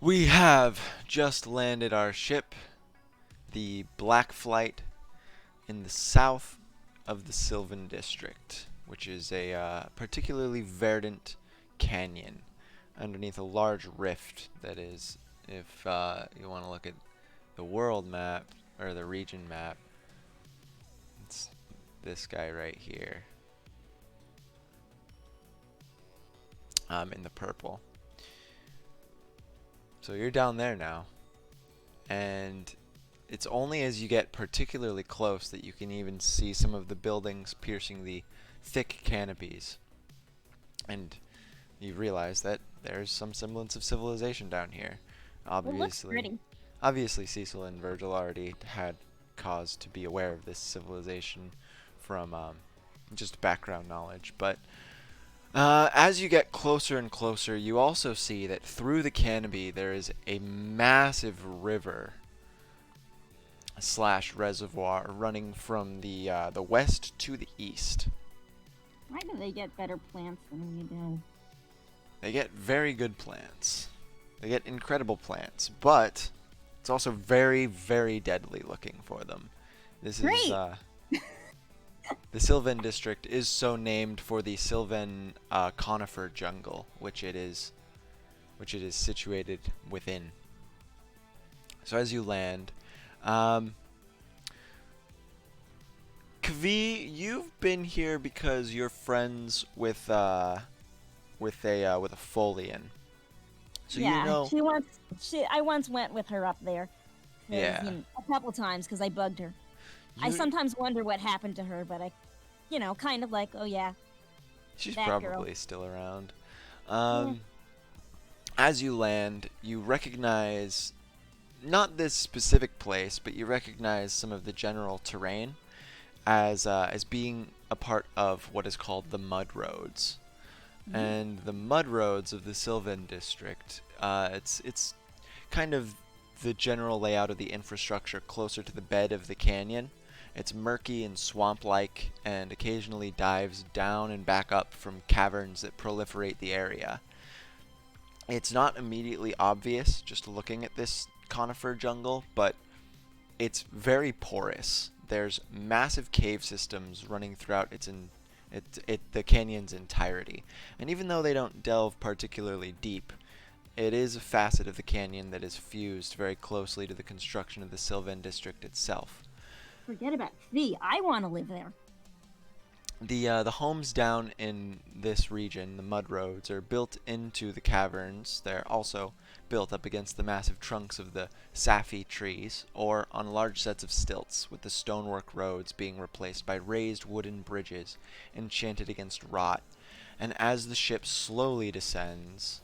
We have just landed our ship, the Black Flight, in the south of the Sylvan District, which is a particularly verdant canyon underneath a large rift that is, if you want to look at the world map, or the region map, it's this guy right here, in the purple. So you're down there now, and it's only as you get particularly close that you can even see some of the buildings piercing the thick canopies. And you realize that there's some semblance of civilization down here. It looks Obviously, pretty. obviously Cecil and Virgil already had cause to be aware of this civilization from just background knowledge. But as you get closer and closer, you also see that through the canopy there is a massive river slash reservoir running from the west to the east. Why do they get better plants than we do? They get very good plants. They get incredible plants, but it's also very, very deadly looking for them. This is Great! the Sylvan district is so named for the Sylvan conifer jungle, which it is situated within. So as you land, Kvi, you've been here because you're friends with with a Folian. So you Yeah, know, I once went with her up there. Cause, yeah, a couple times because I bugged her. I you sometimes wonder what happened to her, but kind of like, oh yeah, she's that girl. probably still around. Yeah. Um, as you land, you recognize not this specific place, but you recognize some of the general terrain as being a part of what is called the mud roads. Mhm. And the mud roads of the Sylvan district, it's kind of the general layout of the infrastructure closer to the bed of the canyon. It's murky and swamp-like, and occasionally dives down and back up from caverns that proliferate the area. It's not immediately obvious just looking at this conifer jungle, but it's very porous. There's massive cave systems running throughout the canyon's entirety. And even though they don't delve particularly deep, it is a facet of the canyon that is fused very closely to the construction of the Sylvan district itself. Forget about fee. I want to live there. The homes down in this region, the mud roads, are built into the caverns. They're also built up against the massive trunks of the saphi trees, or on large sets of stilts, with the stonework roads being replaced by raised wooden bridges enchanted against rot. And as the ship slowly descends,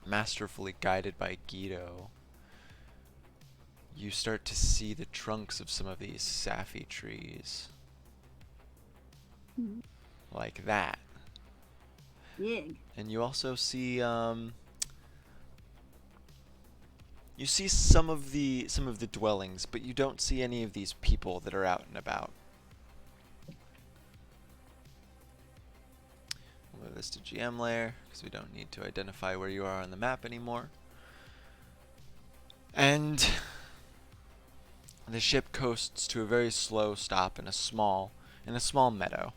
masterfully guided by Guido, you start to see the trunks of some of these saphi trees. Mhm. Like that. Big. And you also see you see some of the dwellings, but you don't see any of these people that are out and about. We'll move this to GM layer because we don't need to identify where you are on the map anymore. And the ship coasts to a very slow stop in a small meadow,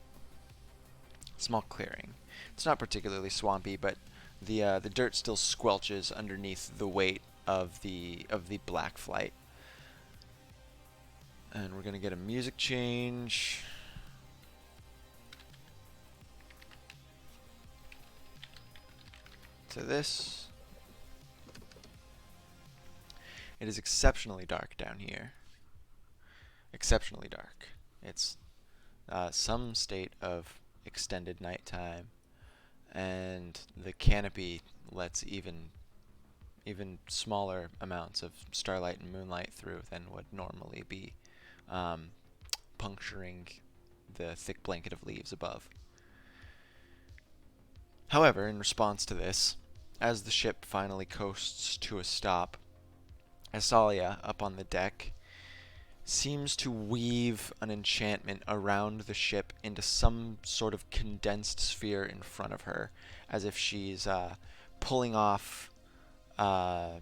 small clearing. It's not particularly swampy, but the dirt still squelches underneath the weight of the black flight. And we're gonna get a music change to this. It is exceptionally dark down here. Exceptionally dark. It's some state of extended nighttime, and the canopy lets even smaller amounts of starlight and moonlight through than would normally be um, puncturing the thick blanket of leaves above. However, in response to this, as the ship finally coasts to a stop, Asalia, up on the deck, seems to weave an enchantment around the ship into some sort of condensed sphere in front of her, as if she's pulling off uh,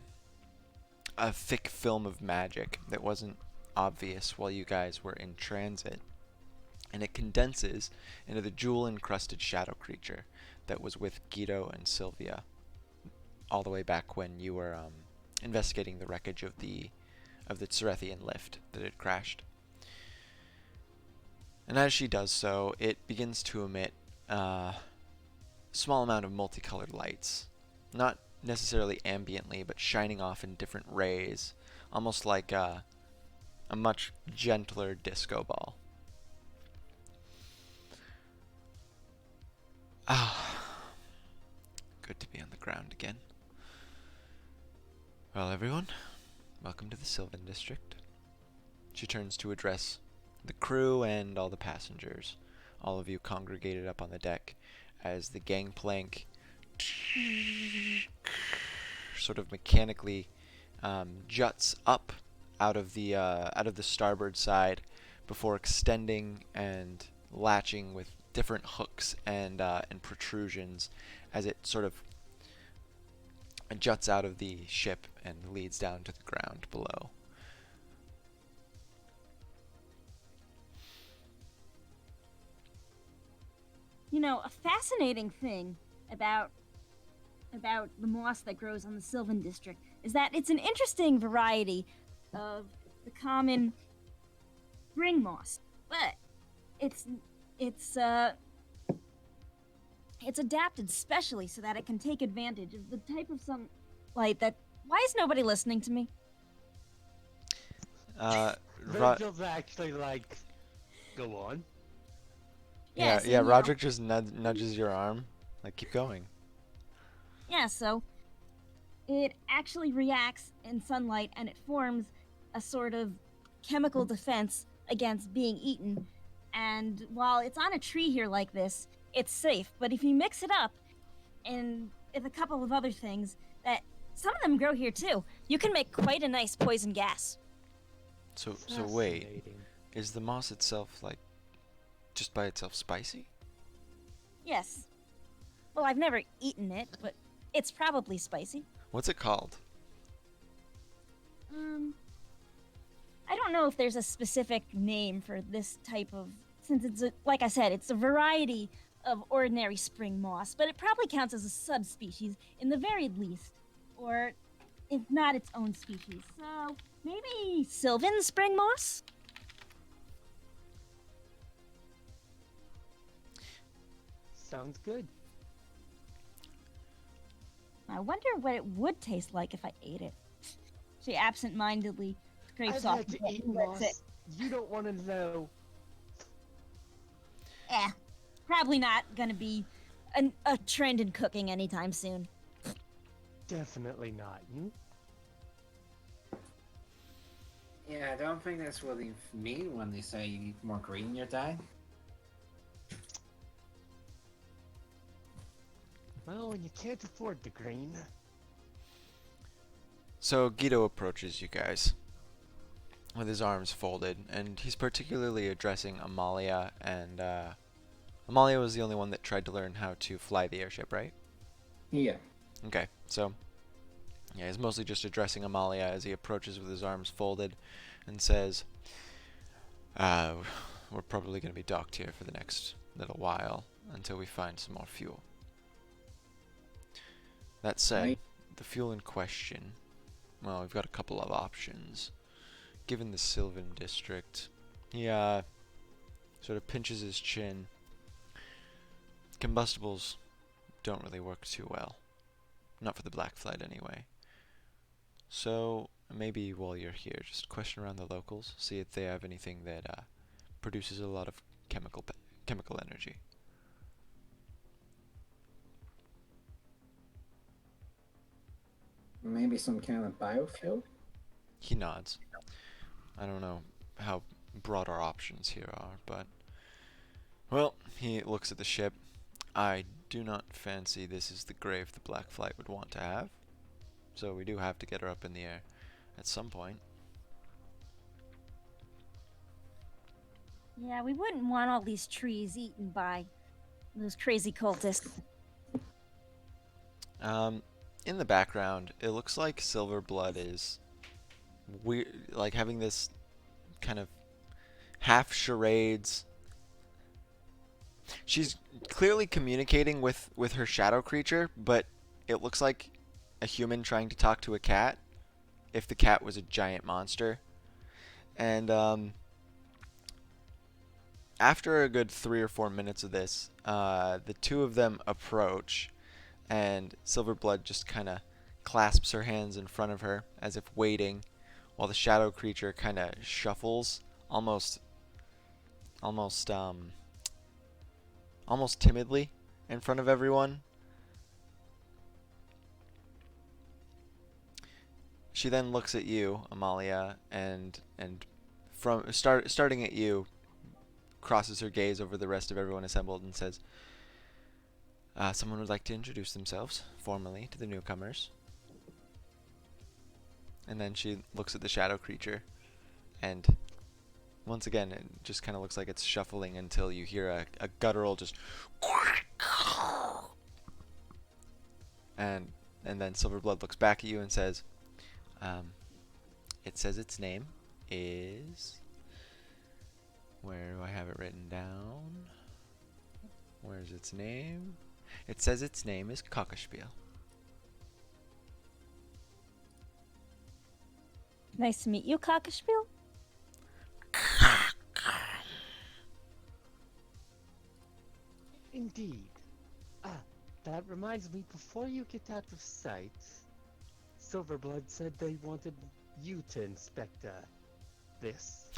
a thick film of magic that wasn't obvious while you guys were in transit, and it condenses into the jewel-encrusted shadow creature that was with Guido and Sylvia all the way back when you were investigating the wreckage of the Cerethian lift that had crashed. And as she does so, it begins to emit a small amount of multicolored lights, not necessarily ambiently, but shining off in different rays, almost like a much gentler disco ball. Ah, good to be on the ground again. Well, everyone, welcome to the Sylvan District. She turns to address the crew and all the passengers, all of you congregated up on the deck, as the gangplank sort of mechanically juts up out of the starboard side before extending and latching with different hooks and protrusions as it sort of juts out of the ship and leads down to the ground below. You know, a fascinating thing about the moss that grows on the Sylvan District is that it's an interesting variety of the common spring moss, but it's it's uh it's adapted specially so that it can take advantage of the type of sunlight that. Why is nobody listening to me? Virgil's actually like, go on. Yes, Yeah, and, Roderick just nudges your arm. Like, keep going. Yeah, so it actually reacts in sunlight and it forms a sort of chemical defense against being eaten. And while it's on a tree here like this, it's safe. But if you mix it up and with a couple of other things that some of them grow here too, you can make quite a nice poison gas. So wait, Fascinating. is the moss itself, like, just by itself spicy? Yes. Well, I've never eaten it, but it's probably spicy. What's it called? I don't know if there's a specific name for this type of, since it's like I said, it's a variety of ordinary spring moss, but it probably counts as a subspecies in the very least, or if not its own species. So maybe Sylvan spring moss? Sounds good. I wonder what it would taste like if I ate it. She absent-mindedly scrapes I've off had the to bit eat and lets moss. You don't want to know. Probably not gonna be a trend in cooking anytime soon. Definitely not. Yeah, I don't think that's what they mean when they say you eat more green in your diet. Well, when you can't afford the green. So Guido approaches you guys with his arms folded, and he's particularly addressing Amalia, and Amalia was the only one that tried to learn how to fly the airship, right? Yeah. Okay, so yeah, he's mostly just addressing Amalia as he approaches with his arms folded and says, we're probably going to be docked here for the next little while until we find some more fuel. That said, Right. the fuel in question, well, we've got a couple of options. Given the Sylvan District, he sort of pinches his chin. Combustibles don't really work too well. Not for the Black Flight, anyway. So, maybe while you're here, just question around the locals, see if they have anything that produces a lot of chemical energy. Maybe some kind of biofuel? He nods. I don't know how broad our options here are, but... Well, he looks at the ship. I do not fancy this is the grave the Black Flight would want to have. So we do have to get her up in the air at some point. Yeah, we wouldn't want all these trees eaten by those crazy cultists. In the background, it looks like Silverblood is weird, like having this kind of half charades. She's clearly communicating with her shadow creature, but it looks like a human trying to talk to a cat. If the cat was a giant monster, and after a good 3 or 4 minutes of this, the two of them approach, and Silverblood just kind of clasps her hands in front of her as if waiting, while the shadow creature kind of shuffles, almost, almost, almost timidly in front of everyone. She then looks at you, Amalia, and starting at you, crosses her gaze over the rest of everyone assembled and says, someone would like to introduce themselves formally to the newcomers. And then she looks at the shadow creature, and once again, it just kind of looks like it's shuffling until you hear a guttural just, and then Silverblood looks back at you and says, it says its name is, where do I have it written down? Where's its name? It says its name is Cockerspiel. Nice to meet you, Cockerspiel. Indeed. That reminds me, before you get out of sight, Silverblood said they wanted you to inspect, this.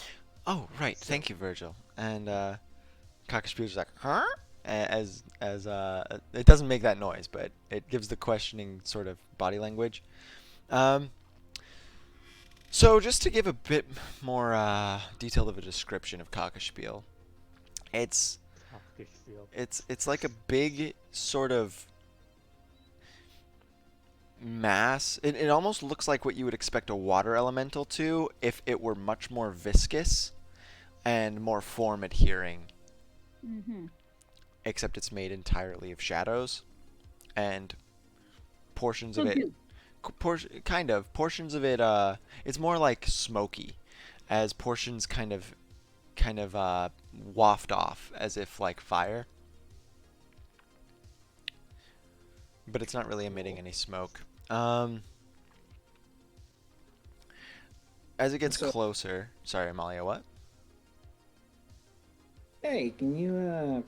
Oh, right. So- Thank you, Virgil. And Cockerspiel's like, huh? As it doesn't make that noise, but it gives the questioning sort of body language. So just to give a bit more detailed of a description of Cockerspiel, it's Cockerspiel. it's like a big sort of mass. It almost looks like what you would expect a water elemental to if it were much more viscous and more form adhering. Mm-hmm. Except it's made entirely of shadows, and portions of So it, goo. portions of it, it's more like smoky, as portions kind of waft off as if like fire, but it's not really emitting any smoke. As it gets So- closer, sorry, Amalia, what? Hey, can you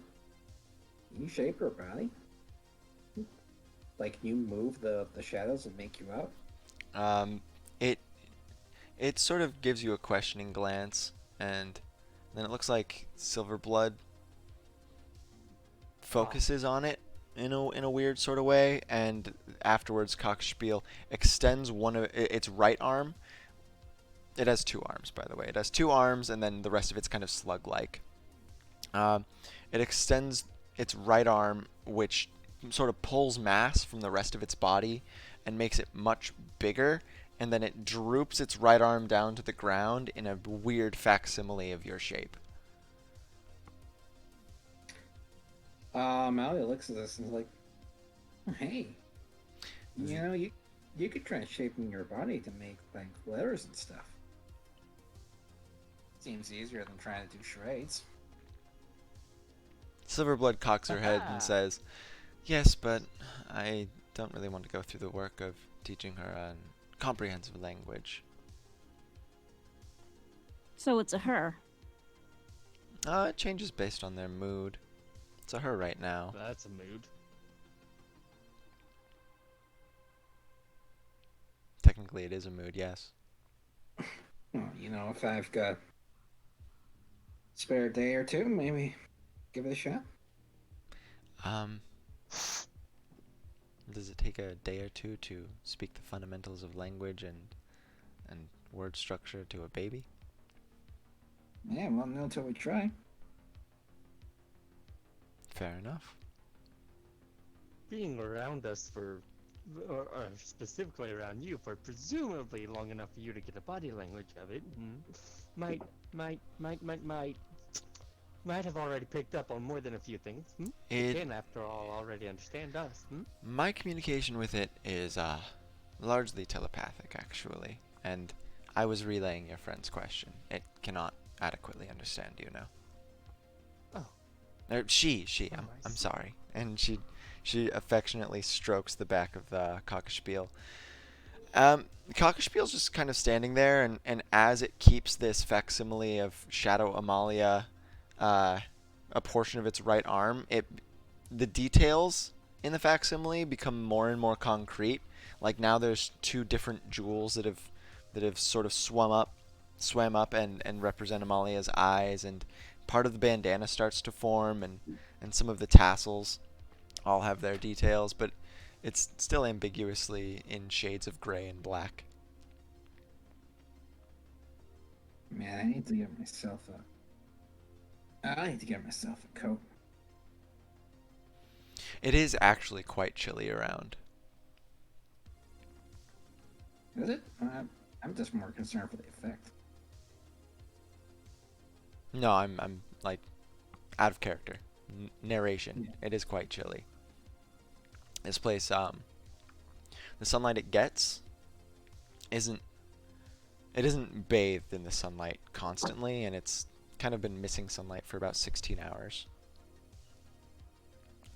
shape her body? Like, can you move the shadows and make you up? It sort of gives you a questioning glance, and then it looks like Silverblood focuses on it in a weird sort of way, and afterwards Cockspiel extends one of its right arm. It has two arms, by the way. It has two arms, and then the rest of it's kind of slug-like. It extends its right arm, which sort of pulls mass from the rest of its body and makes it much bigger, and then it droops its right arm down to the ground in a weird facsimile of your shape. Malia looks at this and is like, hey, you could try shaping your body to make like letters and stuff. Seems easier than trying to do charades. Silverblood cocks her head and says, yes, but I don't really want to go through the work of teaching her a comprehensive language. So it's a her. It changes based on their mood. It's a her right now. That's a mood. Technically, it is a mood, yes. Well, if I've got spare day or two, maybe give it a shot. Does it take a day or two to speak the fundamentals of language and word structure to a baby? Yeah, well, no, until we try. Fair enough. Being around us or specifically around you for presumably long enough for you to get a body language of it, might might have already picked up on more than a few things. You It can, after all, already understand us. My communication with it is largely telepathic, actually, and I was relaying your friend's question. It cannot adequately understand you now. Oh. She. Oh, I I'm see. sorry. And she affectionately strokes the back of the cockaspiel. The cockaspiel's just kind of standing there, and as it keeps this facsimile of Shadow Amalia, uh, a portion of its right arm, the details in the facsimile become more and more concrete. Like now, there's two different jewels that have sort of swam up and represent Amalia's eyes, and part of the bandana starts to form, and some of the tassels all have their details, but it's still ambiguously in shades of gray and black. Man, I need to get myself a coat. It is actually quite chilly around. Is it? I'm just more concerned for the effect. No, I'm like out of character. Narration. Yeah. It is quite chilly. This place, the sunlight it gets isn't it isn't bathed in the sunlight constantly, and it's kind of been missing sunlight for about 16 hours.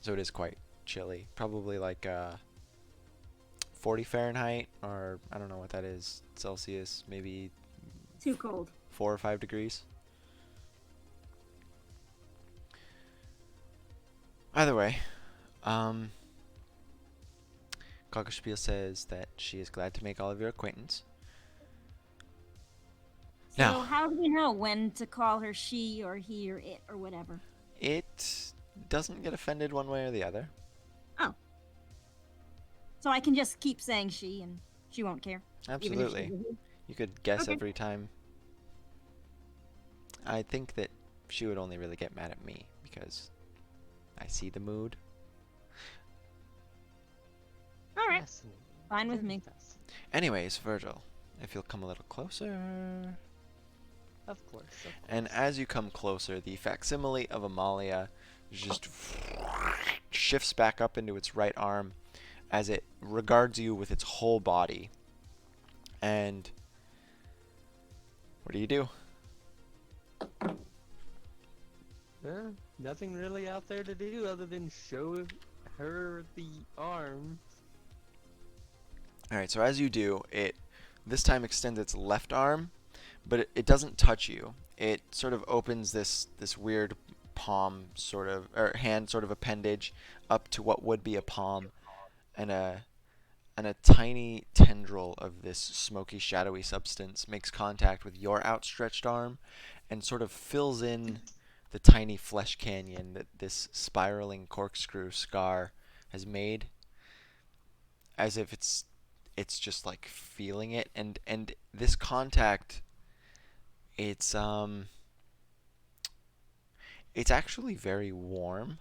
So it is quite chilly. Probably like 40 Fahrenheit, or I don't know what that is, Celsius, maybe Too cold. 4 or 5 degrees. Either way, Glockenspiel says that she is glad to make all of your acquaintance. So Now, how do we know when to call her she or he or it or whatever? it doesn't get offended one way or the other. Oh. So I can just keep saying she and she won't care. Even if she's Absolutely. a he? You could guess Okay. every time. I think that she would only really get mad at me because I see the mood. All right. Fascinating. Fine with Very me. fascinating. Anyways, Virgil, if you'll come a little closer. Of course. And as you come closer, the facsimile of Amalia just shifts back up into its right arm as it regards you with its whole body. And what do you do? Nothing really out there to do other than show her the arm. Alright, so as you do, it this time extends its left arm, but it doesn't touch you. It sort of opens this weird palm sort of, or hand sort of appendage up to what would be a palm, and a tiny tendril of this smoky, shadowy substance makes contact with your outstretched arm and sort of fills in the tiny flesh canyon that this spiraling corkscrew scar has made, as if it's just like feeling it, and this contact, it's it's actually very warm.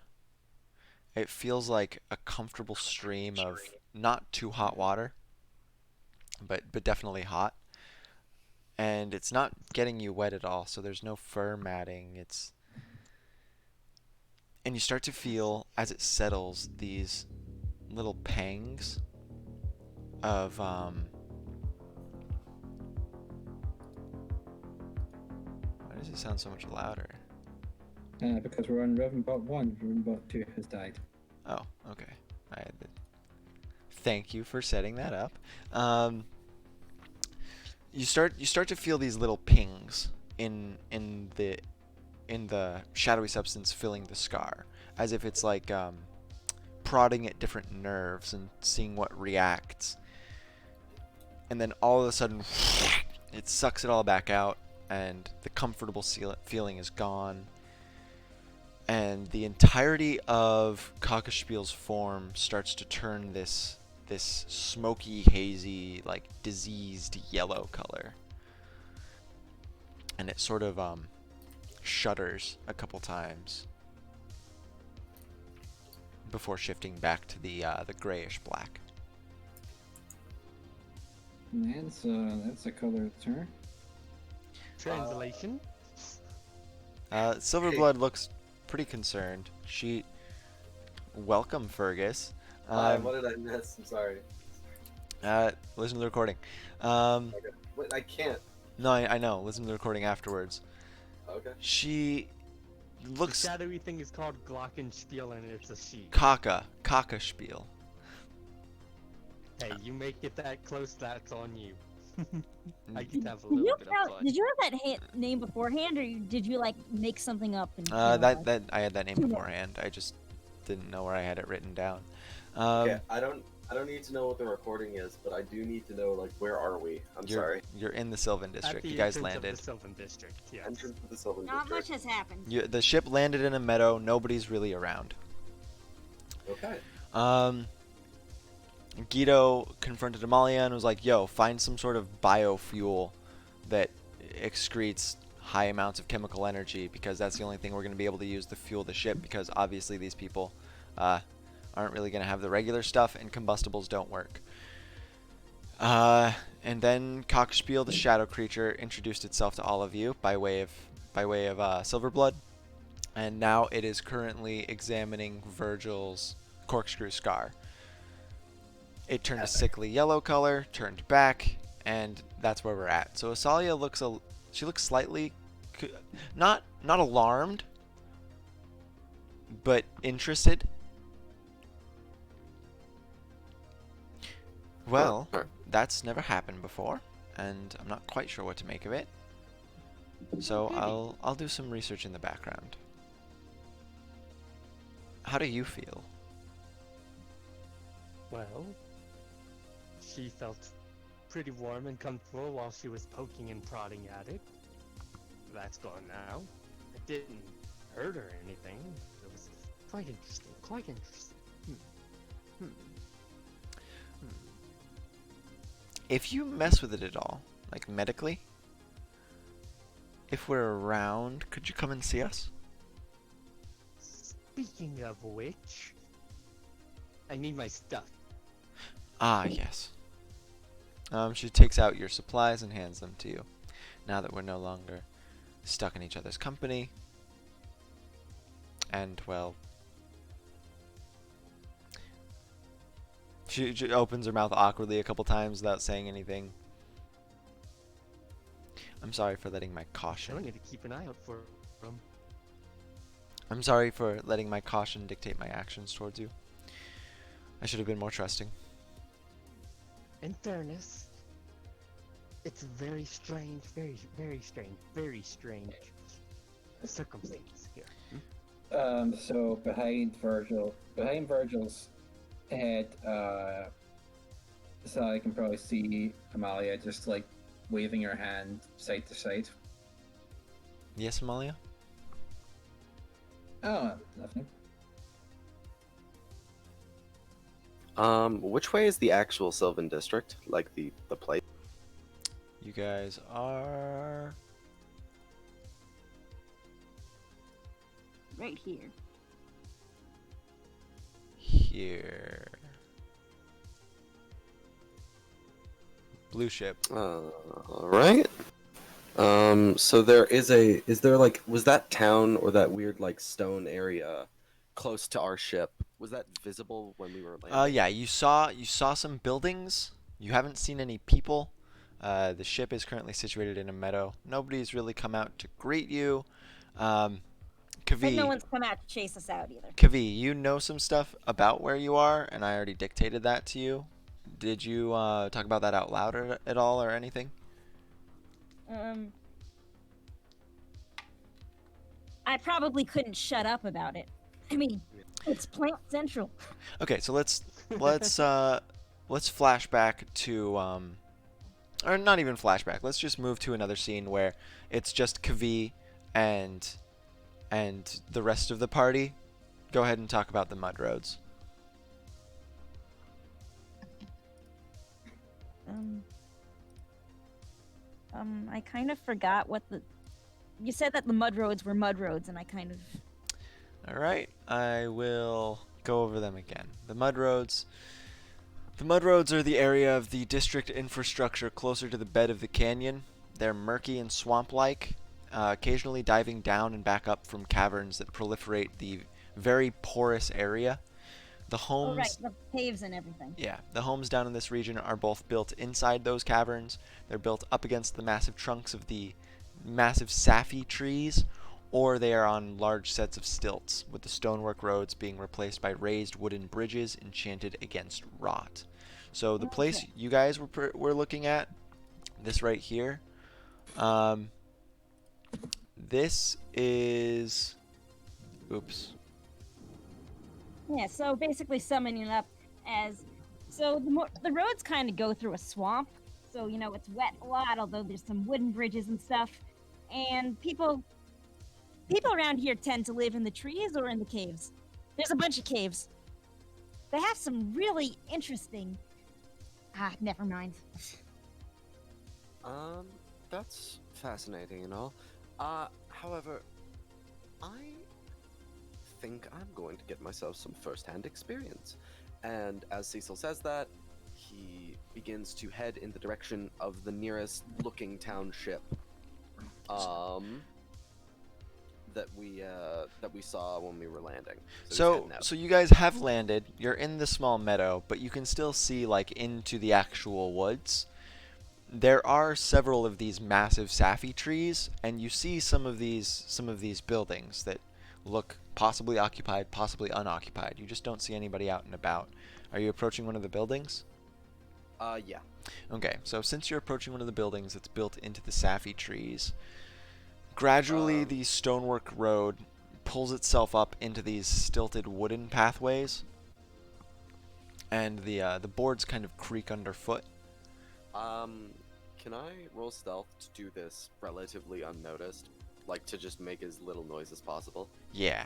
It feels like a comfortable stream of not too hot water, but definitely hot. And it's not getting you wet at all, so there's no fur matting. And you start to feel as it settles these little pangs of why does it sound so much louder? Because we're on Revenbot 1, Revenbot 2 has died. Oh, okay. Thank you for setting that up. You start to feel these little pings in the shadowy substance filling the scar, as if it's like prodding at different nerves and seeing what reacts. And then all of a sudden, it sucks it all back out, and the comfortable feeling is gone. And the entirety of Kakaspiel's form starts to turn this smoky, hazy, like diseased yellow color. And it sort of shudders a couple times before shifting back to the grayish black. That's a color turn. Translation. Silverblood looks pretty concerned. Welcome, Fergus. Hi, what did I miss? I'm sorry. Listen to the recording. Okay. Wait, I can't. No, I know. Listen to the recording afterwards. Okay. She The looks shadowy thing is called Glockenspiel, and it's a she. Kaka-spiel. Hey, you make it that close, that's on you. I get Mm. to have a Did you little bit of have, fun. did you have that name beforehand, or did you like make something up? And That I had that name beforehand. I just didn't know where I had it written down. Okay, I don't need to know what the recording is, but I do need to know, like, where are we? I'm sorry. You're in the Sylvan At District. the You guys entrance landed. Of the Sylvan District, yes. Entrance to the Sylvan Not much District. has happened. The ship landed in a meadow. Nobody's really around. Okay. Guido confronted Amalia and was like, yo, find some sort of biofuel that excretes high amounts of chemical energy, because that's the only thing we're going to be able to use to fuel the ship, because obviously these people aren't really going to have the regular stuff, and combustibles don't work. And then Cockspiel, the shadow creature, introduced itself to all of you by way of Silverblood, and now it is currently examining Virgil's corkscrew scar. It turned a sickly yellow color, turned back, and that's where we're at. So Asalia looks slightly not alarmed, but interested. Well, that's never happened before, and I'm not quite sure what to make of it. So I'll do some research in the background. How do you feel? Well, she felt pretty warm and comfortable while she was poking and prodding at it. That's gone now. It didn't hurt or anything. It was quite interesting. Quite interesting. If you mess with it at all, like medically, if we're around, could you come and see us? Speaking of which, I need my stuff. Ah, yes. She takes out your supplies and hands them to you. Now that we're no longer stuck in each other's company. And, well... She opens her mouth awkwardly a couple times without saying anything. I'm sorry for letting my I'm caution... going to keep an eye out for them. I'm sorry for letting my caution dictate my actions towards you. I should have been more trusting. In fairness, it's a very strange, very strange circumstance here. So behind Virgil's head, so I can probably see Amalia just like waving her hand side to side. Yes, Amalia? Oh, nothing. Which way is the actual Sylvan District? Like the place? You guys are... Right here. here. Blue ship. Alright. So was that town or that weird like stone area close to our ship? Was that visible when we were landing? Yeah, you saw some buildings. You haven't seen any people. The ship is currently situated in a meadow. Nobody's really come out to greet you. But Kavi, no one's come out to chase us out either. Kavi, you know some stuff about where you are, and I already dictated that to you. Did you talk about that out loud at all or anything? I probably couldn't shut up about it. I mean, it's Plant Central. Okay, so let's flashback to or not even flashback. Let's just move to another scene where it's just Kavi and the rest of the party. Go ahead and talk about the mud roads. I kind of forgot what you said that the mud roads were mud roads, and I kind of... Alright, I will go over them again. The mud roads are the area of the district infrastructure closer to the bed of the canyon. They're murky and swamp-like. occasionally diving down and back up from caverns that proliferate the very porous area. The Oh, right, homes, the caves and everything. yeah, the homes down in this region are both built inside those caverns. They're built up against the massive trunks of the massive sapphire trees, or they are on large sets of stilts, with the stonework roads being replaced by raised wooden bridges enchanted against rot. So the place Okay. you guys were looking at, this right here, um, this is, oops. Yeah, so basically summing it up as so the roads kind of go through a swamp, so it's wet a lot, although there's some wooden bridges and stuff. And people around here tend to live in the trees or in the caves. There's a bunch of caves. They have some really interesting never mind. That's fascinating and all. However, I think I'm going to get myself some first-hand experience. And as Cecil says that, he begins to head in the direction of the nearest looking township. That we saw when we were landing. So, he's So, heading out. so you guys have landed. You're in the small meadow, but you can still see like into the actual woods. There are several of these massive sapphire trees, and you see some of these buildings that look possibly occupied, possibly unoccupied. You just don't see anybody out and about. Are you approaching one of the buildings? Yeah. Okay, so since you're approaching one of the buildings that's built into the sapphire trees, gradually the stonework road pulls itself up into these stilted wooden pathways, and the boards kind of creak underfoot. Can I roll stealth to do this relatively unnoticed? Like, to just make as little noise as possible? Yeah.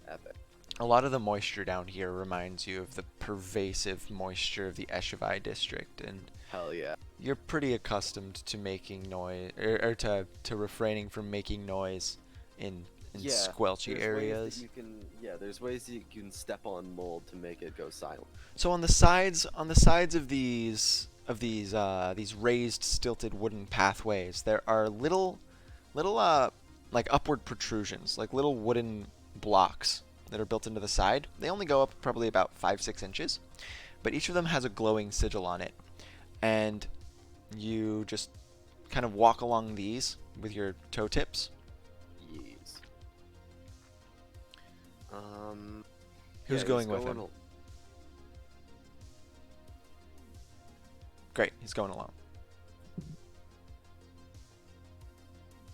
Epic. A lot of the moisture down here reminds you of the pervasive moisture of the Eshivai district, and Hell yeah. you're pretty accustomed to making noise, or to refraining from making noise in Yeah, squelchy there's areas. Ways that you can, there's ways that you can step on mold to make it go silent. So on the sides of these raised stilted wooden pathways, there are little like upward protrusions, like little wooden blocks that are built into the side. They only go up probably about 5-6 inches, but each of them has a glowing sigil on it, and you just kind of walk along these with your toe tips. Yes. Who's going with him? Great, he's going alone.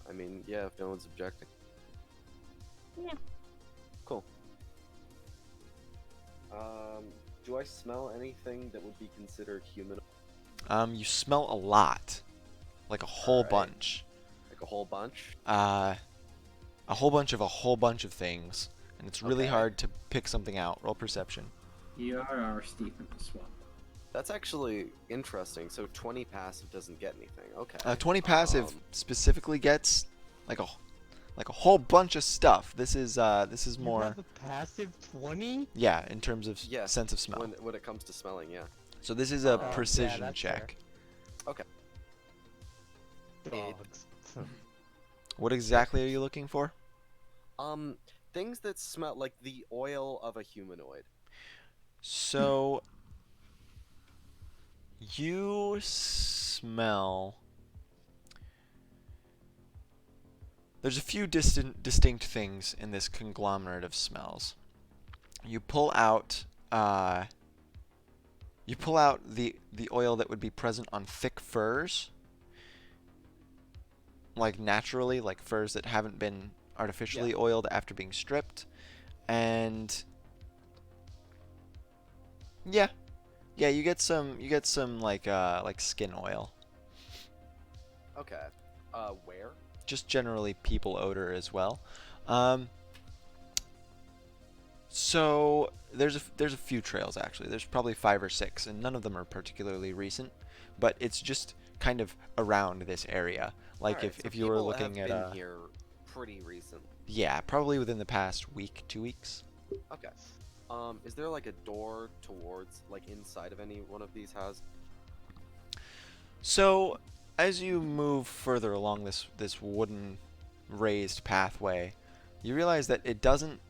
I mean, yeah, if no one's objecting. Yeah. Cool. Do I smell anything that would be considered human? You smell a lot, like a whole Alright. bunch. Like a whole bunch? A whole bunch of things, and it's really Okay. hard to pick something out. Roll perception. You are our Stephen the Swamp. That's actually interesting. So 20 passive doesn't get anything. Okay. 20 passive specifically gets like a whole bunch of stuff. This is You more, have a passive 20? yeah, in terms of Yes, sense of smell. when it comes to smelling, yeah. So this is a Yeah, precision that's fair. check. Okay. Dogs. What exactly are you looking for? Things that smell like the oil of a humanoid. So you smell. There's a few distinct things in this conglomerate of smells. You pull out the oil that would be present on thick furs, like naturally, like furs that haven't been artificially oiled after being stripped, and yeah, you get some like skin oil. Okay. Where? Just generally people odor as well. So there's a few trails actually. There's probably 5 or 6, and none of them are particularly recent, but it's just kind of around this area. Like Alright, so if you were people looking have at been here pretty recent. yeah, probably within the past week, 2 weeks. Okay. Is there like a door towards, like, inside of any one of these houses? So as you move further along this wooden raised pathway, you realize that it doesn't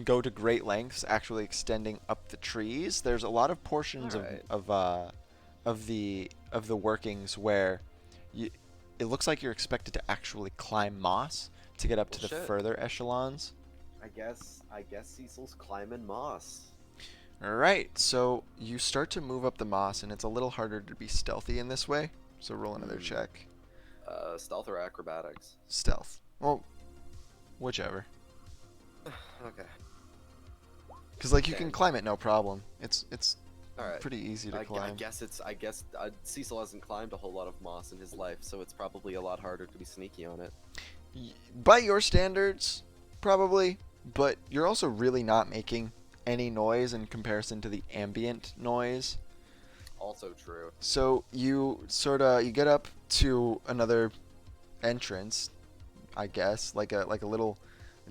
go to great lengths, actually extending up the trees. There's a lot of portions Alright. of the workings where you, it looks like you're expected to actually climb moss to get up to Well, the shit. further echelons. I guess Cecil's climbing moss. Alright, so you start to move up the moss, and it's a little harder to be stealthy in this way. So roll another check. Stealth or acrobatics? Stealth. Well, whichever. Okay. Because like you Okay. can climb it no problem. It's Alright. pretty easy to I climb. guess Cecil hasn't climbed a whole lot of moss in his life, so it's probably a lot harder to be sneaky on it. By your standards, probably, but you're also really not making any noise in comparison to the ambient noise. Also true. So you you get up to another entrance, I guess, like a little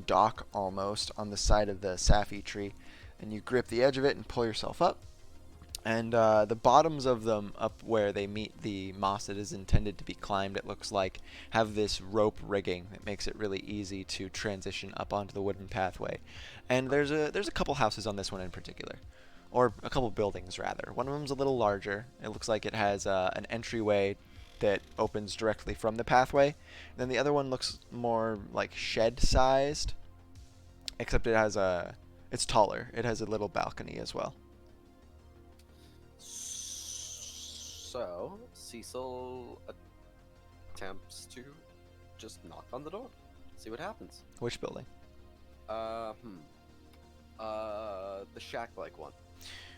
dock almost on the side of the safi tree, and you grip the edge of it and pull yourself up. And the bottoms of them, up where they meet the moss that is intended to be climbed, it looks like, have this rope rigging that makes it really easy to transition up onto the wooden pathway. And there's a couple houses on this one in particular, or a couple buildings rather. One of them's a little larger. It looks like it has an entryway that opens directly from the pathway. And then the other one looks more like shed-sized, except it's taller. It has a little balcony as well. So, Cecil attempts to just knock on the door. See what happens. Which building? The shack-like one.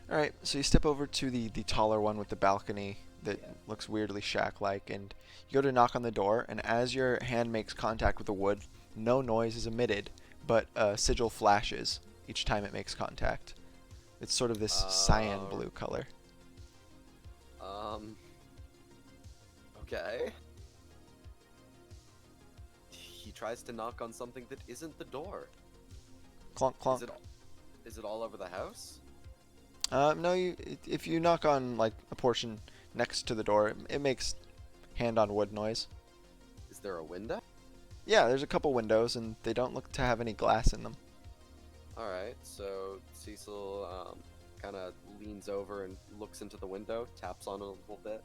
Alright, so you step over to the taller one with the balcony that Yeah. looks weirdly shack-like, and you go to knock on the door, and as your hand makes contact with the wood, no noise is emitted, but a sigil flashes each time it makes contact. It's sort of this cyan blue color. Okay. He tries to knock on something that isn't the door. Clonk, clonk. Is it all over the house? No, if you knock on like a portion next to the door, it makes hand on wood noise. Is there a window? Yeah, there's a couple windows, and they don't look to have any glass in them. Alright, so Cecil kind of leans over and looks into the window, taps on it a little bit,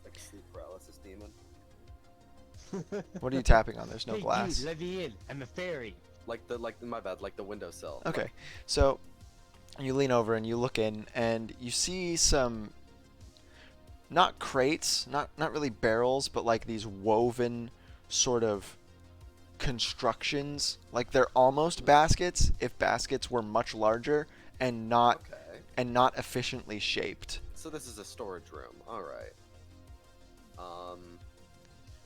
like a sleep paralysis demon. What are you tapping on? There's no Hey, glass. dude, let me in. I'm a fairy. My bad, like the windowsill. Okay, so you lean over and you look in, and you see some, not crates, not really barrels, but like these woven sort of constructions. Like they're almost baskets if baskets were much larger and not efficiently shaped. So this is a storage room. Alright.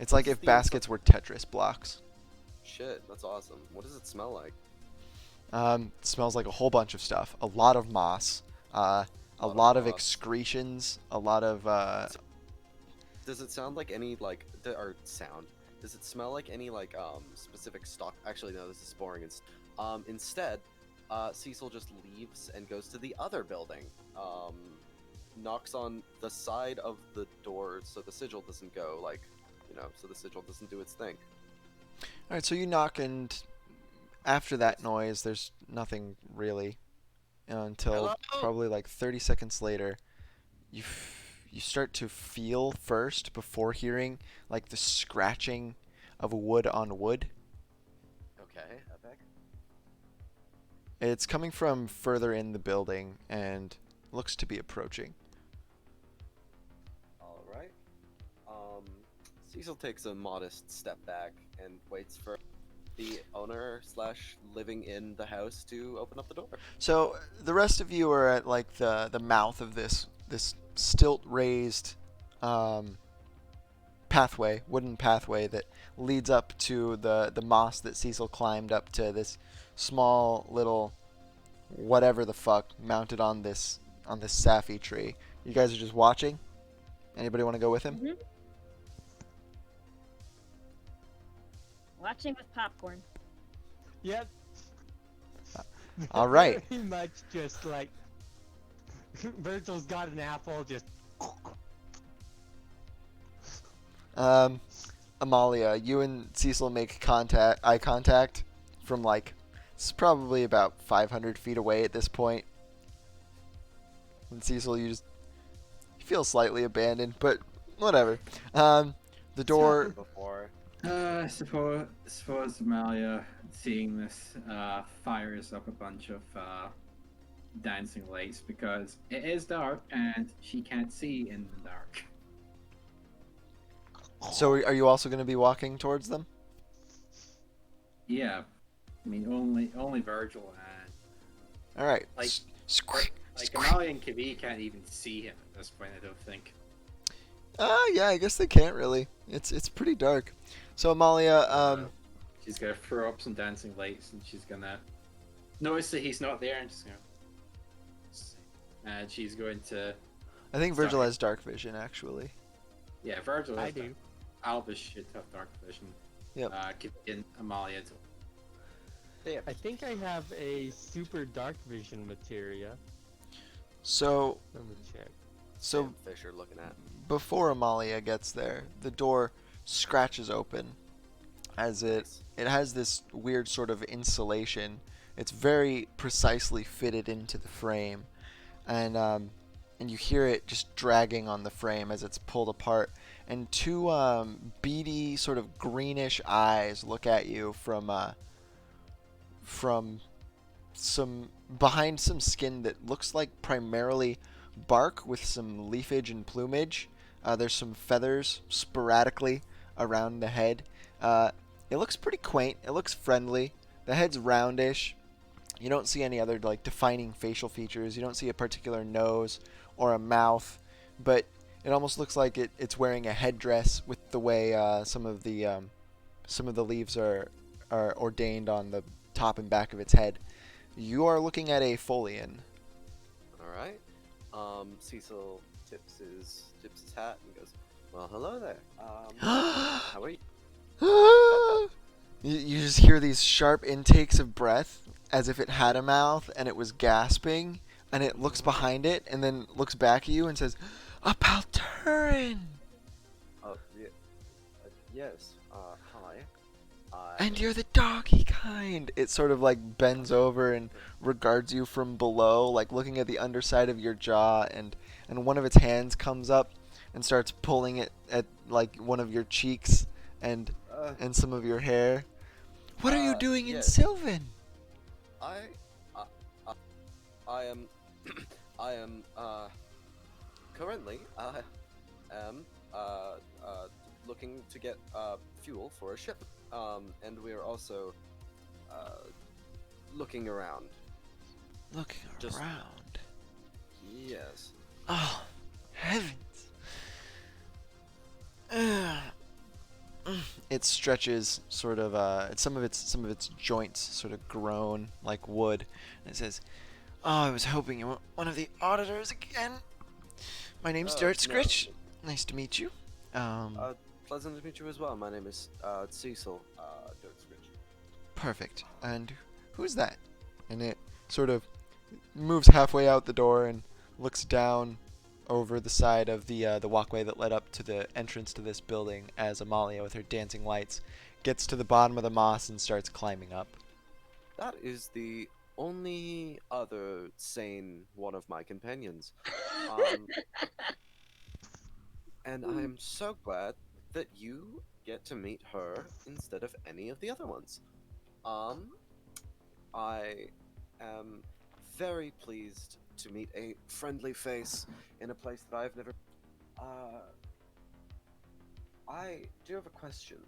It's like What's if the baskets were Tetris blocks. Shit, that's awesome. What does it smell like? It smells like a whole bunch of stuff. A lot of moss. A lot of moss. excretions. A lot of Does it sound like any like or sound? Does it smell like any like specific stock? Actually, no. This is boring. Instead, Cecil just leaves and goes to the other building. Knocks on the side of the door so the sigil doesn't go so the sigil doesn't do its thing. Alright, so you knock, and after that noise, there's nothing really until Hello? probably like 30 seconds later. You start to feel first before hearing like the scratching of wood on wood. Okay, epic. It's coming from further in the building and looks to be approaching. All right. Cecil takes a modest step back and waits for the owner / living in the house to open up the door. So the rest of you are at like the mouth of this stilt raised pathway, wooden pathway that leads up to the moss that Cecil climbed up to, this small little whatever the fuck mounted on this safi tree. You guys are just watching? Anybody want to go with him? Mhm. Watching with popcorn. Yep. All right. Very much just like Virgil's got an apple, just. Amalia, you and Cecil make eye contact from like, it's probably about 500 feet away at this point. And Cecil, you feel slightly abandoned, but whatever. The It's door. happened before. Suppose Amalia, seeing this, fires up a bunch of dancing lights because it is dark and she can't see in the dark. So are you also going to be walking towards them? Yeah, I mean only Virgil and All right. Like- Squeak. Like Amalia and Kavi can't even see him at this point, I don't think. Yeah, I guess they can't really. It's pretty dark. So Amalia, She's gonna throw up some dancing lights and she's gonna notice that he's not there and she's gonna. And she's going to. I think Virgil Sorry. has dark vision actually. Yeah, Virgil I has do. dark- Albus should have dark vision. Yep. In Amalia. Damn. I think I have a super dark vision materia. So Let me check. so fish you're looking at. before Amalia gets there, the door scratches open as Nice. it has this weird sort of insulation. It's very precisely fitted into the frame, and you hear it just dragging on the frame as it's pulled apart. And two beady, sort of greenish eyes look at you from some behind some skin that looks like primarily bark with some leafage and plumage. There's some feathers sporadically around the head. It looks pretty quaint. It looks friendly. The head's roundish. You don't see any other like defining facial features. You don't see a particular nose or a mouth, but it almost looks like it's wearing a headdress with the way some of the leaves are ordained on the top and back of its head. You are looking at a Folian. All right. Cecil tips his hat and goes, "Well, hello there. How are you?" You just hear these sharp intakes of breath as if it had a mouth and it was gasping, and it looks behind it and then looks back at you and says, "A Palturin!" Oh, yeah. Yes. Hi. And you're the doggy kind. It sort of like bends over and regards you from below, like looking at the underside of your jaw, and one of its hands comes up and starts pulling it at like one of your cheeks and some of your hair. What are you doing in yes. Sylvan? I am I am currently I am looking to get fuel for a ship. And we're also looking around. Looking Just- around. Yes. Oh, heavens. It stretches sort of some of its joints sort of groan like wood, and it says, "Oh, I was hoping you were one of the auditors again. My name's Oh, Dirt no. Scritch. Nice to meet you." Pleasant to meet you as well. My name is Cecil Dirksbridge. Perfect. And who's that? And it sort of moves halfway out the door and looks down over the side of the walkway that led up to the entrance to this building as Amalia, with her dancing lights, gets to the bottom of the moss and starts climbing up. That is the only other sane one of my companions. And I'm so glad that you get to meet her instead of any of the other ones. I am very pleased to meet a friendly face in a place that I've never. I do have a question.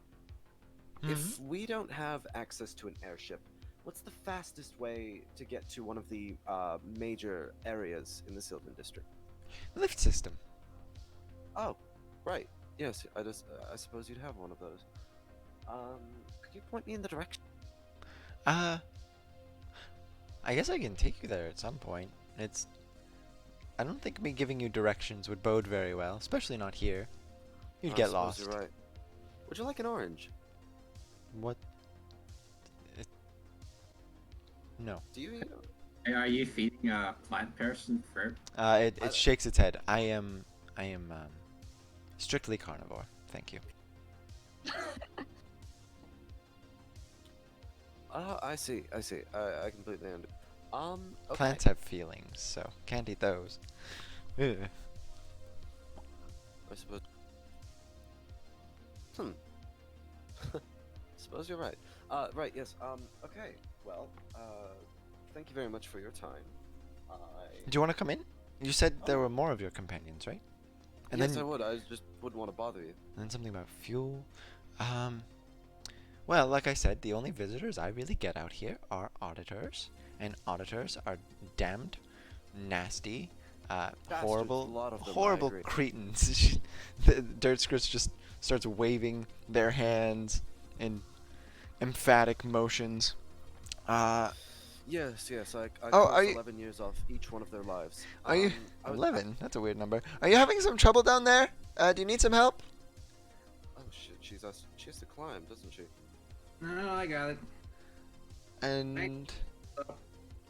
If we don't have access to an airship, what's the fastest way to get to one of the major areas in the Sylvan District? Lift system. Oh, right. Yes, I suppose you'd have one of those. Could you point me in the direction? I guess I can take you there at some point. I don't think me giving you directions would bode very well, especially not here. You'd I get suppose lost. You're right. Would you like an orange? What? No. Do you? Are you feeding a plant person fruit? It shakes its head. I am strictly carnivore. Thank you. I see. I see. I completely understand. Okay. Plants have feelings, so can't eat those. Ugh. I suppose. Hmm. Suppose you're right. Right. Yes. Okay. Well. Thank you very much for your time. I. Do you want to come in? You said there Oh. were more of your companions, right? And Yes, then I would. I just wouldn't want to bother you. and then something about fuel. Um, well, like I said, the only visitors I really get out here are auditors, and auditors are damned, nasty, Bastards, horrible, a lot of them, I horrible agree. cretins. The Dirt Scrits just starts waving their hands in emphatic motions. Yes, yes. I Oh, are closed you 11 years off each one of their lives. are you I was. 11? That's a weird number. Are you having some trouble down there? Do you need some help? Oh shit! She has to climb, doesn't she? No, I got it. And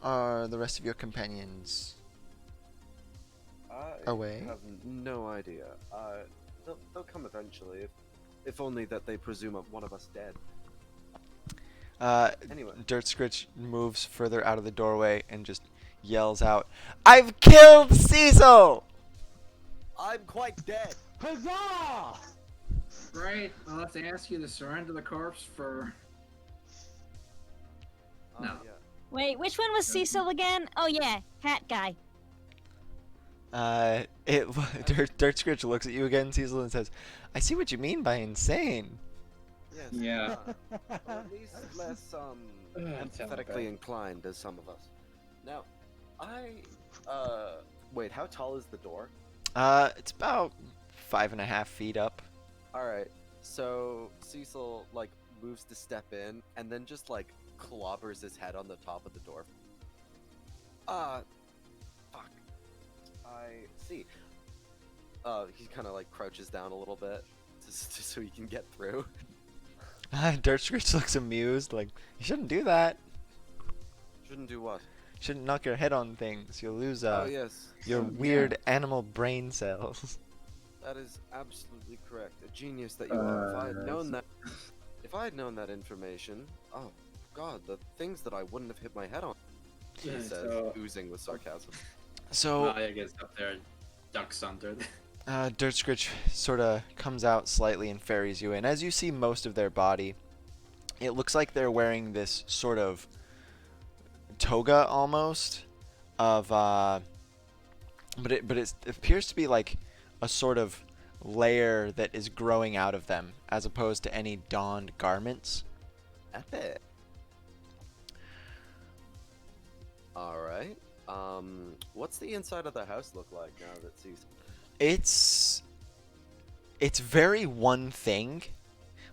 are the rest of your companions I away? have no idea. They'll come eventually, if only that they presume one of us dead. Anyway. Dirt Scritch moves further out of the doorway and just yells out, "I've killed Cecil!" I'm quite dead. Huzzah! Right, I'll have to ask you to surrender the corpse for. No. Yeah. Wait, which one was Cecil again? Oh yeah, hat guy. Dirt Scritch looks at you again, Cecil, and says, "I see what you mean by insane." Yes. Yeah. Or at least less tell me empathetically about it. inclined as some of us. Now, wait. How tall is the door? It's about 5.5 feet up. All right. So Cecil like moves to step in and then just like clobbers his head on the top of the door. Fuck. I see. He kind of like crouches down a little bit just so he can get through. Dirt Scritch looks amused, like, you shouldn't do that. Shouldn't do what? Shouldn't knock your head on things. You'll lose Oh yes. your Yeah. weird animal brain cells. That is absolutely correct. A genius that you are. If I had known that, information, oh god, the things that I wouldn't have hit my head on. He Yeah, says, so- oozing with sarcasm. So, Maya gets up there and ducks under. Dirt Scritch sort of comes out slightly and ferries you in. As you see most of their body, it looks like they're wearing this sort of toga almost of, but it appears to be like a sort of layer that is growing out of them, as opposed to any donned garments. Epic. All right. What's the inside of the house look like now that Cecil? It's very one thing.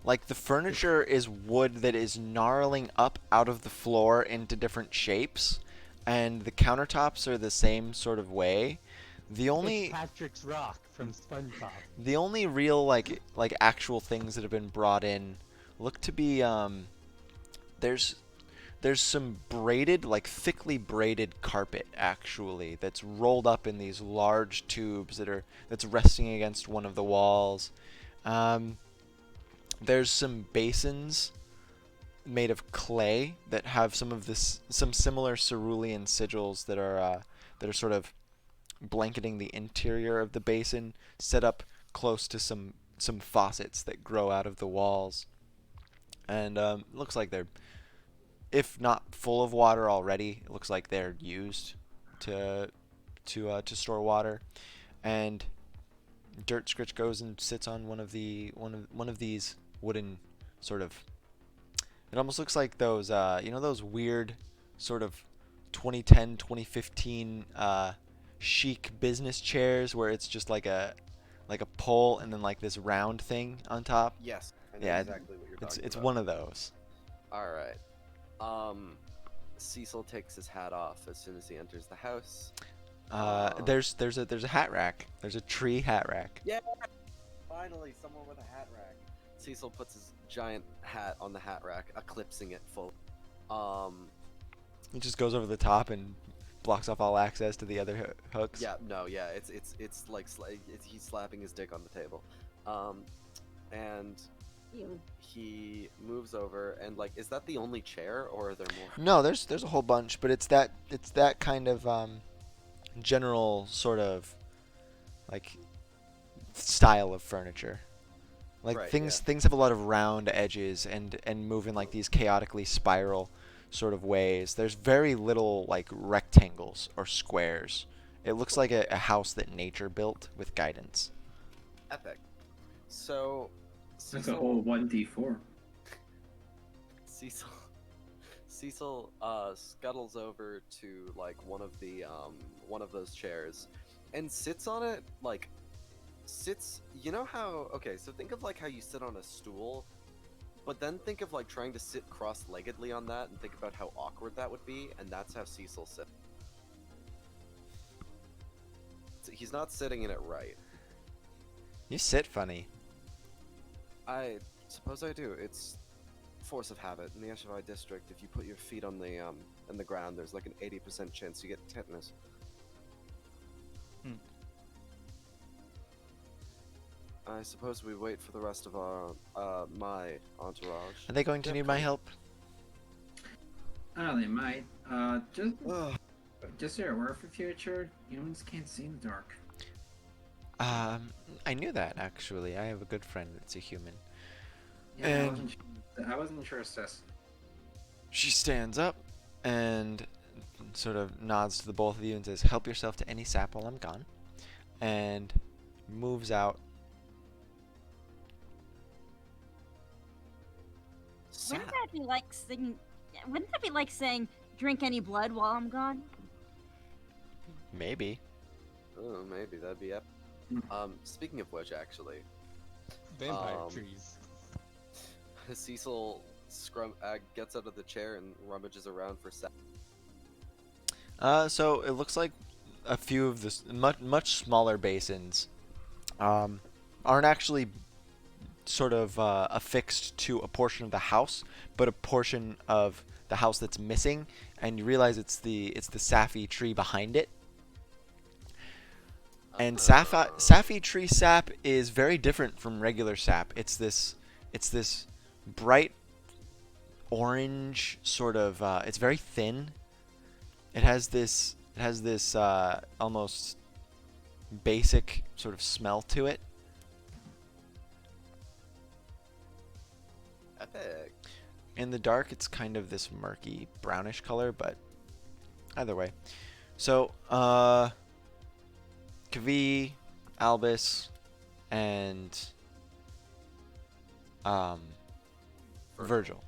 Like, the furniture is wood that is gnarling up out of the floor into different shapes, and the countertops are the same sort of way. The It's only Patrick's Rock from SpongeBob. the only real like actual things that have been brought in look to be there's some braided, like thickly braided carpet actually that's rolled up in these large tubes that's resting against one of the walls. There's some basins made of clay that have some similar cerulean sigils that are sort of blanketing the interior of the basin, set up close to some faucets that grow out of the walls. And looks like they're, if not full of water already, it looks like they're used to store water. And Dirt Scritch goes and sits on one of these wooden sort of. It almost looks like those those weird sort of 2010 2015 chic business chairs where it's just like a pole and then like this round thing on top. Yes. I know Yeah, exactly what you're talking It's about. one of those. All right. Cecil takes his hat off as soon as he enters the house. There's a hat rack. There's a tree hat rack. Yeah. Finally, someone with a hat rack. Cecil puts his giant hat on the hat rack, eclipsing it full. He just goes over the top and blocks off all access to the other hooks. Yeah, no, yeah, it's like he's slapping his dick on the table. And Ew. he moves over and like, is that the only chair or are there more? No, there's a whole bunch, but it's that kind of general sort of like style of furniture. Like Right, things yeah. things have a lot of round edges and move in like these chaotically spiral sort of ways. There's very little like rectangles or squares. It looks like a house that nature built with guidance. Epic. So, That's a whole Cecil, 1d4. Cecil, Cecil, scuttles over to like one of those chairs, and sits on it. Like, sits. You know how? Okay, so think of like how you sit on a stool, but then think of like trying to sit cross-leggedly on that, and think about how awkward that would be. And that's how Cecil sits. He's not sitting in it right. You sit funny. I suppose I do. It's force of habit in the Eshavai district. If you put your feet on the in the ground, there's like an 80% chance you get tetanus. Hmm. I suppose we wait for the rest of our my entourage. Are they going to Yep, need my come. help? Oh, they might. Ugh. Just so you're aware for future, humans can't see in the dark. I knew that actually. I have a good friend that's a human. Yeah, And- I wasn't sure, Sis. She stands up and sort of nods to the both of you and says, "Help yourself to any sap while I'm gone," and moves out. Wouldn't that be like singing? Wouldn't that be like saying, "Drink any blood while I'm gone"? Maybe. Oh, maybe that'd be epic. Hmm. Speaking of which, actually, Vampire Um, trees. Cecil gets out of the chair and rummages around for sap. So it looks like a few of the much smaller basins aren't actually sort of affixed to a portion of the house, but a portion of the house that's missing, and you realize it's the Safi tree behind it. And Safi tree sap is very different from regular sap. It's this bright orange sort of. It's very thin. It has this almost basic sort of smell to it. Epic. In the dark, it's kind of this murky brownish color, but either way. So, Kavi, Albus, and Virgil.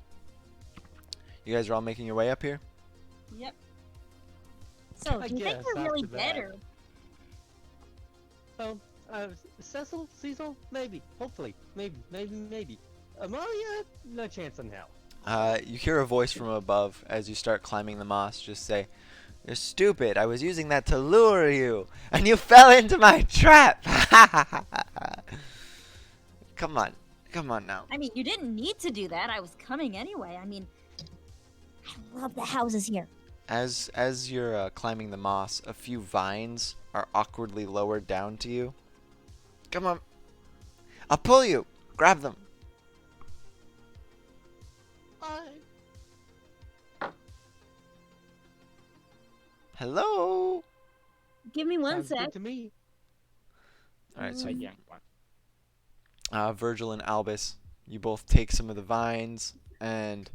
You guys are all making your way up here? Yep. So, I do you think guess we're really after dead, that. or Oh, Cecil, maybe, hopefully, maybe. Amalia, no chance in hell. You hear a voice from above as you start climbing the moss just say, "You're stupid. I was using that to lure you, and you fell into my trap." Come on. Come on now. I mean, you didn't need to do that. I was coming anyway. I mean, I love the houses here. As you're climbing the moss, a few vines are awkwardly lowered down to you. Come on. I'll pull you. Grab them. Hello. Give me one Sounds sec. good to me. All right, so Yeah. Virgil and Albus, you both take some of the vines, and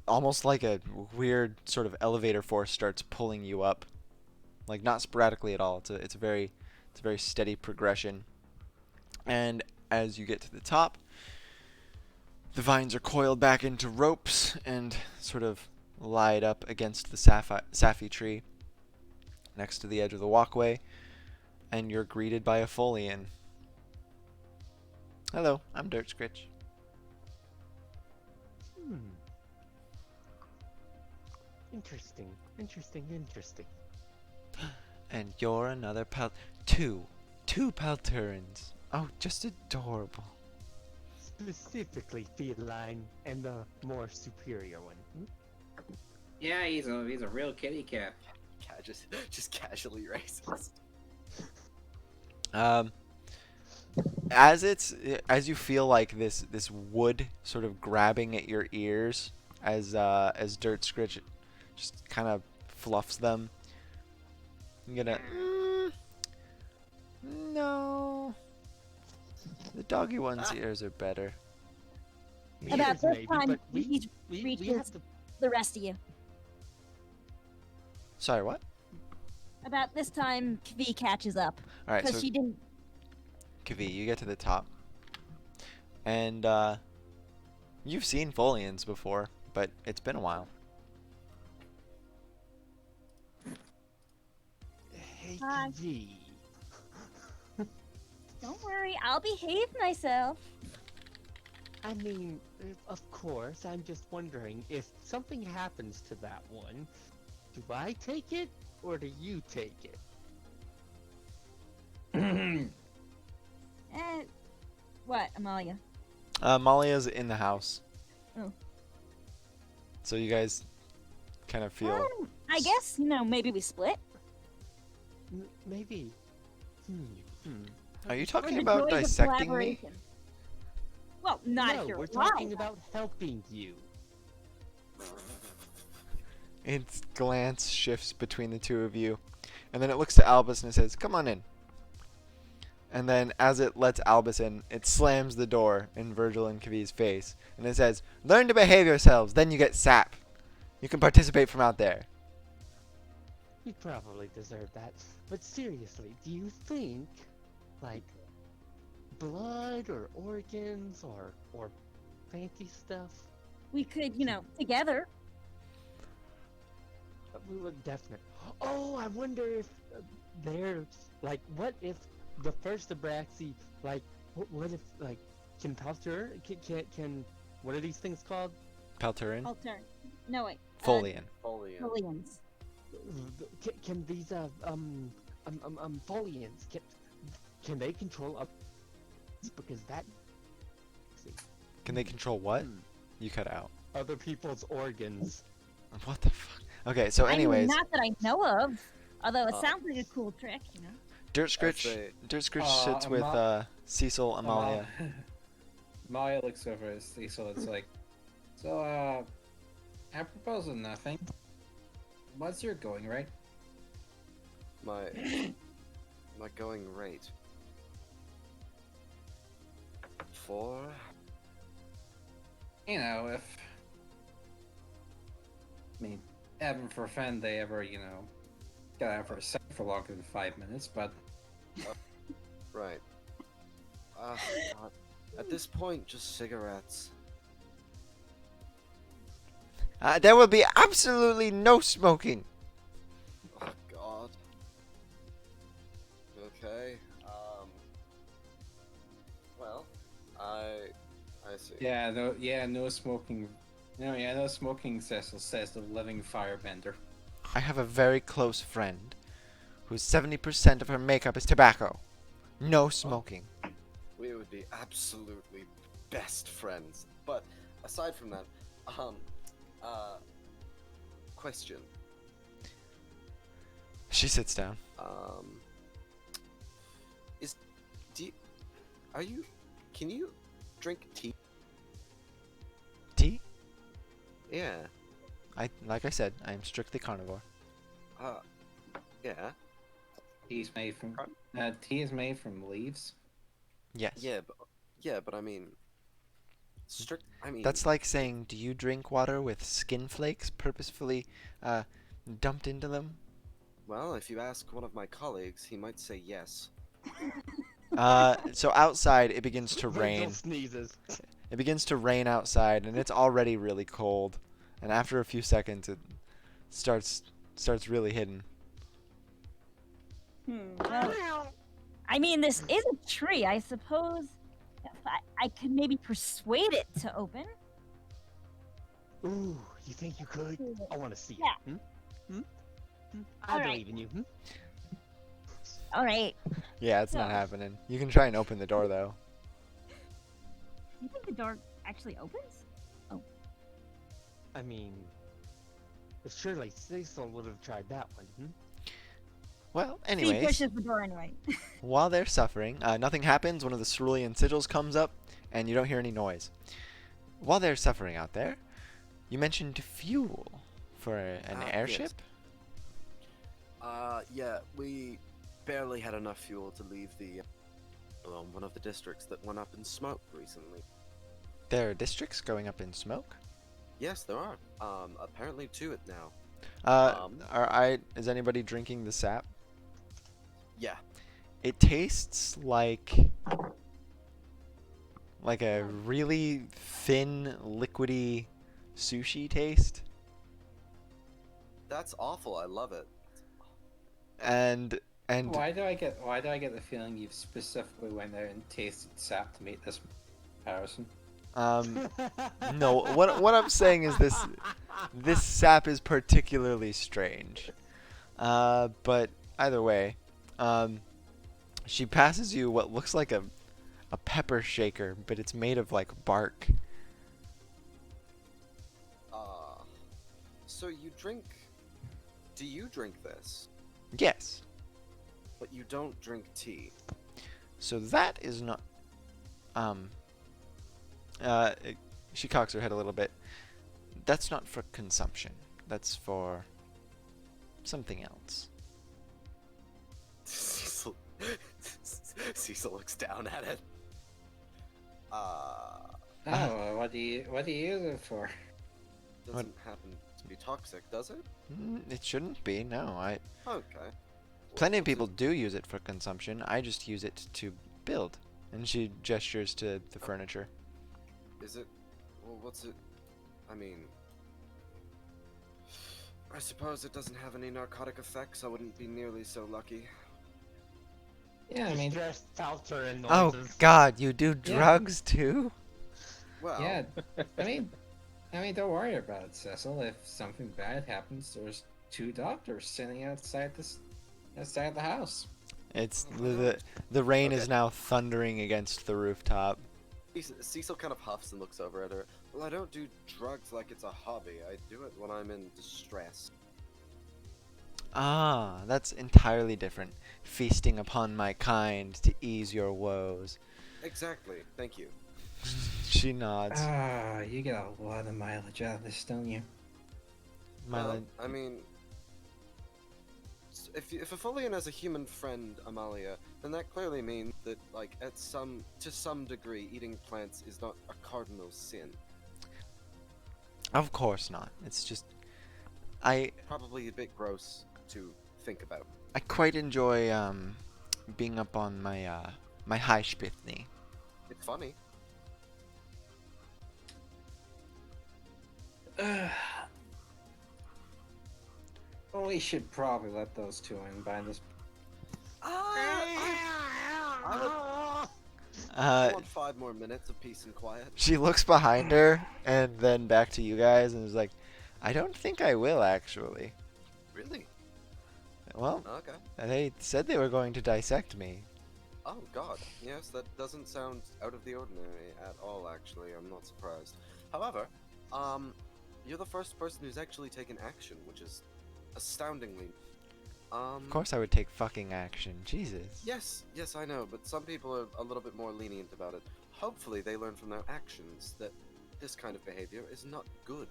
almost like a weird sort of elevator force starts pulling you up, like not sporadically at all. It's a very steady progression. And as you get to the top, the vines are coiled back into ropes and sort of lied up against the Safi tree next to the edge of the walkway, and you're greeted by a Folian. Hello, I'm Dirt Scritch. Interesting. And you're another two Palturans. Oh, just adorable. Specifically feline and the more superior one. Yeah, he's a real kitty cat. Just casually racist. as you feel like this wood sort of grabbing at your ears as Dirt Scritch just kind of fluffs them. I'm gonna no. The doggy one's ears are better. About Ears this maybe, time, but he we reaches have to. the rest of you. Sorry, what? About this time, Kvi catches up All right, because so she didn't. Kavi, you get to the top, and you've seen Folians before, but it's been a while. Hey, Hi. Kv. Don't worry, I'll behave myself. I mean, of course. I'm just wondering if something happens to that one. Do I take it or do you take it? What, Amalia? Malia's in the house. Oh. So you guys kind of feel. I guess maybe we split. Maybe. Are you For talking the about joys of dissecting me? collaboration. Well, not no, if you're we're alive. talking about helping you. Its glance shifts between the two of you, and then it looks to Albus and it says, "Come on in." And then as it lets Albus in, it slams the door in Virgil and Kavi's face, and it says, "Learn to behave yourselves, then you get sap. You can participate from out there." You probably deserve that. But seriously, do you think, like, blood or organs or fancy stuff? We could, together. We would definitely. Oh, I wonder if there's like, what if the first Abraxi, like, what if like, can Pelter can what are these things called? Pelturin? Alter. No wait. Folian. Folian. Folians. Can these folians can they control up? Because that. Can they control what? You cut out. Other people's organs. What the fuck? Okay, so anyways, not that I know of. Although it sounds like a cool trick, Dirt Scritch sits with Cecil, Amalia. Amalia looks over at Cecil. It's like, so, apropos of nothing, what's your going rate? My going rate. 4. You know, if I mean, heaven forfend they ever, got out for a second for longer than 5 minutes, but Right. God. At this point, just cigarettes. There will be absolutely no smoking. Oh God. Okay. Well, I see. no smoking. No smoking, Cecil says the living firebender. I have a very close friend whose 70% of her makeup is tobacco. No smoking. We would be absolutely best friends. But aside from that, question. She sits down. Can you drink tea? Tea? Yeah. Like I said, I am strictly carnivore. Yeah. Tea is made from leaves. Yes. Yeah, but I mean, That's like saying, do you drink water with skin flakes purposefully dumped into them? Well, if you ask one of my colleagues, he might say yes. So outside it begins to Virgil rain. sneezes. It begins to rain outside, and it's already really cold. And after a few seconds, it starts really hidden. Well, I mean, this is a tree. I suppose if I could maybe persuade it to open. Ooh, you think you could? I want to see Yeah. it. I All right. believe in you. All right. Yeah, it's not So- happening. You can try and open the door, though. Do you think the door actually opens? I mean, surely Cecil would have tried that one. Well, Fee anyways, pushes the door anyway. while they're suffering, nothing happens. One of the cerulean sigils comes up, and you don't hear any noise. While they're suffering out there, you mentioned fuel for an Yes. airship? Yeah, we barely had enough fuel to leave the one of the districts that went up in smoke recently. There are districts going up in smoke? Yes, there are. Apparently two it now. Is anybody drinking the sap? Yeah. It tastes like a really thin, liquidy sushi taste. That's awful. I love it. And Why do I get the feeling you've specifically went out and tasted sap to make this comparison? no, what I'm saying is this sap is particularly strange. But either way, she passes you what looks like a pepper shaker, but it's made of like bark. So you drink? Do you drink this? Yes. But you don't drink tea. So that is not. She cocks her head a little bit. That's not for consumption. That's for something else. Cecil looks down at it. Oh, what do you use it for? Doesn't happen to be toxic, does it? It shouldn't be. No, Okay. Plenty of people do use it for consumption. I just use it to build. And she gestures to the furniture. Is it? Well, what's it? I mean, I suppose it doesn't have any narcotic effects. I wouldn't be nearly so lucky. Yeah, I mean, Stress filter and Oh noises. God, you do drugs too? Well, yeah. I mean, don't worry about it, Cecil. If something bad happens, there's 2 doctors sitting outside the house. It's the rain is now thundering against the rooftop. Cecil kind of huffs and looks over at her. Well, I don't do drugs like it's a hobby. I do it when I'm in distress. Ah, that's entirely different. Feasting upon my kind to ease your woes. Exactly. Thank you. She nods. Ah, you get a lot of mileage out of this, don't you? Myla, I mean, if Aphelion has a human friend, Amalia, then that clearly means that, like, to some degree, eating plants is not a cardinal sin. of course not. It's just Probably a bit gross to think about. I quite enjoy being up on my my high spithny. It's funny. Well, we should probably let those 2 in by this. I want 5 more minutes of peace and quiet. She looks behind her and then back to you guys and is like, I don't think I will actually. Really? Well, Okay. they said they were going to dissect me. Oh God. Yes, that doesn't sound out of the ordinary at all. Actually, I'm not surprised. However, you're the first person who's actually taken action, which is astoundingly. Of course I would take fucking action. Jesus. Yes, I know, but some people are a little bit more lenient about it. Hopefully, they learn from their actions that this kind of behavior is not good.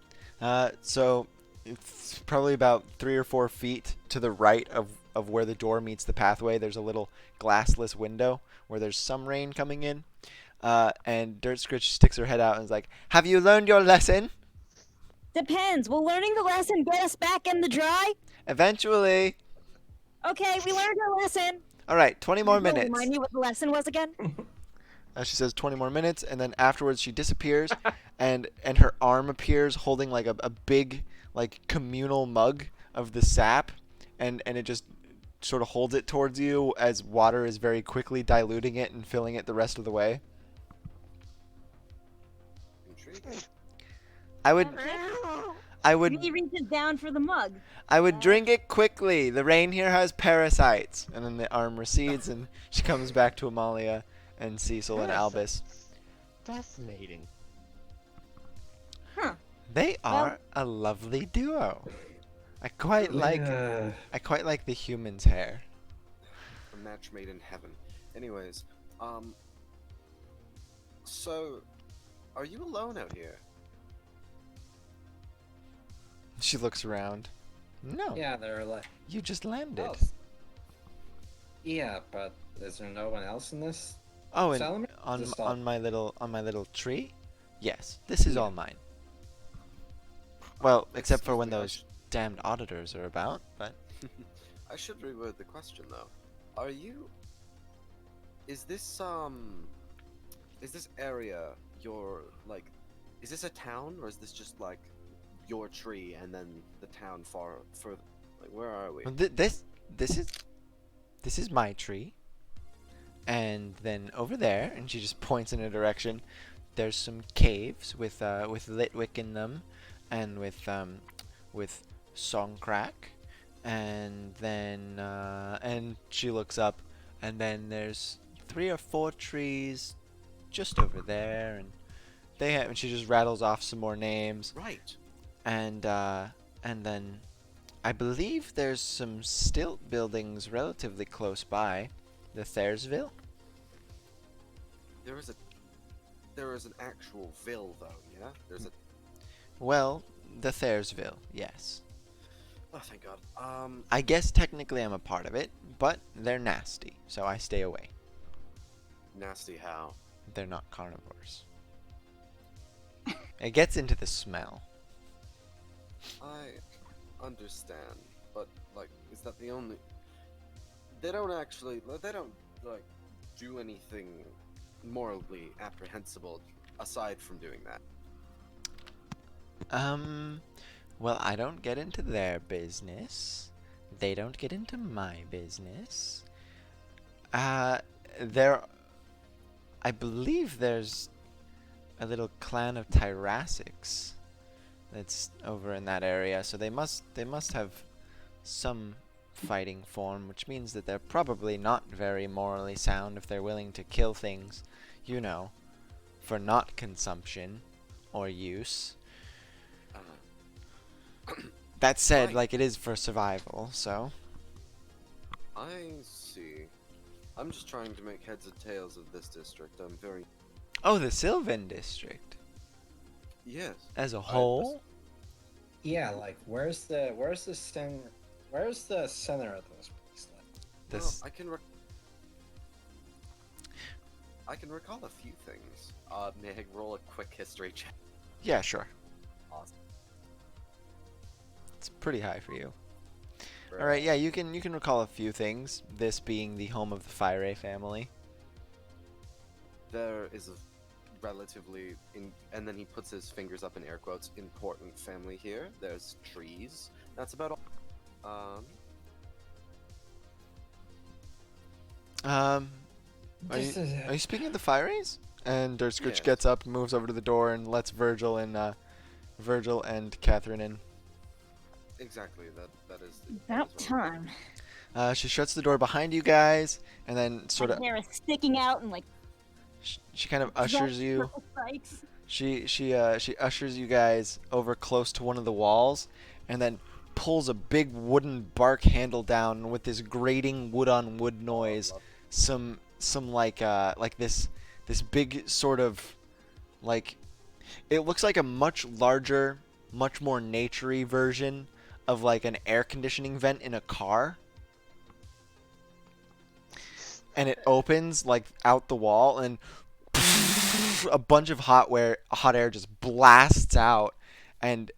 So it's probably about 3 or 4 feet to the right of where the door meets the pathway. There's a little glassless window where there's some rain coming in. And Dirt Scritch sticks her head out and is like, have you learned your lesson? Depends. Will learning the lesson get us back in the dry? Eventually. Okay, we learned our lesson. All right, 20 more minutes. Remind me what the lesson was again? She says 20 more minutes, and then afterwards she disappears, and her arm appears holding like a big like communal mug of the sap, and it just sort of holds it towards you as water is very quickly diluting it and filling it the rest of the way. Intriguing. I would He reaches down for the mug. drink it quickly. The rain here has parasites. And then the arm recedes, and she comes back to Amalia and Cecil and Albus. Fascinating. Huh. They are a lovely duo. I quite like Uh, the human's hair. match made in heaven. Anyways, so are you alone out here? She looks around. No, Yeah, they're like. you just landed. Oh. Yeah, but is there no one else in this? Oh, and Settlement? on Is this all- on my little tree? Yes, this is Yeah. all mine. Well, except for Excuse when me, I those damned auditors are about, but I should reword the question though. Are you? Is this area your like? Is this a town or is this just like your tree and then the town far further? Like where are we? well, this is my tree. And then over there, and she just points in a direction. There's some caves with Litwick in them, and with Songcrack, and then and she looks up, and then there's 3 or 4 trees just over there, and they have, and she just rattles off some more names, Right. and then I believe there's some stilt buildings relatively close by, the Thayer'sville. There is an actual ville though, yeah? There's a Well, the Thayer'sville, yes. oh thank god. I guess technically I'm a part of it, but they're nasty, so I stay away. Nasty how? They're not carnivores. It gets into the smell. I understand, but like is that the only they don't like do anything morally apprehensible aside from doing that. Well, I don't get into their business. They don't get into my business. There, I believe there's a little clan of Tyrassics that's over in that area, so they must have some fighting form, which means that they're probably not very morally sound if they're willing to kill things, you know, for not consumption or use. That said, Right. like, it is for survival, so. I see. I'm just trying to make heads or tails of this district. I'm very Oh, the Sylvan District yes. as a whole? Yeah, like where's the center of this place? Well, This, I can recall a few things. May I roll a quick history check? yeah, sure. Awesome. It's pretty high for you. All right, yeah, you can recall a few things. This being the home of the Fire family. There is a relatively and then he puts his fingers up in air quotes important family here. There's trees. That's about all. Are you speaking of the Fires? And Durskirch Yes. gets up, moves over to the door, and lets Virgil and Catherine in. Exactly. That is About that is what I'm- time. She shuts the door behind you guys, and then sort My of hair is sticking out and like she kind of ushers you. spikes. She ushers you guys over close to one of the walls, and then pulls a big wooden bark handle down, and with this grating wood on wood noise, love- some like this big sort of like it looks like a much larger, much more naturey version of like an air conditioning vent in a car. And it opens like out the wall, and a bunch of hot air just blasts out, and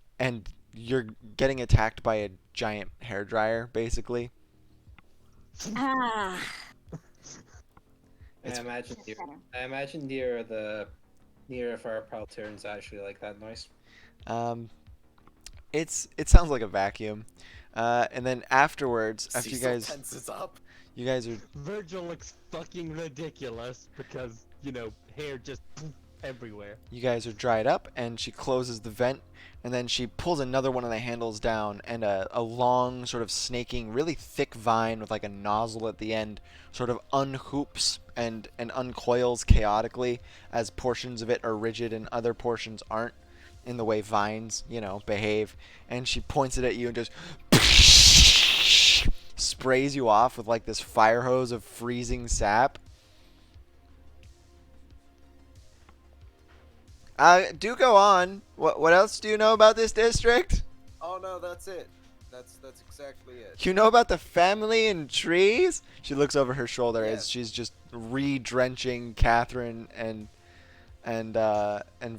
you're getting attacked by a giant hairdryer, basically. Ah. I imagine near if our pal turns actually like that noise. It sounds like a vacuum, and then afterwards, after Cecil you guys tenses up. are Virgil looks fucking ridiculous because, hair just poof everywhere. you guys are dried up, and she closes the vent, and then she pulls another one of the handles down, and a long sort of snaking, really thick vine with like a nozzle at the end sort of unhoops and uncoils chaotically as portions of it are rigid and other portions aren't, in the way vines, behave. And she points it at you and just sprays you off with like this fire hose of freezing sap. Do go on. What else do you know about this district? Oh no, that's it. That's exactly it. You know about the family and trees? She looks over her shoulder Yes. as she's just re-drenching Catherine and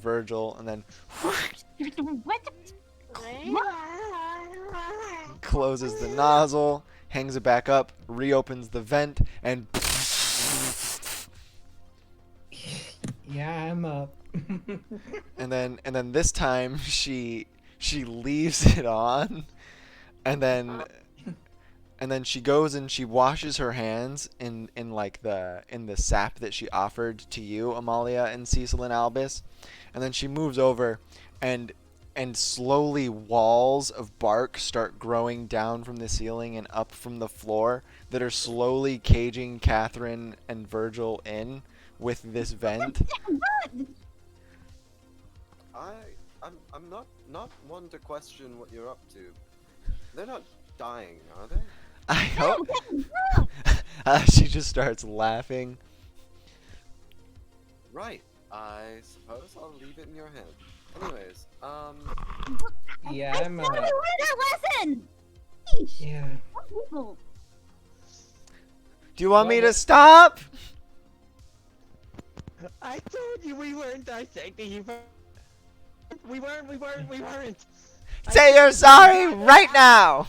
Virgil, and then What closes the nozzle, hangs it back up, reopens the vent, and Yeah, I'm up. and then this time she leaves it on, and then she goes and she washes her hands in the sap that she offered to you, Amalia and Cecil and Albus, and then she moves over, and slowly walls of bark start growing down from the ceiling and up from the floor that are slowly caging Catherine and Virgil in with this vent. I'm not one to question what you're up to. They're not dying, are they? I hope. She just starts laughing. Right. I suppose I'll leave it in your hand. Anyways, Yeah, I I'm thought we up. learned our lesson! Eesh. Yeah. What people? Do you want me to stop? I told you we weren't dissecting you. We weren't. Say you're sorry right now.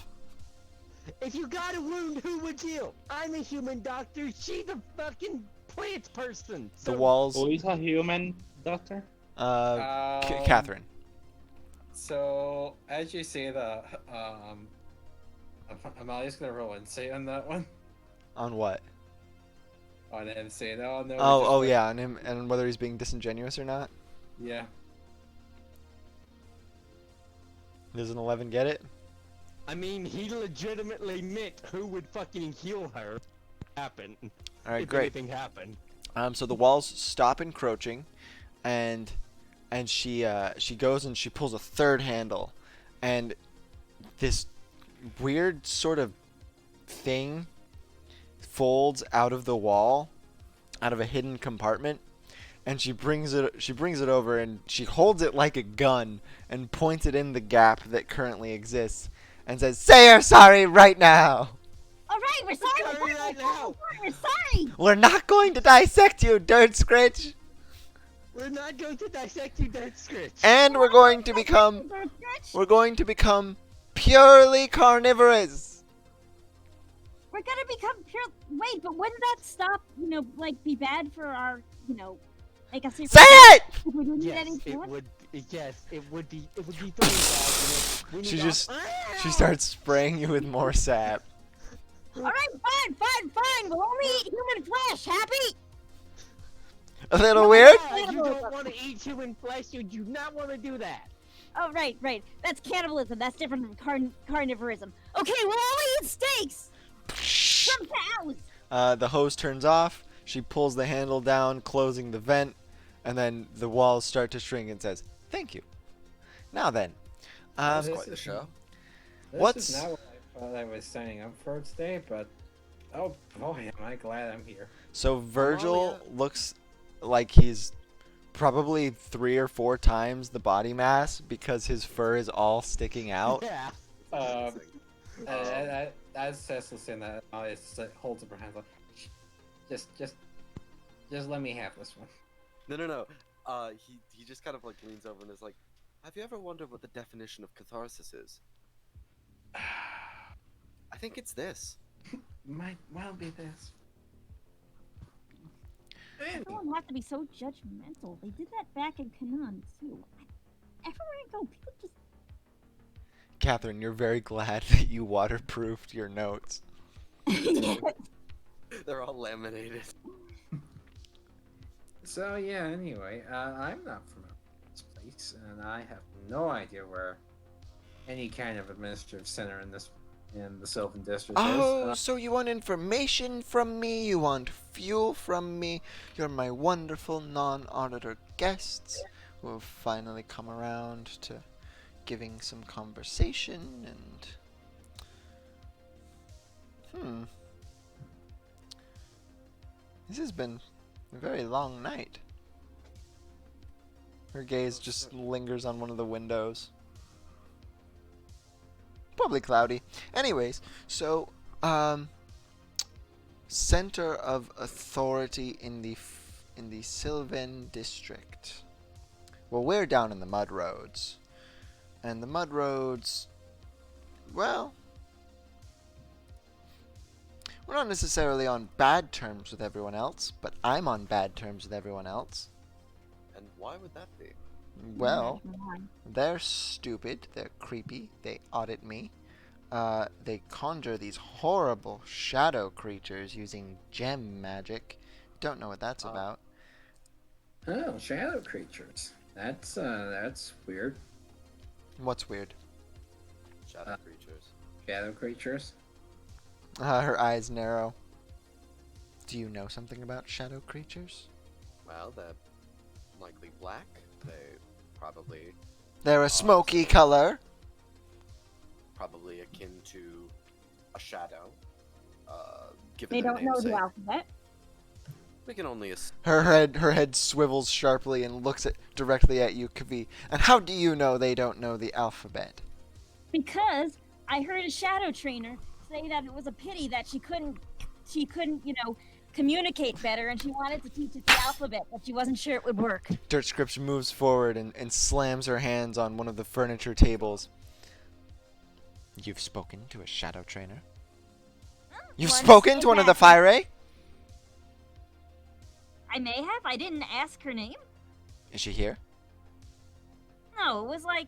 If you got a wound, who would heal? I'm a human doctor. She's a fucking plant person. The So walls. Who is a human doctor? Catherine. So as you say that, Amalia's gonna roll insight on that one. On what? On him saying, "Oh no." Oh yeah, on him and whether he's being disingenuous or not. Yeah. Does an 11 get it? I mean, he legitimately meant who would fucking heal her. Happen. All right, if great. anything happened. So the walls stop encroaching, and she goes and she pulls a third handle, and this weird sort of thing folds out of the wall, out of a hidden compartment, and she brings it over and she holds it like a gun and points it in the gap that currently exists and says, "Say you're sorry right now. All right, we're sorry. Sorry We're right sorry. now. We're sorry. We're not going to dissect you, Dirt Scritch, We're not going to dissect you, Dead Scritch. and we're going to become purely carnivorous." We're gonna become pure. Wait, but wouldn't that stop? Like be bad for our. Like a super. Say it! If we didn't eat Yes, any it food? would. Yes, it would be. It would be very bad. We She need just- our- She starts spraying you with more sap. All right, fine. We'll only eat human flesh. Happy? A little weird? Yeah, you don't want to eat human flesh. You do not want to do that. Oh, right. That's cannibalism. That's different from carnivorism. Okay, we'll only eat steaks from cows. The hose turns off. She pulls the handle down, closing the vent, and then the walls start to shrink and says, "Thank you." Now then, That's this quite the is- show. This What's- is not what I thought I was signing up for today, but oh boy, am I glad I'm here. so Virgil Amalia. looks like he's probably 3 or 4 times the body mass because his fur is all sticking out. Yeah. Um, as Cecil's saying that, Amalia holds up her hands like, just let me have this one. No. He just kind of like leans over and is like, "Have you ever wondered what the definition of catharsis is? I think it's this." Might well be this. Don't have to be so judgmental. They did that back in Canaan too. Everywhere I go, people just. Catherine, you're very glad that you waterproofed your notes. They're all laminated. So yeah, anyway, I'm not from this place, and I have no idea where any kind of administrative center in the Sylvan District Oh, is. so you want information from me? You want fuel from me? You're my wonderful non-auditor guests who have finally come around to Hmm. This has been a very long night. Her gaze just lingers on one of the windows. Probably cloudy. Anyways, so, center of authority in the Sylvan district. Well, we're down in the mud roads. And the mud roads, well, we're not necessarily on bad terms with everyone else, but I'm on bad terms with everyone else. And why would that be? Well, they're stupid, they're creepy, they audit me. They conjure these horrible shadow creatures using gem magic. Don't know what that's about. Oh, shadow creatures. That's weird. What's weird? Shadow creatures. Shadow creatures. Her eyes narrow. Do you know something about shadow creatures? Well, they're likely black. They probably They're a smoky color. probably akin to a shadow. Given They their don't know the namesake. alphabet. We can only assume. Her head swivels sharply and looks directly at you, Kavi. And how do you know they don't know the alphabet? Because I heard a shadow trainer say that it was a pity that she couldn't, communicate better, and she wanted to teach it the alphabet, but she wasn't sure it would work. Dirt Scripts moves forward and slams her hands on one of the furniture tables. You've spoken to a shadow trainer? You've Once spoken to one of the exactly. Fire? I may have. I didn't ask her name. Is she here? No, it was like,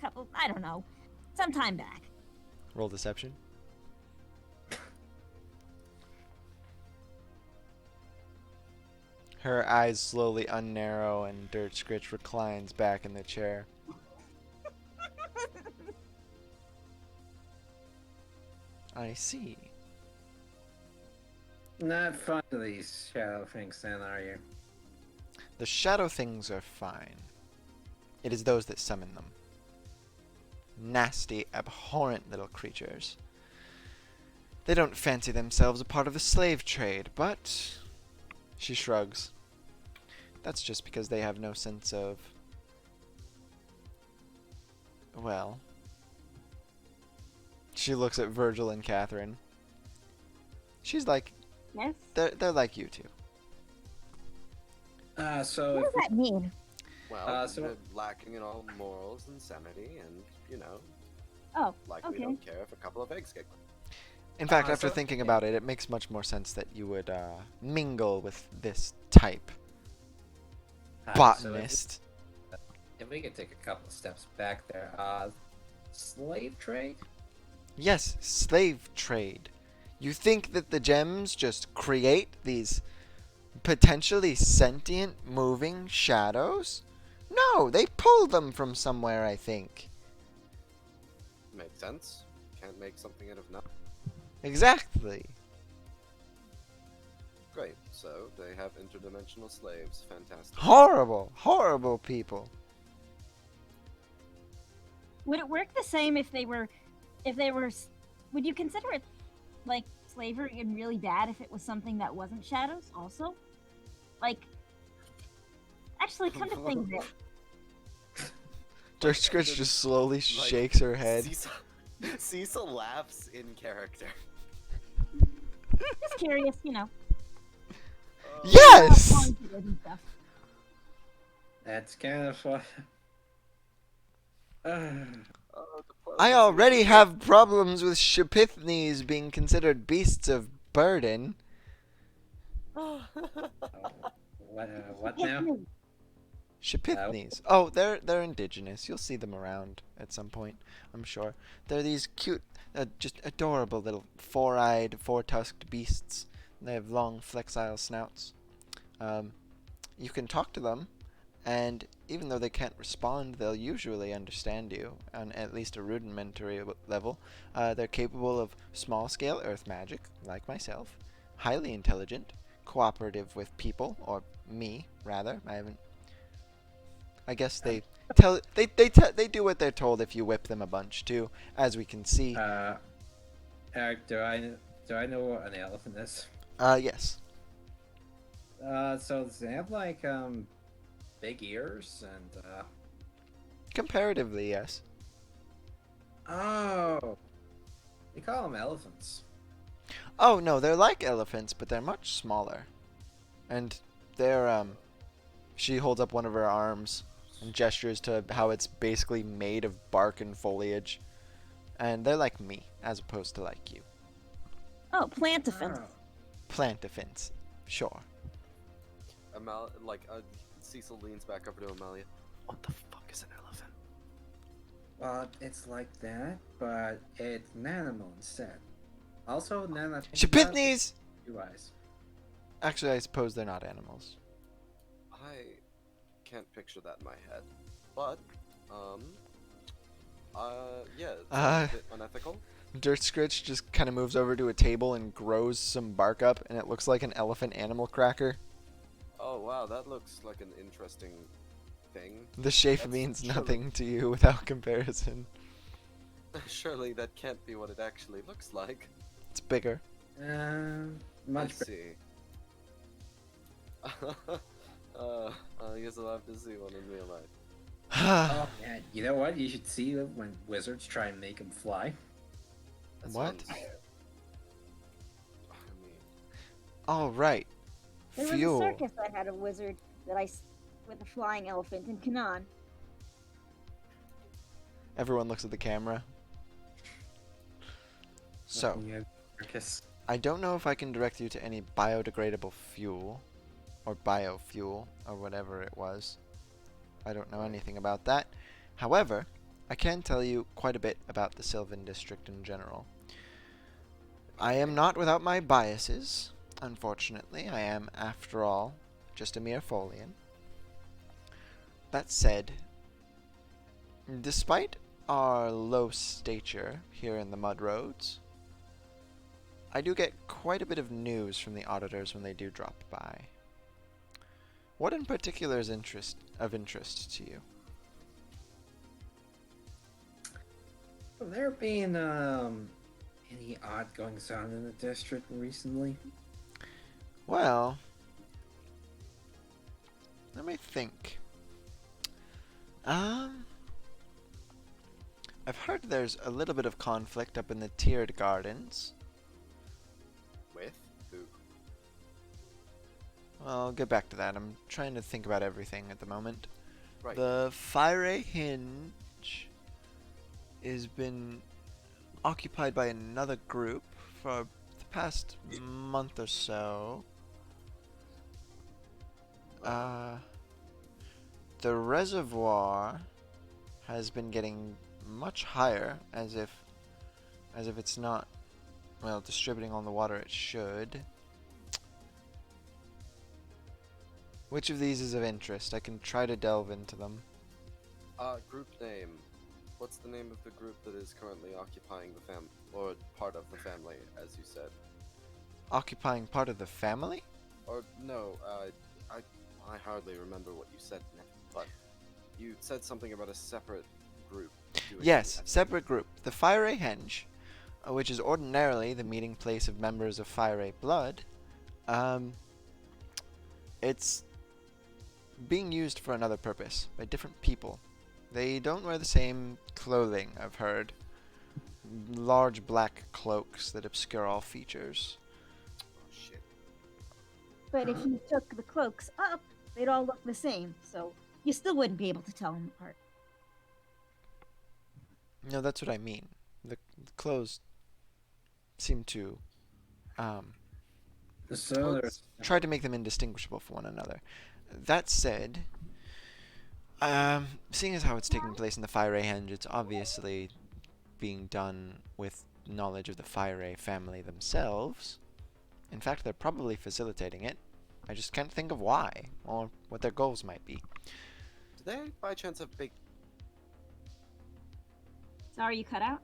couple, I don't know, some time back. Roll deception. Her eyes slowly unnarrow and Dirt Scritch reclines back in the chair. I see. Not fond of these shadow things, then, are you? The shadow things are fine. It is those that summon them. Nasty, abhorrent little creatures. They don't fancy themselves a part of the slave trade, but... She shrugs. That's just because they have no sense of... Well... She looks at Virgil and Catherine. She's like, Yes? they're like you two. So What if does that mean? Well, so- they're lacking in all morals and sanity, and Oh, likely okay. don't care if a couple of eggs get. In fact, after so- thinking about it, it makes much more sense that you would mingle with this type. So Botanist. if we could take a couple of steps back there, slave trade? Yes, slave trade. You think that the gems just create these potentially sentient moving shadows? No, they pull them from somewhere, I think. Makes sense. Can't make something out of nothing. Exactly. Great. So they have interdimensional slaves. Fantastic. Horrible, horrible people. Would it work the same if they were, would you consider it like slavery and really bad if it was something that wasn't shadows also? Like, actually, come to think of it, Dirt Scritch just slowly shakes her head. Cecil laughs in character. just curious, Yes! pointed and stuff. That's kind of fun. I already have problems with Shapithnes being considered beasts of burden. What now? Shapithnes. Oh, they're indigenous. You'll see them around at some point, I'm sure. They're these cute, just adorable little four-eyed, four-tusked beasts. They have long, flexile snouts. You can talk to them, and even though they can't respond, they'll usually understand you on at least a rudimentary level. They're capable of small-scale earth magic, like myself, highly intelligent, cooperative with people, or me, rather. I guess they do what they're told if you whip them a bunch too, as we can see. Eric, do do I know what an elephant is? Yes. So does they have like big ears and Comparatively, yes. oh, they call them elephants. Oh, no, they're like elephants, but they're much smaller. And they're, she holds up one of her arms and gestures to how it's basically made of bark and foliage. And they're like me, as opposed to like you. Oh, plantophant. Oh. Plantophants. Sure. Cecil leans back over to Amalia. What the fuck is an elephant? Well, it's like that, but it's an animal instead. Also, Nana. Shapithnes! Two eyes. Actually, I suppose they're not animals. I can't picture that in my head. But, yeah, it's a bit unethical. Dirt Scritch just kind of moves over to a table and grows some bark up, and it looks like an elephant animal cracker. Oh wow, that looks like an interesting thing. The shape That's means surely- nothing to you without comparison. Surely that can't be what it actually looks like. It's bigger. Much I better. see. I guess I'll have to see one in real life. Oh man, you know what? You should see them when wizards try and make them fly. That What? sounds- I mean, All right. There was a Fuel. circus that had a wizard with a flying elephant in Canaan. Everyone looks at the camera. So, Yeah, circus. I don't know if I can direct you to any biodegradable fuel, or biofuel, or whatever it was. I don't know anything about that. However, I can tell you quite a bit about the Sylvan District in general. I am not without my biases, unfortunately. I am, after all, just a mere Folian. That said, despite our low stature here in the Mud Roads, I do get quite a bit of news from the auditors when they do drop by. What in particular is of interest to you? Have there been any odd goings on in the district recently? Well, let me think. I've heard there's a little bit of conflict up in the tiered gardens. with who? Well, I'll get back to that. I'm trying to think about everything at the moment. Right. The Fire Hinge has been occupied by another group for the past month or so. The reservoir has been getting much higher, as if it's not, well, distributing all the water it should. Which of these is of interest? I can try to delve into them. Group name. What's the name of the group that is currently occupying the or part of the family, as you said? Occupying part of the family? Or no, I hardly remember what you said, but you said something about a separate group. doing Yes, that. separate group. The Fire Henge, which is ordinarily the meeting place of members of Fire Blood, it's being used for another purpose by different people. They don't wear the same clothing, I've heard. Large black cloaks that obscure all features. Oh shit. But if you took the cloaks up, they'd all look the same, so you still wouldn't be able to tell them apart. No, that's what I mean. The clothes seem to So there's try to make them indistinguishable from one another. That said, seeing as how it's taking place in the Fire Henge, it's obviously being done with knowledge of the Fire family themselves. In fact, they're probably facilitating it. I just can't think of why, or what their goals might be. Do they by chance have big? Sorry, you cut out?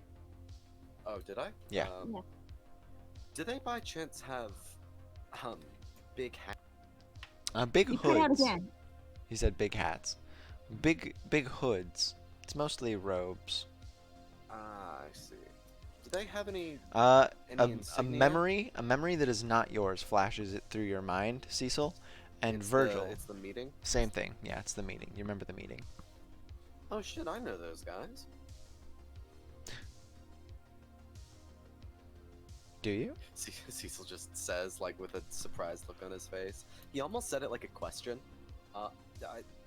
Oh, did I? Yeah. Yeah. Do they by chance have big hats? Big You hoods. cut out again. He said big hats. Big hoods. It's mostly robes. Ah, I see. Do they have any A insignia? a memory that is not yours flashes it through your mind, Cecil, and It's Virgil. it's the meeting. Same thing. Yeah, it's the meeting. You remember the meeting. Oh shit, I know those guys. Do you? Cecil just says, like, with a surprised look on his face. He almost said it like a question.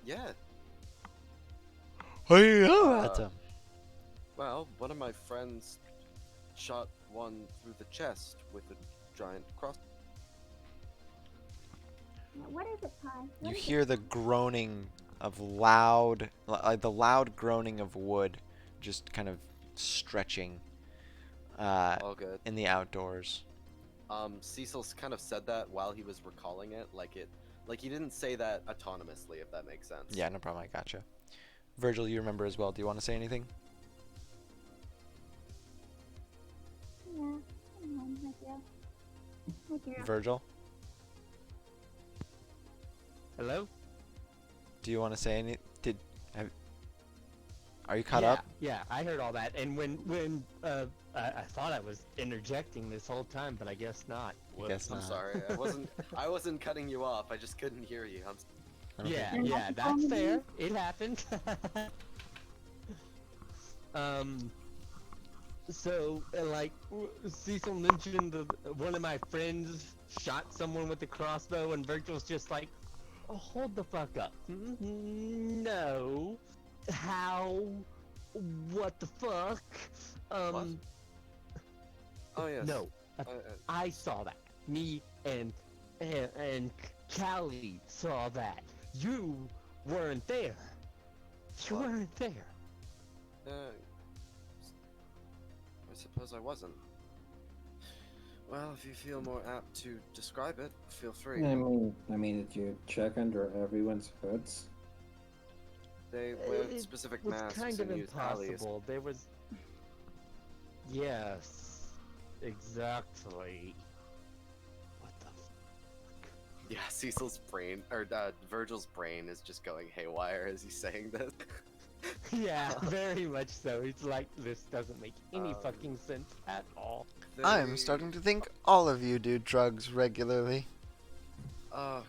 Yeah. How do you know Uh, about them? Well, one of my friends shot one through the chest with a giant cross. What is it, Pi? What You is hear the groaning of like the loud groaning of wood, just kind of stretching All good. in the outdoors. Cecil's kind of said that while he was recalling it, like he didn't say that autonomously, if that makes sense. Yeah, no problem. I gotcha. Virgil, you remember as well. Do you want to say anything? Yeah. I do. Virgil, Hello? do you want to say any? Are you caught yeah, up? Yeah, I heard all that, and when I thought I was interjecting this whole time, but I guess not. I guess I'm not. sorry. I wasn't cutting you off. I just couldn't hear you. Okay. Yeah, that's fair. It happened. So, Cecil mentioned one of my friends shot someone with a crossbow, and Virgil's just like, oh, hold the fuck up. No. How? What the fuck? What? Oh yes. No. Uh, I saw that. Me and Callie saw that. You weren't there. You What? weren't there. I suppose I wasn't. Well, if you feel more apt to describe it, feel free. I mean, did you check under everyone's hoods? They wear It specific was masks kind of and use alleys. impossible. There was. Yes, exactly. What the fuck? Yeah, Cecil's brain, or Virgil's brain is just going haywire as he's saying this. Yeah, very much so. It's like, this doesn't make any Um, fucking sense at all. I'm They- starting to think all of you do drugs regularly. Oh,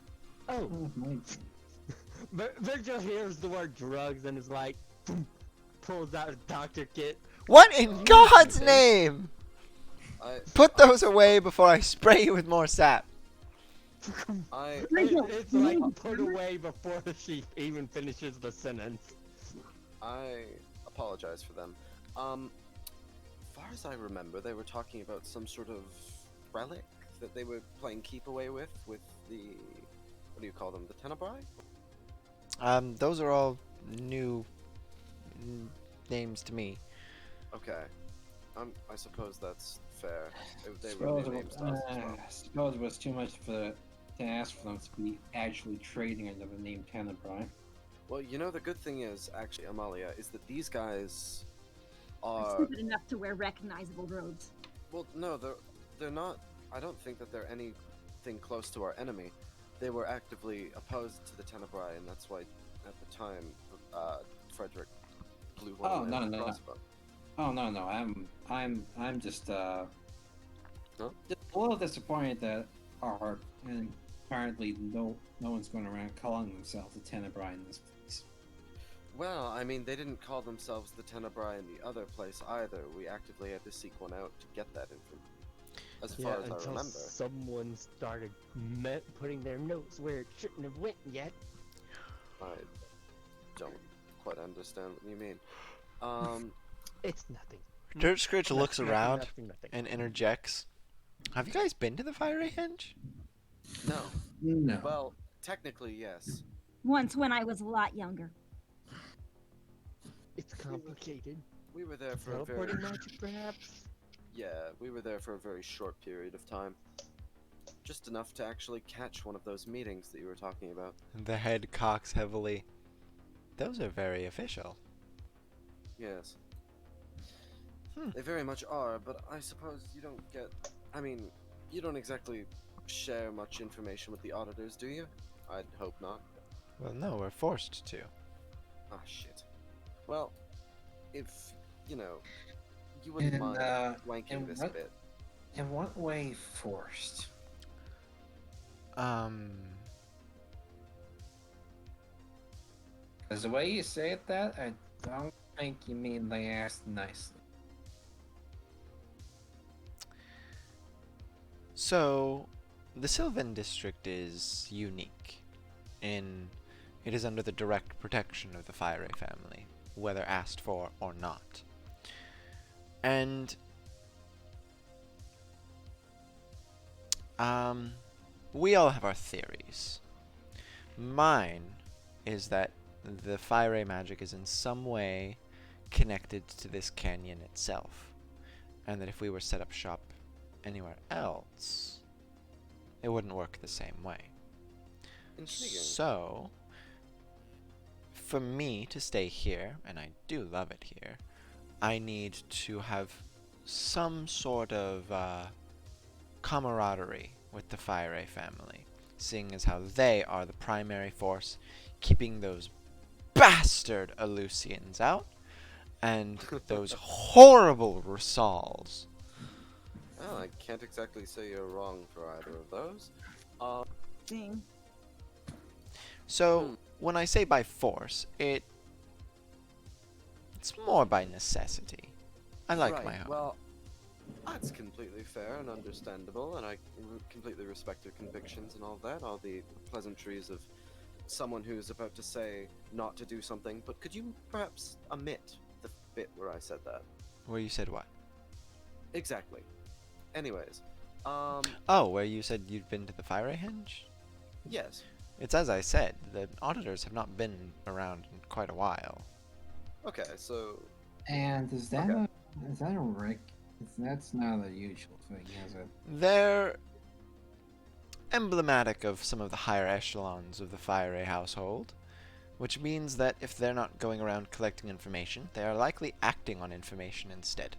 Oh my. Virgil hears the word drugs and is like, pulls out a doctor kit. What in God's okay. name? I, Put those away before I spray you with more sap. It's like put away before she even finishes the sentence. I apologize for them. Far as I remember, they were talking about some sort of relic that they were playing keep away with the, what do you call them, the Tenebrae? Those are all new names to me. Okay. I suppose that's fair. They were new names to us as well. Suppose it was too much to ask for them to be actually trading under the name Tenebrae. Well, you know, the good thing is, actually, Amalia, is that these guys I'm are... stupid enough to wear recognizable robes. Well, no, they're not... I don't think that they're anything close to our enemy. They were actively opposed to the Tenebrae, and that's why, at the time, Frederick blew one Oh, away no, with a no, no. crossbow. Oh no, I'm just Huh? just a little disappointed that our and apparently no one's going around calling themselves the Tenebrae in this place. Well, I mean, they didn't call themselves the Tenebrae in the other place either. We actively had to seek one out to get that information, as far as I until remember. someone started putting their notes where it shouldn't have went yet. I don't quite understand what you mean. It's nothing. Dirt Scritch looks Nothing, around nothing. and interjects. Have you guys been to the Fiery Henge? No. No. Well, technically, yes. Once when I was a lot younger. It's complicated. We were there for a very... Teleporting magic, perhaps? Yeah, we were there for a very short period of time. Just enough to actually catch one of those meetings that you were talking about. The head cocks heavily. Those are very official. Yes. Hmm. They very much are, but I suppose you don't get... I mean, you don't exactly share much information with the auditors, do you? I'd hope not. Well, no, we're forced to. Ah, shit. Well, if, you know, you wouldn't In, mind uh, flanking in this what- a bit. In what way forced? Um, Because the way you say it, that I don't think you mean they asked nicely. so, the Sylvan District is unique in it is under the direct protection of the Fire family, whether asked for or not. And we all have our theories. Mine is that the Fire magic is in some way connected to this canyon itself, and that if we were set up shop anywhere else, it wouldn't work the same way. Intriguing. So, for me to stay here, and I do love it here, I need to have some sort of camaraderie with the Fire family, seeing as how they are the primary force keeping those bastard Elusians out, and those horrible Rusals. Well, I can't exactly say you're wrong for either of those. Thing. So, when I say by force, it's more by necessity. I like right, my home. Well, that's completely fair and understandable, and I completely respect your convictions and all that, all the pleasantries of someone who's about to say not to do something, but could you perhaps omit the bit where I said that? Where you said what? Exactly. Anyways, Oh, where you said you'd been to the Fire Henge? yes. It's as I said, the auditors have not been around in quite a while. Okay, so And is that Okay. a Rick? That's not a usual thing, is it? They're emblematic of some of the higher echelons of the Fire household, which means that if they're not going around collecting information, they are likely acting on information instead.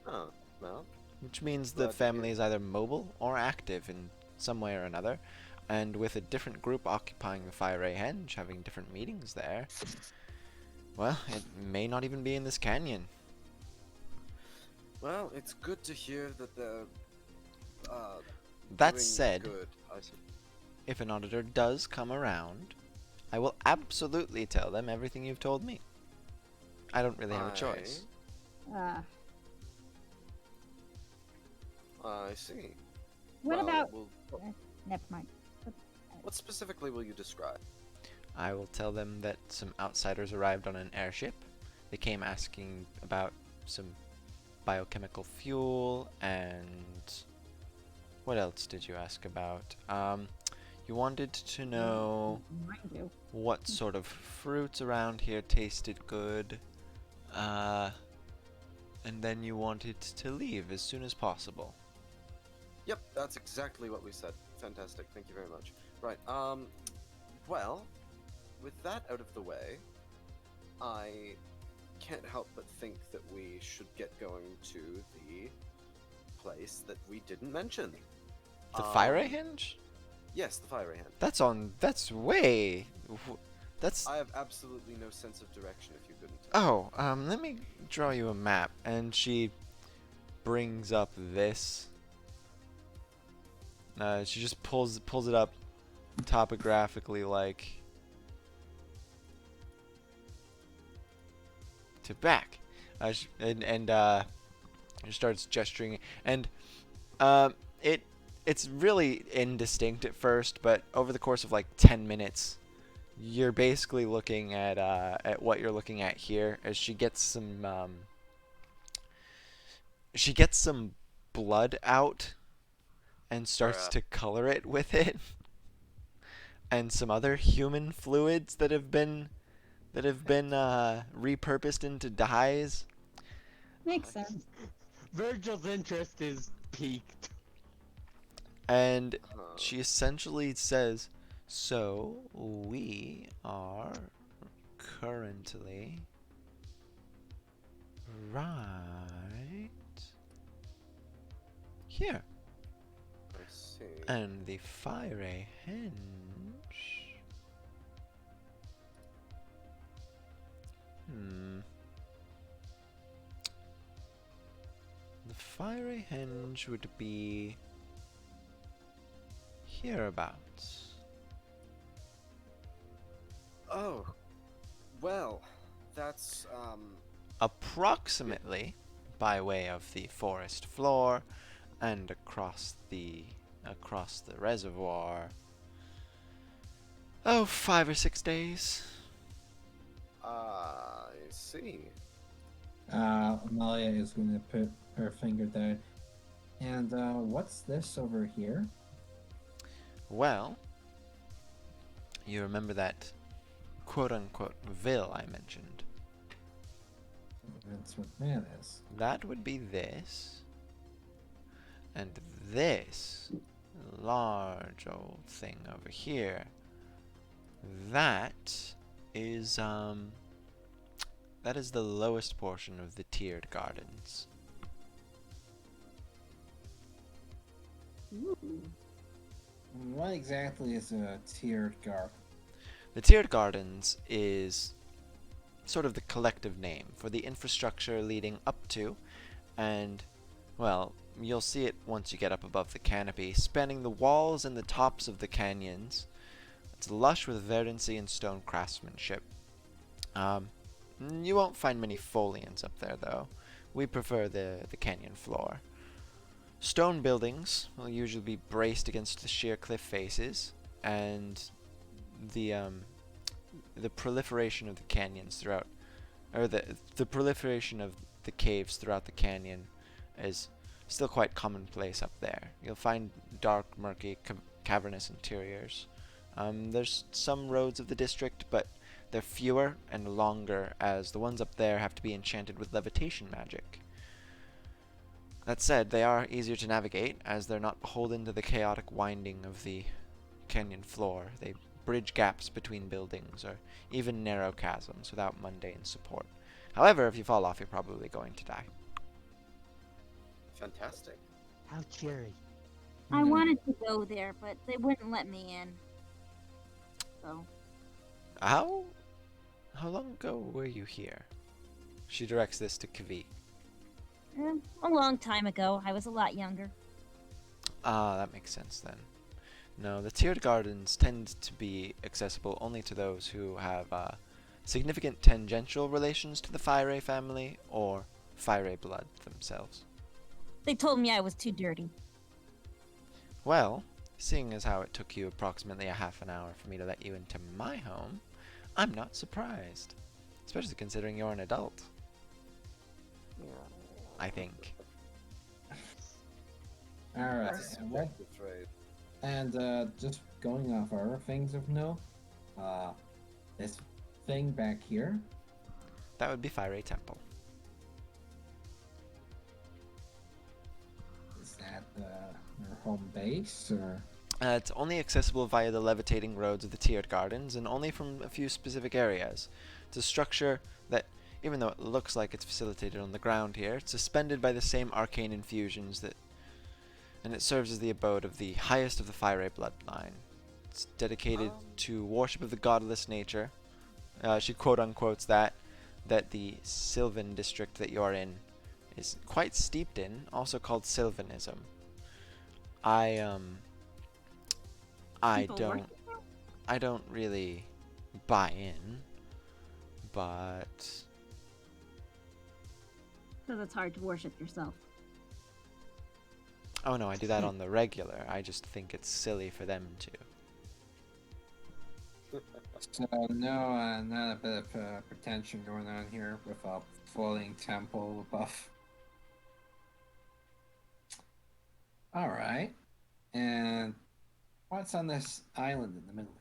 oh, well, Which means Glad the to hear. family is either mobile or active in some way or another, and with a different group occupying the Fire Henge, having different meetings there, well, it may not even be in this canyon. well, it's good to hear that they're That doing said, good. I see. if an auditor does come around, I will absolutely tell them everything you've told me. I don't really have a choice. I see. What Well, about? well, Never mind. what specifically will you describe? I will tell them that some outsiders arrived on an airship. They came asking about some biochemical fuel, and what else did you ask about? You wanted to know Mind you. what sort of fruits around here tasted good, and then you wanted to leave as soon as possible. Yep, that's exactly what we said. Fantastic. Thank you very much. Right. Well, with that out of the way, I can't help but think that we should get going to the place that we didn't mention. The Fire Henge? Yes, the Fire Hand. That's way. That's. I have absolutely no sense of direction if you couldn't Oh, let me draw you a map. And she brings up this. She just pulls it up topographically, like to back. She starts gesturing, and it's really indistinct at first, but over the course of like 10 minutes, you're basically looking at what you're looking at here as she gets some blood out and starts Bruh. to color it with it, and some other human fluids that have been repurposed into dyes. Makes sense. Virgil's interest is peaked. And Huh. she essentially says, so we are currently right here. I see. And the Fire Henge Fiery Henge would be hereabouts. Oh, well, that's Approximately by way of the forest floor and across the reservoir. Oh, 5 or 6 days. I see. Amalia is going to put her finger down. And what's this over here? Well, you remember that quote-unquote ville I mentioned. That's what that is. That would be this. And this large old thing over here. That is the lowest portion of the tiered gardens. Ooh. What exactly is a tiered garden? The tiered gardens is sort of the collective name for the infrastructure leading up to, and, well, you'll see it once you get up above the canopy, spanning the walls and the tops of the canyons. It's lush with verdancy and stone craftsmanship. You won't find many foliants up there, though. We prefer the canyon floor. Stone buildings will usually be braced against the sheer cliff faces, and the proliferation of the canyons throughout, or the proliferation of the caves throughout the canyon is still quite commonplace up there. You'll find dark, murky, cavernous interiors. There's some roads of the district, but they're fewer and longer, as the ones up there have to be enchanted with levitation magic. That said, they are easier to navigate, as they're not beholden to the chaotic winding of the canyon floor. They bridge gaps between buildings, or even narrow chasms without mundane support. However, if you fall off, you're probably going to die. Fantastic. How cheery. I wanted to go there, but they wouldn't let me in. So, How long ago were you here? She directs this to Kavi. a long time ago. I was a lot younger. Ah, that makes sense then. No, the tiered gardens tend to be accessible only to those who have significant tangential relations to the Fire family or Fire blood themselves. They told me I was too dirty. Well, seeing as how it took you approximately a half an hour for me to let you into my home, I'm not surprised. Especially considering you're an adult. I think. Alright, That's and what? afraid. And just going off our things of note, this thing back here, That would be Fire Temple. is that your home base, or? It's only accessible via the levitating roads of the tiered gardens, and only from a few specific areas. It's a structure that, even though it looks like it's facilitated on the ground here, it's suspended by the same arcane infusions that, and it serves as the abode of the highest of the Fire bloodline. It's dedicated to worship of the godless nature. She quote-unquotes that the Sylvan district that you're in is quite steeped in, also called Sylvanism. I People don't worship there? I don't really buy in, but Because it's hard to worship yourself. oh no, I do that on the regular. I just think it's silly for them to. So no, not a bit of pretension going on here with a floating temple above. All right, and what's on this island in the middle?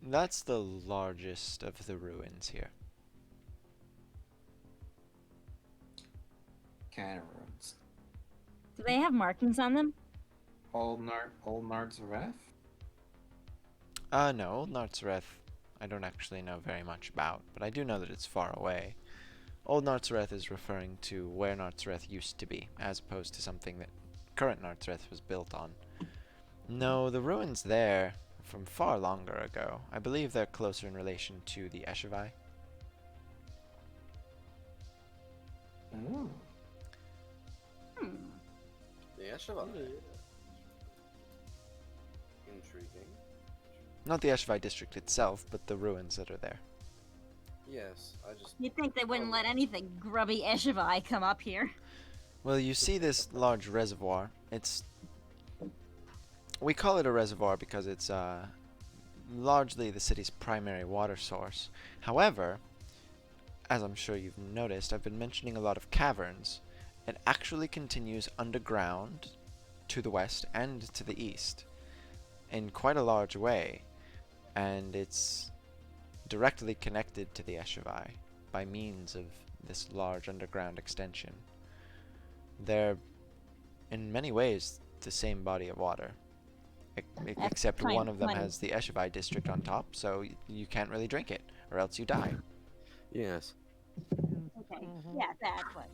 That's the largest of the ruins here. Kind of ruins. Do they have markings on them? Old Nardzareth? No, Old Nartzareth, I don't actually know very much about, but I do know that it's far away. Old Nartzareth is referring to where Nartzareth used to be, as opposed to something that current Nartzareth was built on. No, the ruins there are from far longer ago. I believe they're closer in relation to the Eshevai. Oh. Eshava. Intriguing. Not the Eshvi district itself, but the ruins that are there. Yes, I just. You'd think they wouldn't Oh. let anything grubby Eshevai come up here. Well, you see this large reservoir. We call it a reservoir because it's largely the city's primary water source. However, as I'm sure you've noticed, I've been mentioning a lot of caverns. It actually continues underground to the west and to the east in quite a large way, and it's directly connected to the Eshevai by means of this large underground extension. They're, in many ways, the same body of water, except kind one of of them funny. has the Eshevai district on top, so you can't really drink it, or else you die. Yes. Okay, yeah, that, but...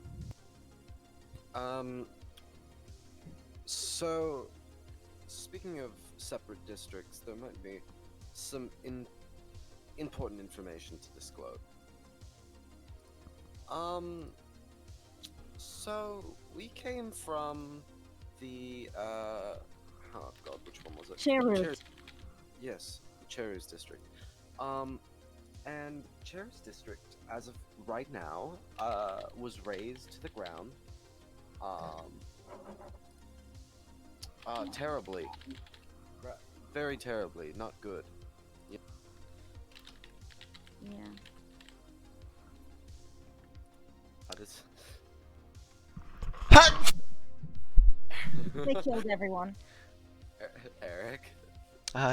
So, speaking of separate districts, there might be some important information to disclose. So we came from the oh god, which one was it? Cherut. Yes, the Cherus district. And Cherus district, as of right now, was razed to the ground. Terribly. Very terribly, not good. Yeah. That is. They killed everyone. Eric.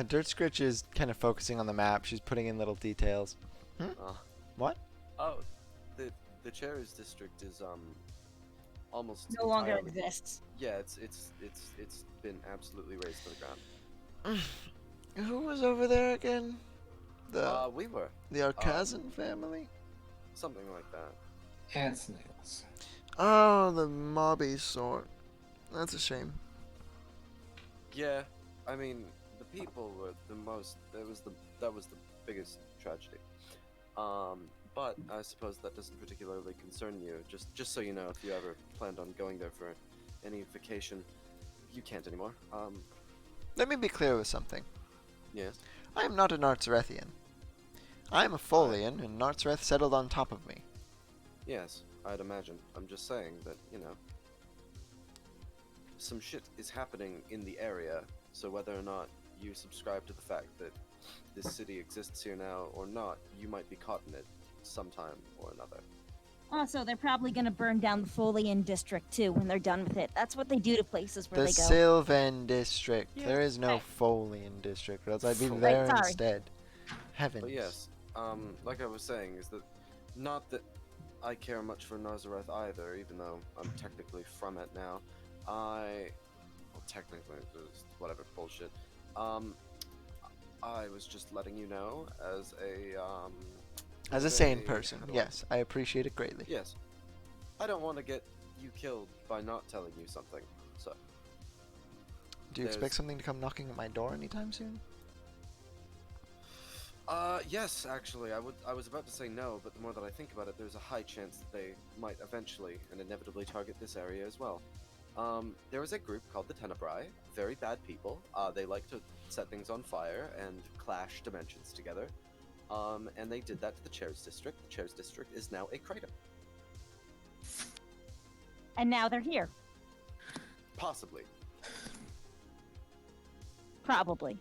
Dirt Scritch is kind of focusing on the map. She's putting in little details. What? Oh, the Cherus district is almost No longer entirely- exists. Yeah, it's been absolutely razed to the ground. Who was over there again? We were The Arcazan family? something like that. And snails. Oh, the mobby sort. That's a shame. Yeah, I mean the people were the most. That was the biggest tragedy. But I suppose that doesn't particularly concern you. Just so you know, if you ever planned on going there for any vacation, you can't anymore. Let me be clear with something. Yes. I am not a Nartzarethian. I am a Folian, and Nartzareth settled on top of me. Yes, I'd imagine. I'm just saying that, some shit is happening in the area, so whether or not you subscribe to the fact that this city exists here now or not, you might be caught in it sometime or another. Also, they're probably gonna burn down the Folian district too when they're done with it. That's what they do to places where The they go. Sylvan district. Yeah. There is no Right. Folian district, or else I'd be Right, there sorry. instead. Heavens. But yes, like I was saying, is that not that I care much for Nazareth either, even though I'm technically from it now. Technically, it's whatever bullshit. I was just letting you know as As a sane how person, do I- yes, I appreciate it greatly. Yes. I don't want to get you killed by not telling you something, so. Do you expect There's- something to come knocking at my door anytime soon? Yes, actually, I was about to say no, but the more that I think about it, there's a high chance that they might eventually and inevitably target this area as well. There is a group called the Tenebrae, very bad people. They like to set things on fire and clash dimensions together. And they did that to the Chairs District. The Chairs District is now a crater. And now they're here. Possibly. Probably.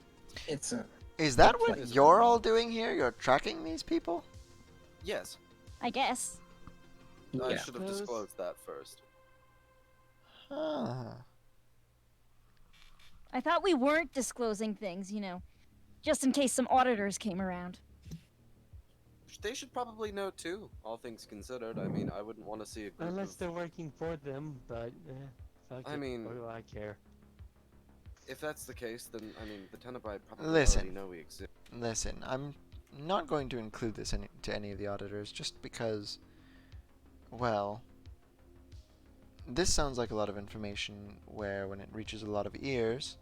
It's a Is that what Place. you're all doing here? You're tracking these people? Yes, I guess. I Yeah. should have Those- disclosed that first. Huh. I thought we weren't disclosing things, just in case some auditors came around. They should probably know too, all things considered. I mean, I wouldn't want to see a group Unless of... they're working for them, but fuck I it. mean- What do I care? If that's the case, then, I mean, the Tenebrae probably Listen. already know we exist. Listen, I'm not going to include this to any of the auditors just because, well, this sounds like a lot of information where when it reaches a lot of ears,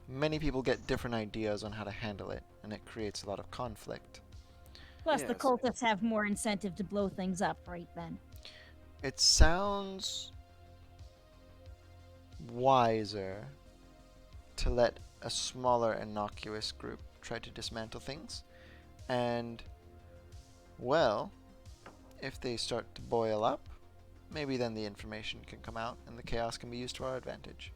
many people get different ideas on how to handle it, and it creates a lot of conflict. Plus, the Yes. cultists have more incentive to blow things up right then. It sounds wiser to let a smaller innocuous group try to dismantle things. And, well, if they start to boil up, maybe then the information can come out and the chaos can be used to our advantage.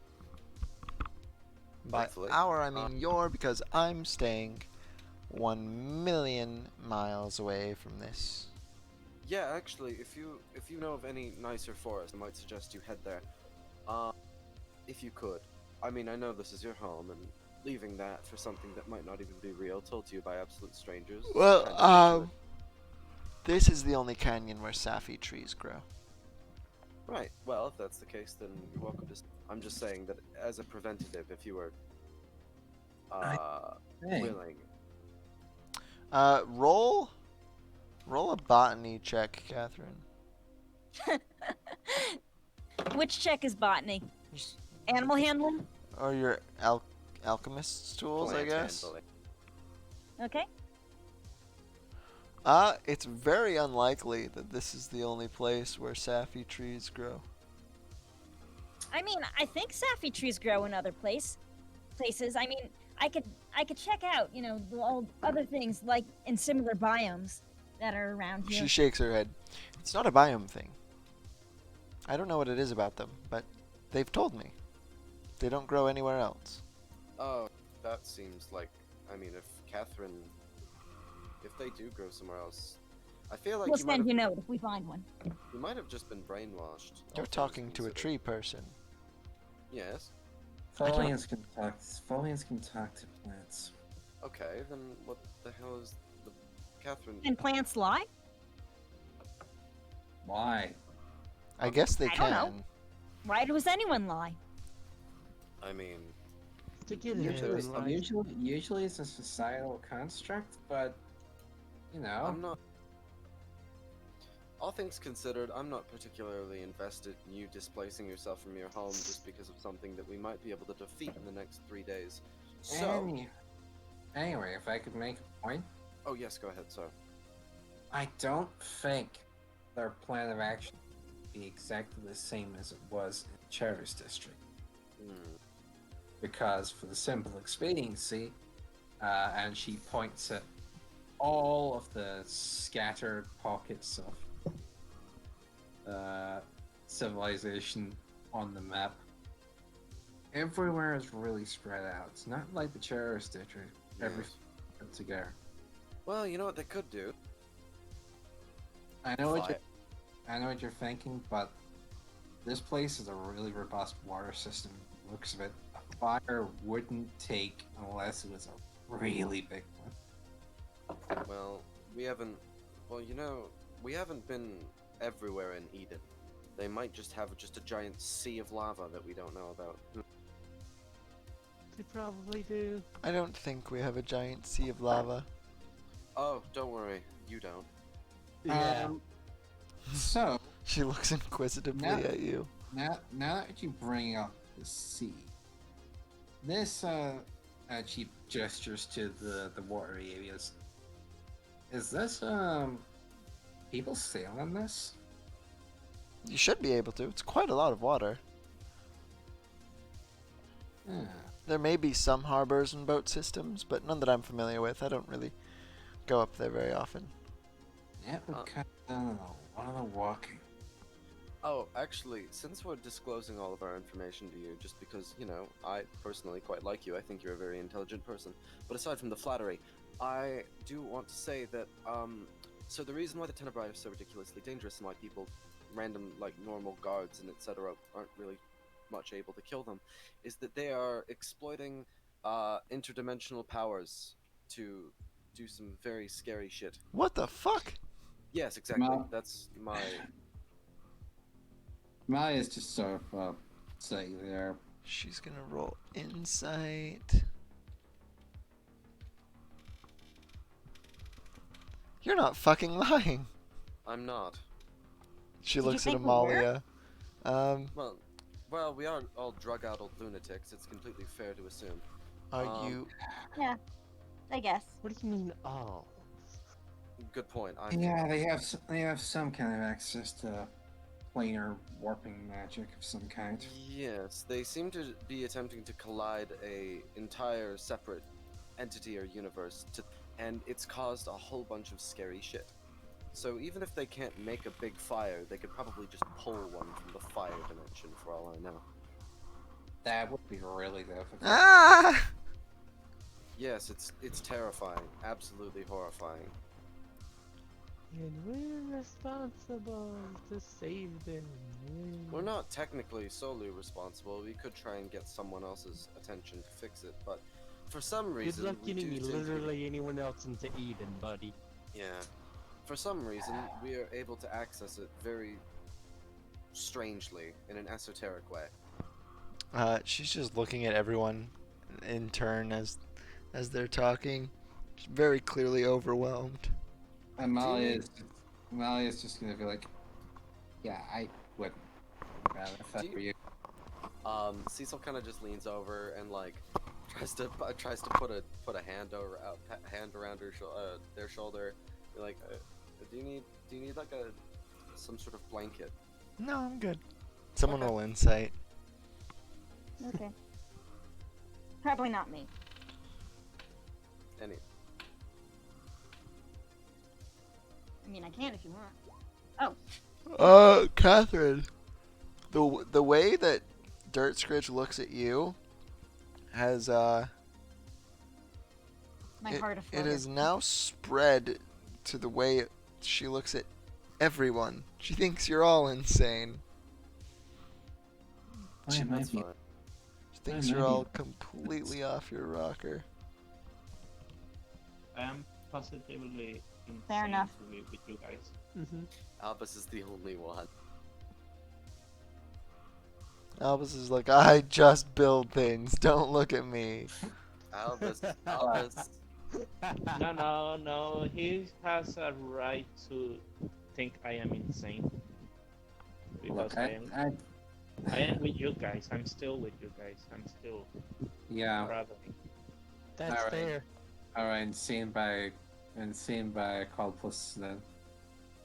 By Hopefully. our, I mean your, because I'm staying 1,000,000 miles away from this. Yeah, actually, if you know of any nicer forest, I might suggest you head there. If you could. I mean, I know this is your home, and leaving that for something that might not even be real, told to you by absolute strangers. is Well, kind of ridiculous. this is the only canyon where safi trees grow. Right. Well, if that's the case, then you're welcome to. I'm just saying that as a preventative, if you were Hey, willing. Roll a botany check, Catherine. Which check is botany? Animal handling? Or your alchemist's tools, I plant guess. handling. Okay. It's very unlikely that this is the only place where safi trees grow. I mean, I think safi trees grow in other places. I mean, I could check out, all other things like in similar biomes that are around here. She shakes her head. It's not a biome thing. I don't know what it is about them, but they've told me. They don't grow anywhere else. Oh, that seems like. I mean, if they do grow somewhere else, I feel like We'll you might send have, you a note if we find one. you might have just been brainwashed. all You're things talking to a considered. tree person. Yes. don't- Folians can talk to plants. Okay, then what the hell is the Catherine? Can plants lie? Why? I guess they I don't know. can. Why does anyone lie? I mean, To get Usually, in, like, usually it's a societal construct, but I'm not. All things considered, I'm not particularly invested in you displacing yourself from your home just because of something that we might be able to defeat in the next 3 days. So, Anyway, if I could make a point, oh yes, go ahead, sir. I don't think their plan of action would be exactly the same as it was in Cherry's district. Hmm. Because for the simple expediency, and she points at all of the scattered pockets of civilization on the map. Everywhere is really spread out. It's not like the Cherry's district. Everything Yes. put together. Well, you know what they could do? I know Fly- I know what you're thinking, but this place is a really robust water system. Looks of it, a fire wouldn't take unless it was a really big one. Well, we haven't. Well, we haven't been everywhere in Eden. They might just have just a giant sea of lava that we don't know about. they probably do. I don't think we have a giant sea of lava. Oh, don't worry, you don't. Yeah. So She looks inquisitively Now- at you. now that you bring up the sea, this she gestures to the water areas. Is this people sail in this? You should be able to. It's quite a lot of water. Yeah. There may be some harbors and boat systems, but none that I'm familiar with. I don't really go up there very often. That would cut down a lot of walking. Oh, actually, since we're disclosing all of our information to you, just because, I personally quite like you, I think you're a very intelligent person. But aside from the flattery, I do want to say that, so the reason why the Tenebrae are so ridiculously dangerous and why people, random, normal guards and etc., aren't really much able to kill them, is that they are exploiting, interdimensional powers to do some very scary shit. What the fuck? Yes, exactly. Ma- That's my... Maya's just sort of sitting there. She's gonna roll insight. You're not fucking lying. I'm not. She Did you looks at think we were? Amalia. Well, we are all drug-out old lunatics. It's completely fair to assume. Are you? I guess. What do you mean, oh? Good point. Yeah, they have some kind of access to planar warping magic of some kind. Yes, they seem to be attempting to collide a entire separate entity or universe and it's caused a whole bunch of scary shit. So even if they can't make a big fire, they could probably just pull one from the fire dimension for all I know. That would be really difficult. Ah! Yes, it's terrifying, absolutely horrifying. And we're responsible to save them. We're not technically solely responsible. We could try and get someone else's attention to fix it, but for some Good reason, luck we getting do me seem to be- literally anyone else into Eden, buddy. Yeah. For some reason, we are able to access it very strangely, in an esoteric way. She's just looking at everyone in turn as they're talking. She's very clearly overwhelmed. Amalia's just gonna be like, yeah, I wouldn't. If that Do you- were you. Cecil kind of just leans over and like tries to put a hand around their shoulder. You're like, do you need like some sort of blanket? No, I'm good. Someone Okay. roll insight. Okay. Probably not me. Any? I mean, I can if you want. Catherine. The way that Dirt Scritch looks at you has My it, heart it aflutter. has now spread to the way she looks at everyone. She thinks you're all insane. Why am I That's being- fine. She thinks I'm you're all not completely off your rocker. I am positively insane Fair enough. to be with you guys. Mm-hmm. Albus is the only one. Albus is like, I just build things. Don't look at me. Albus. No. He has a right to think I am insane. Because Look, I am with you guys. I'm still with you guys. I'm still Yeah. traveling. That's Alright. fair. Alright, insane by Caldplus then.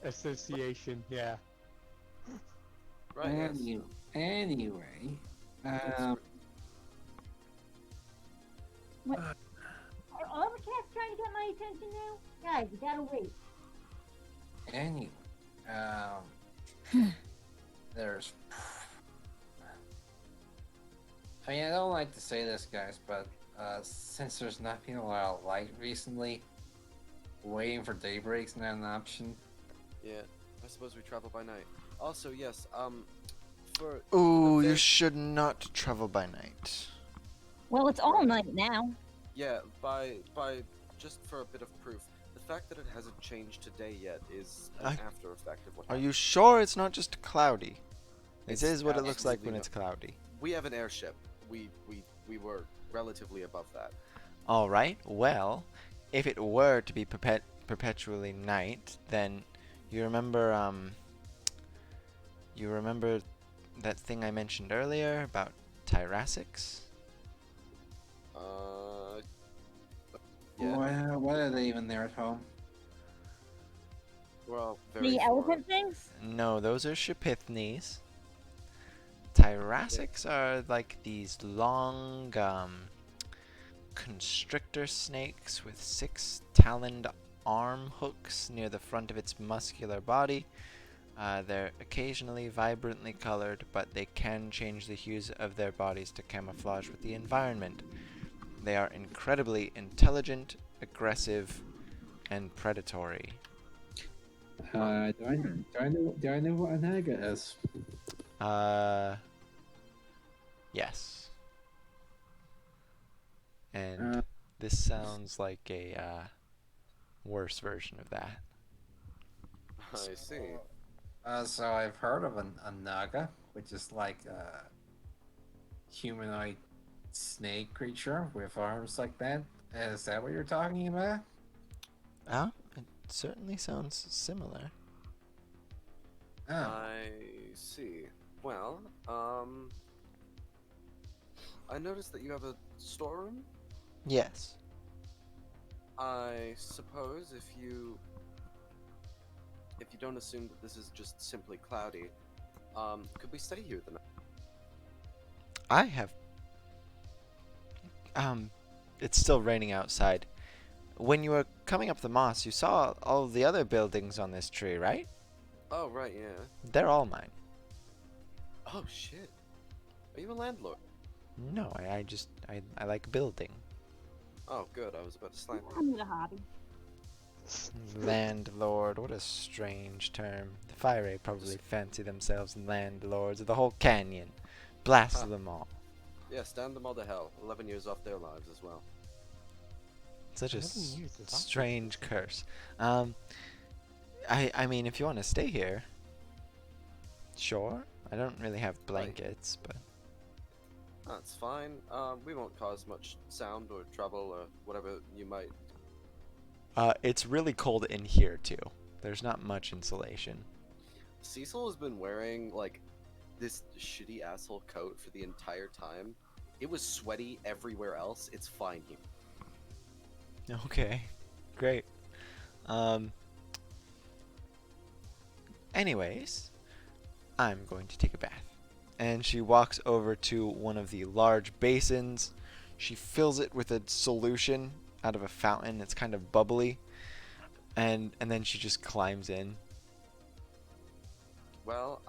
Association, yeah. Right. Yes. Anyway, What? Are all the cats trying to get my attention now? Guys, you gotta wait. anyway, there's. I mean, I don't like to say this, guys, but since there's not been a lot of light recently, waiting for daybreak's not an option. Yeah. I suppose we travel by night. Also, yes. For Ooh, the you fair- should not travel by night. Well, it's all night now. Yeah, by just for a bit of proof, the fact that it hasn't changed today yet is an after effect of what Are happened. you sure it's not just cloudy? It's This is what it looks like absolutely when not. it's cloudy. We have an airship. We were relatively above that. All right. Well, if it were to be perpetually night, then you remember that thing I mentioned earlier about Tyrassics? Yeah. What are they even there at home? We're all very The foreign. elephant things? No, those are Shipithnes. Tyrassics are like these long constrictor snakes with 6 taloned arm hooks near the front of its muscular body. They're occasionally vibrantly colored, but they can change the hues of their bodies to camouflage with the environment. They are incredibly intelligent, aggressive, and predatory. Do I know what an agate is? Yes. And this sounds like a worse version of that. I see. So I've heard of a naga, which is like a humanoid snake creature with arms like that. Is that what you're talking about? It certainly sounds similar. Oh, I see. Well, I noticed that you have a storeroom. Yes. I suppose if you don't assume that this is just simply cloudy, Could we stay here the night? I have. It's still raining outside. When you were coming up the moss, you saw all of the other buildings on this tree, right? Oh, right, yeah. They're all mine. Oh, shit. Are you a landlord? No, I like building. Oh, good. I was about to slam I need a hobby. Landlord, what a strange term. The Fire Ray probably fancy themselves landlords of the whole canyon. Blast Huh. them all. Yeah, stand them all to hell. 11 years off their lives as well. Such a 11 years is awful. strange curse. I mean, if you want to stay here, sure. I don't really have blankets, but That's fine. We won't cause much sound or trouble or whatever you might. it's really cold in here too. There's not much insulation. Cecil has been wearing, like, this shitty asshole coat for the entire time. It was sweaty everywhere else. It's fine here. Okay, great. Anyways, I'm going to take a bath. And she walks over to one of the large basins. She fills it with a solution out of a fountain. It's kind of bubbly. And then she just climbs in. Well,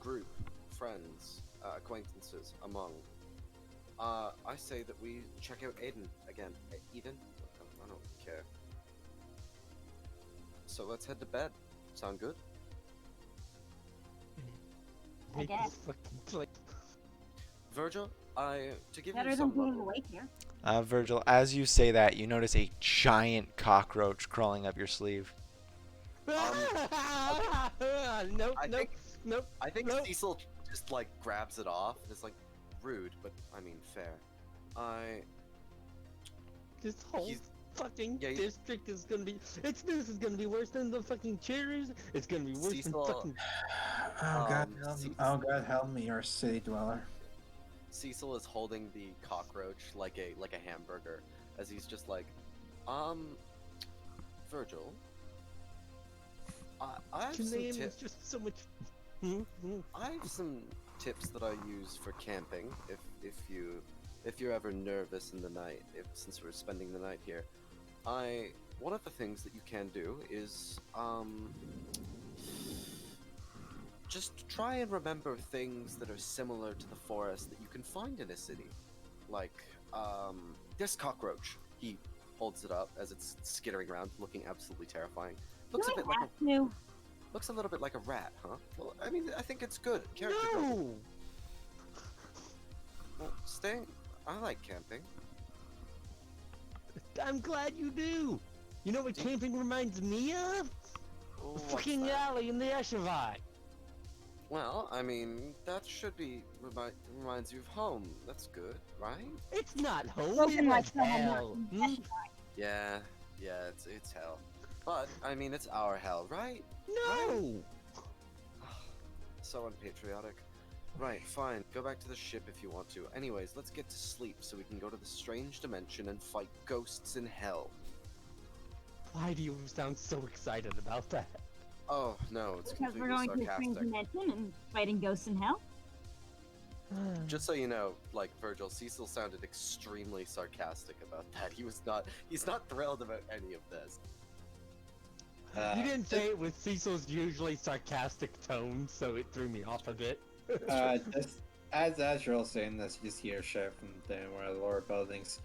group, friends, acquaintances among. I say that we check out Aiden again. Eden? I don't care. So let's head to bed. Sound good? I Make guess. this fucking click. Virgil, to give Better you than some being level. awake here. Virgil, as you say that, you notice a giant cockroach crawling up your sleeve. Nope, I nope, think- nope. I think Nope. Cecil just like grabs it off. It's like rude, but I mean fair. This whole He's- fucking yeah, district is gonna be. This is gonna be worse than the fucking cherries. It's gonna be worse Cecil- than fucking. Oh God, Um, see- oh God, help me, you're a city dweller. Cecil is holding the cockroach like a hamburger, as he's just like, Virgil. I have Your some name is tips. just so much. Hmm? I have some tips that I use for camping. If you're ever nervous in the night, since we're spending the night here, one of the things that you can do is just try and remember things that are similar to the forest that you can find in a city, like this cockroach. He holds it up as it's skittering around, looking absolutely terrifying. Looks a Do bit I like have to? looks a little bit like a rat, huh? Well, I mean, I think it's good. Character building. No. Well, staying. I like camping. I'm glad you do. You know what See? camping reminds me of? Oh, The what's fucking that? alley in the Eshavai. Well, I mean, that should be reminds you of home. That's good, right? It's not home. Spoken It like was someone hell. not from Hmm? Eshavai. Yeah, it's hell. But I mean, it's our hell, right? No. So unpatriotic. Right, fine. Go back to the ship if you want to. Anyways, let's get to sleep so we can go to the strange dimension and fight ghosts in hell. Why do you sound so excited about that? Oh no, it's Because we're completely going to a strange sarcastic. dimension and fighting ghosts in hell. Just so you know, like Virgil, Cecil sounded extremely sarcastic about that. He's not thrilled about any of this. You didn't say it with Cecil's usually sarcastic tone, so it threw me off a bit. Just as you're all saying this, you just hear a shout from one of the lower buildings.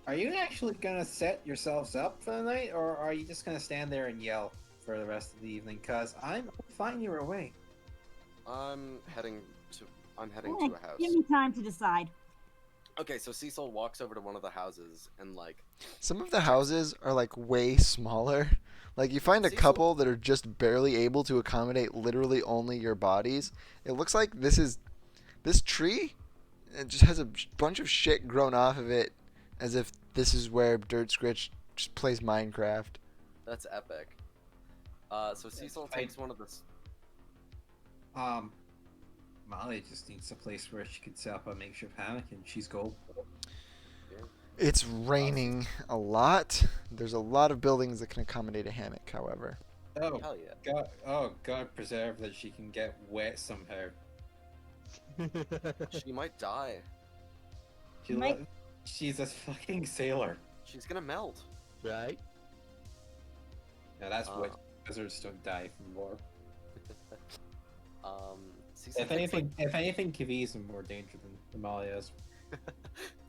Are you actually gonna set yourselves up for the night, or are you just gonna stand there and yell for the rest of the evening? Cause I'm fine your way. I'm heading to a Alright, house. give me time to decide. Okay, so Cecil walks over to one of the houses and like Some of the houses are like way smaller. Like you find a Cecil- couple that are just barely able to accommodate literally only your bodies. It looks like this tree. It just has a bunch of shit grown off of it, as if this is where Dirt Scritch just plays Minecraft. that's epic. So Cecil fine. takes one of the. Molly just needs a place where she can set up a makeshift hammock, and she's gold. It's raining a lot. There's a lot of buildings that can accommodate a hammock, however. Oh Hell yeah. God! Oh God! Preserve that she can get wet somehow. She might die. She Might- She's a fucking sailor. She's gonna melt. Right? Now that's Uh, what wizards don't die from war. Cecil takes If anything, Kiwi's in more danger than Amalia's.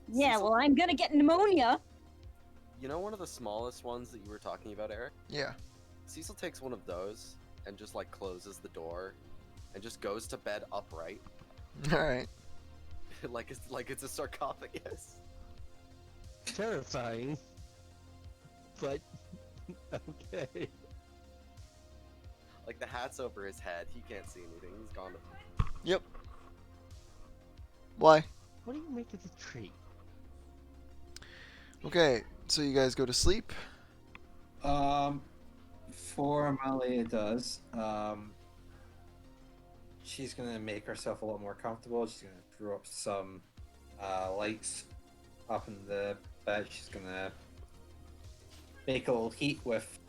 Yeah, Cecil- well, I'm gonna get pneumonia. You know one of the smallest ones that you were talking about, Eric? Yeah. Cecil takes one of those and just like closes the door and just goes to bed upright. All right. like it's a sarcophagus. Terrifying. But okay. Like the hat's over his head. He can't see anything. He's gone. Yep. Why? What do you make of the tree? Okay. So you guys go to sleep. Before Amalia does, she's gonna make herself a lot more comfortable. She's gonna throw up some lights up in the bed. She's gonna make a little heat with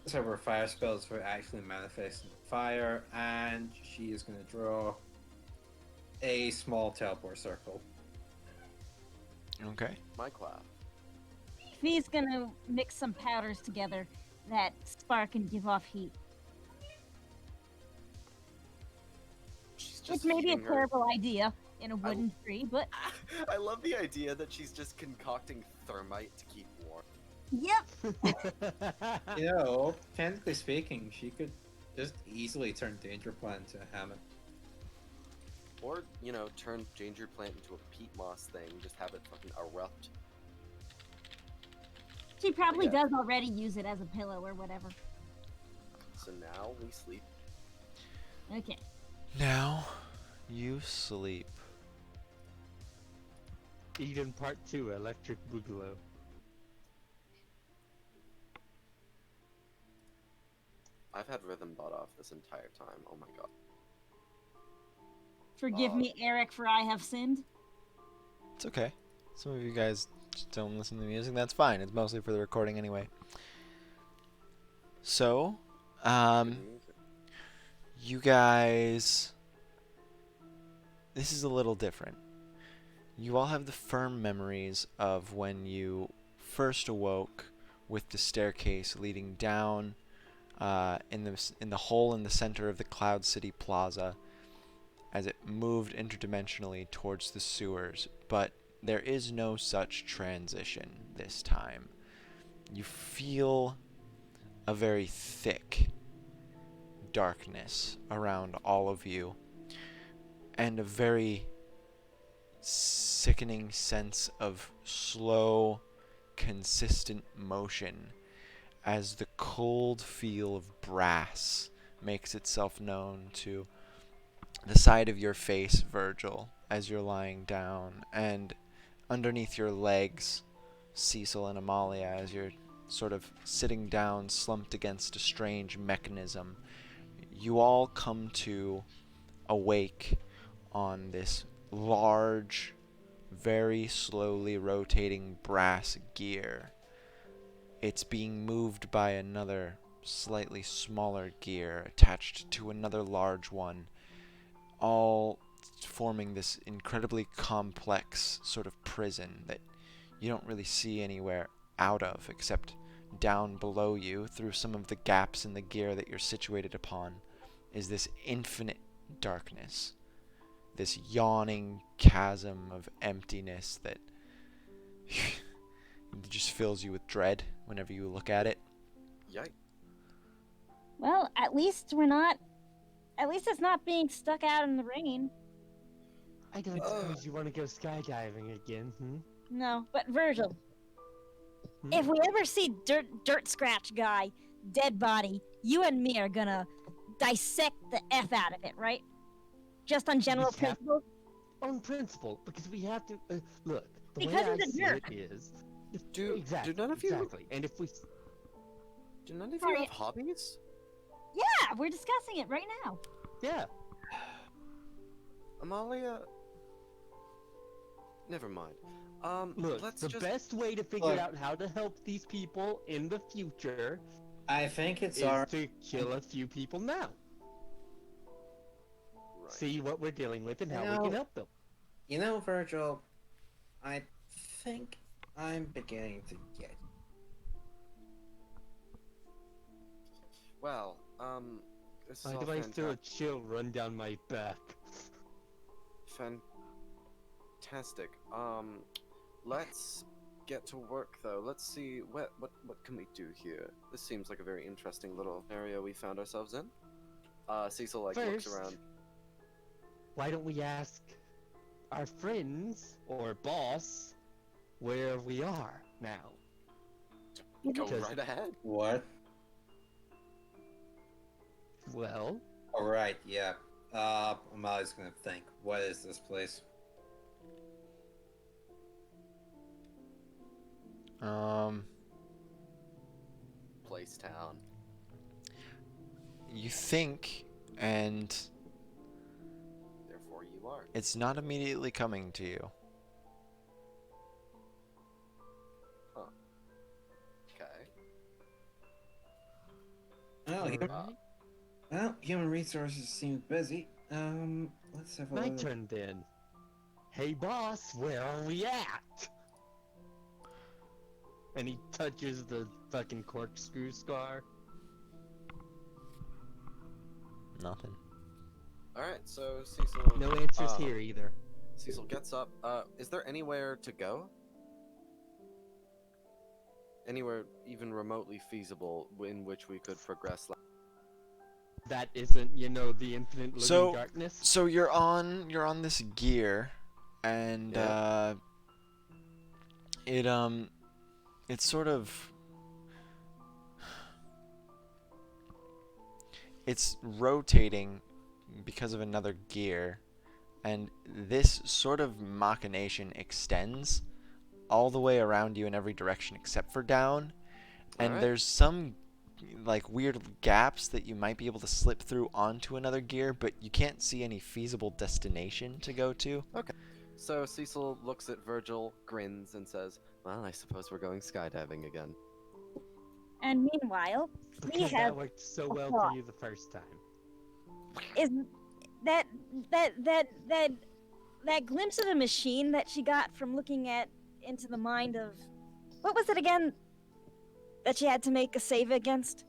some of her fire spells for actually manifesting fire, and she is gonna draw a small teleport circle. Okay. My clap. He's gonna mix some powders together that spark and give off heat. She's Which just may be a feeding her- terrible idea in a wooden tree, but I love the idea that she's just concocting thermite to keep warm. yep. You know, technically speaking, she could just easily turn Danger Plant into a hammock. Or, you know, turn ginger plant into a peat moss thing, just have it fucking erupt. She probably Yeah. does already use it as a pillow or whatever. So now we sleep. Okay. Now you sleep. Eden Part 2, Electric Boogaloo. I've had rhythm bot off this entire time. Oh my god. Forgive me, Eric, for I have sinned. It's okay. Some of you guys just don't listen to the music. That's fine. It's mostly for the recording anyway. So, Good music. you guys, this is a little different. You all have the firm memories of when you first awoke with the staircase leading down in the hole in the center of the Cloud City Plaza as it moved interdimensionally towards the sewers, but there is no such transition this time. You feel a very thick darkness around all of you, and a very sickening sense of slow, consistent motion as the cold feel of brass makes itself known to the side of your face, Virgil, as you're lying down, and underneath your legs, Cecil and Amalia, as you're sort of sitting down, slumped against a strange mechanism. You all come to awake on this large, very slowly rotating brass gear. It's being moved by another slightly smaller gear attached to another large one, all forming this incredibly complex sort of prison that you don't really see anywhere out of except down below you through some of the gaps in the gear that you're situated upon is this infinite darkness, this yawning chasm of emptiness that just fills you with dread whenever you look at it. Yikes. Well, at least we're not. At least it's not being stuck out in the rain. I don't suppose you want to go skydiving again, hmm? No, but Virgil, Hmm? if we ever see dirt scratch guy, dead body, you and me are gonna dissect the f out of it, right? Just on general We have- principle. On principle, because we have to look. The Because way I he's a see jerk. it is, Do none of you exactly? And if we do none of you Sorry. have hobbies? Yeah, we're discussing it right now. yeah, Amalia. Never mind. look, Let's the just best way to figure Look. out how to help these people in the future I think it's is our. to kill a few people now. Right. See what we're dealing with and You how we know- can help them. You know, Virgil, I think I'm beginning to get. Well, this is Why all do I feel a chill run down my back? fantastic. Let's get to work though. Let's see what can we do here. This seems like a very interesting little area we found ourselves in. Cecil looks First, around. why don't we ask our friends or boss where we are now? Go Because- right ahead. What? Well, Alright, yeah. I'm always gonna think, what is this place? Place town. You think, and Therefore you are. it's not immediately coming to you. Okay. Well, alright. human resources seem busy. Let's have a My look. turn then. Hey boss, where are we at? And he touches the fucking corkscrew scar. Nothing. Alright, so Cecil No answers uh, here either. Cecil gets up. Is there anywhere to go? Anywhere even remotely feasible in which we could progress? That isn't, you know, the infinite living So- darkness. So you're on this gear, and Yeah. it's sort of, it's rotating because of another gear, and this sort of machination extends all the way around you in every direction except for down, and Alright. there's some like weird gaps that you might be able to slip through onto another gear, but you can't see any feasible destination to go to. So Cecil looks at Virgil, grins, and says, "Well, I suppose we're going skydiving again." And meanwhile, we Because have that worked so well plot. for you the first time. is that that glimpse of a machine that she got from looking at into the mind of what was it again that she had to make a save against?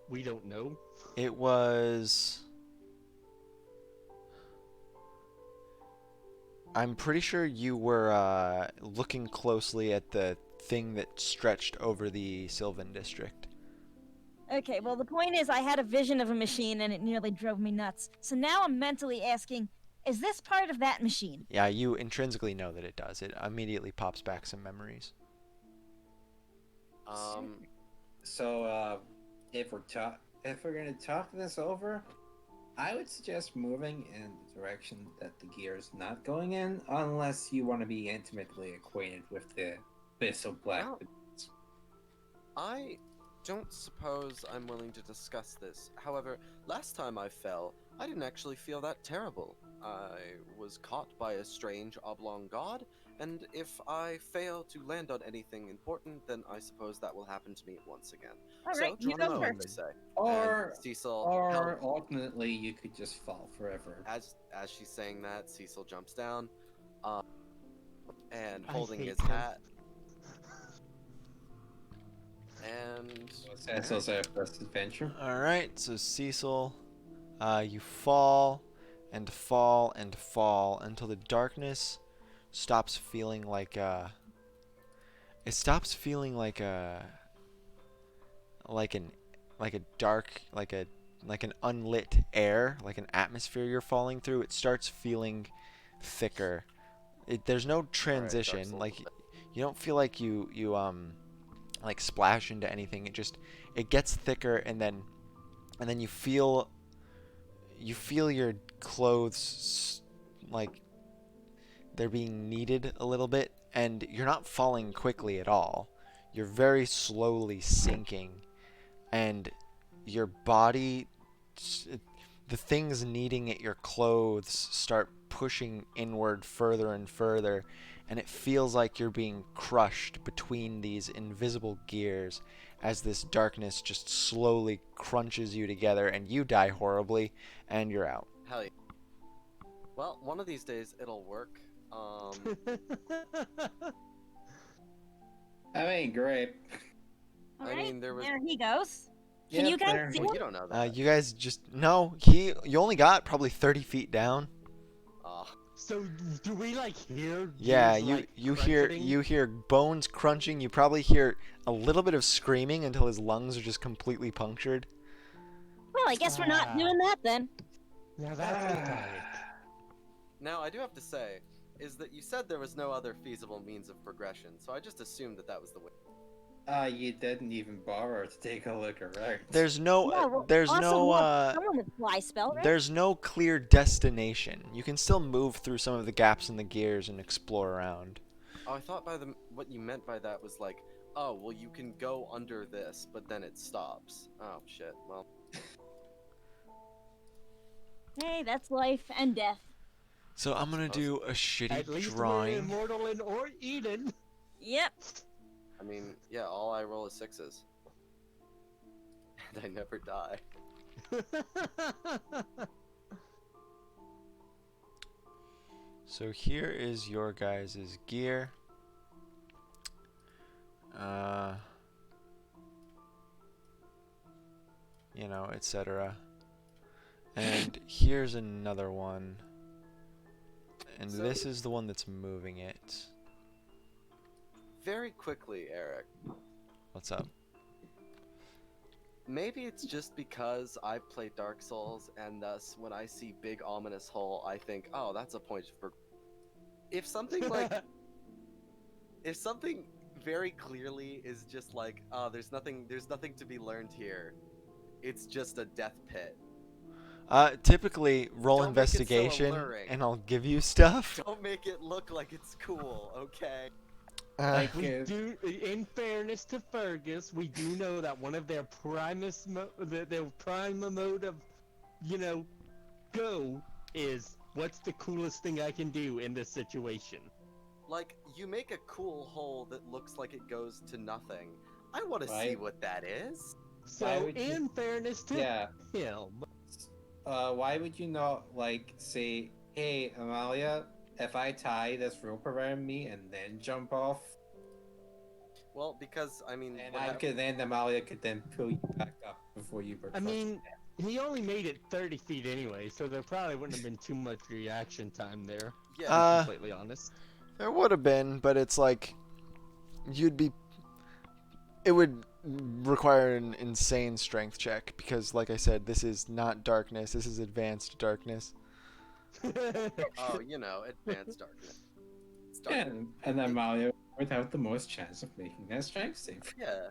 We don't know. It was, I'm pretty sure you were looking closely at the thing that stretched over the Sylvan district. Okay, well the point is I had a vision of a machine and it nearly drove me nuts. So now I'm mentally asking, is this part of that machine? Yeah, you intrinsically know that it does. It immediately pops back some memories. So, if we're gonna talk this over, I would suggest moving in the direction that the gear is not going in, unless you want to be intimately acquainted with the Abyss of Black. Well, I don't suppose I'm willing to discuss this. However, last time I fell, I didn't actually feel that terrible. I was caught by a strange oblong god, and if I fail to land on anything important, then I suppose that will happen to me once again. All So, right, you Geronimo, go as they first. say. Or, And Cecil, or alternately, you could just fall forever. as she's saying that, Cecil jumps down, and I holding hate his him. hat, and Cecil's our first adventure. Alright, so Cecil, you fall and fall and fall until the darkness stops feeling like it stops feeling like like a dark, like an unlit air, like an atmosphere you're falling through. It starts feeling thicker. There's no transition. Souls. Like you don't feel like you like splash into anything. It gets thicker, and then you feel your clothes like they're being kneaded a little bit, and you're not falling quickly at all. You're very slowly sinking, and your body, the things kneading at your clothes start pushing inward further and further, and it feels like you're being crushed between these invisible gears as this darkness just slowly crunches you together, and you die horribly, and you're out. Hell yeah. Well, one of these days it'll work. I mean, great. All I right, mean, there was. there he goes. Can Yep, you guys there see he- him? Well, you don't know that. You guys just no. You only got probably 30 feet down. Ah. So do we like hear? Yeah, gears, like, you crunching? hear bones crunching. You probably hear a little bit of screaming until his lungs are just completely punctured. Well, I guess we're not Ah. doing that then. Now that's pathetic. Now, I do have to say, is that you said there was no other feasible means of progression, so I just assumed that that was the way. You didn't even bother to take a look around. There's no Yeah, well, there's also, no we have someone with fly spell, right? there's no clear destination. You can still move through some of the gaps in the gears and explore around. Oh, I thought what you meant by that was like, oh, well, you can go under this, but then it stops. Oh, shit. Well, Hey, that's life and death. So I'm gonna do a At shitty least we're drawing. immortal in or Eden. Yep. I mean, yeah, all I roll is 6s. And I never die. So here is your guys' gear. You know, etc. And here's another one. And So- this is the one that's moving it. Very quickly, Eric. What's up? Maybe it's just because I've played Dark Souls, and thus when I see big ominous hole, I think, oh, that's a point for. If something like, if something very clearly is just like, oh, there's nothing to be learned here. It's just a death pit. Typically roll Don't make it so investigation, alluring. and I'll give you stuff. Don't make it look like it's cool, okay? Like, We do, in fairness to Fergus, we do know that one of their their prime mode of, go is what's the coolest thing I can do in this situation. Like, you make a cool hole that looks like it goes to nothing. I want to see Right. what that is. Why So, would you- in fairness to yeah. him, Why would you not like say, "Hey, Amalia, if I tie this rope around me and then jump off, Well, because I mean, and what then Amalia could then pull you back up before you were." I crushed mean, to death." he only made it 30 feet anyway, so there probably wouldn't have been too much reaction time there, to be yeah, completely honest. There would have been, but it's like it would require an insane strength check because, like I said, this is not darkness. This is advanced darkness. oh, advanced darkness. It's Yeah, dark. and Amalia would have the most chance of making that strength save. Yeah,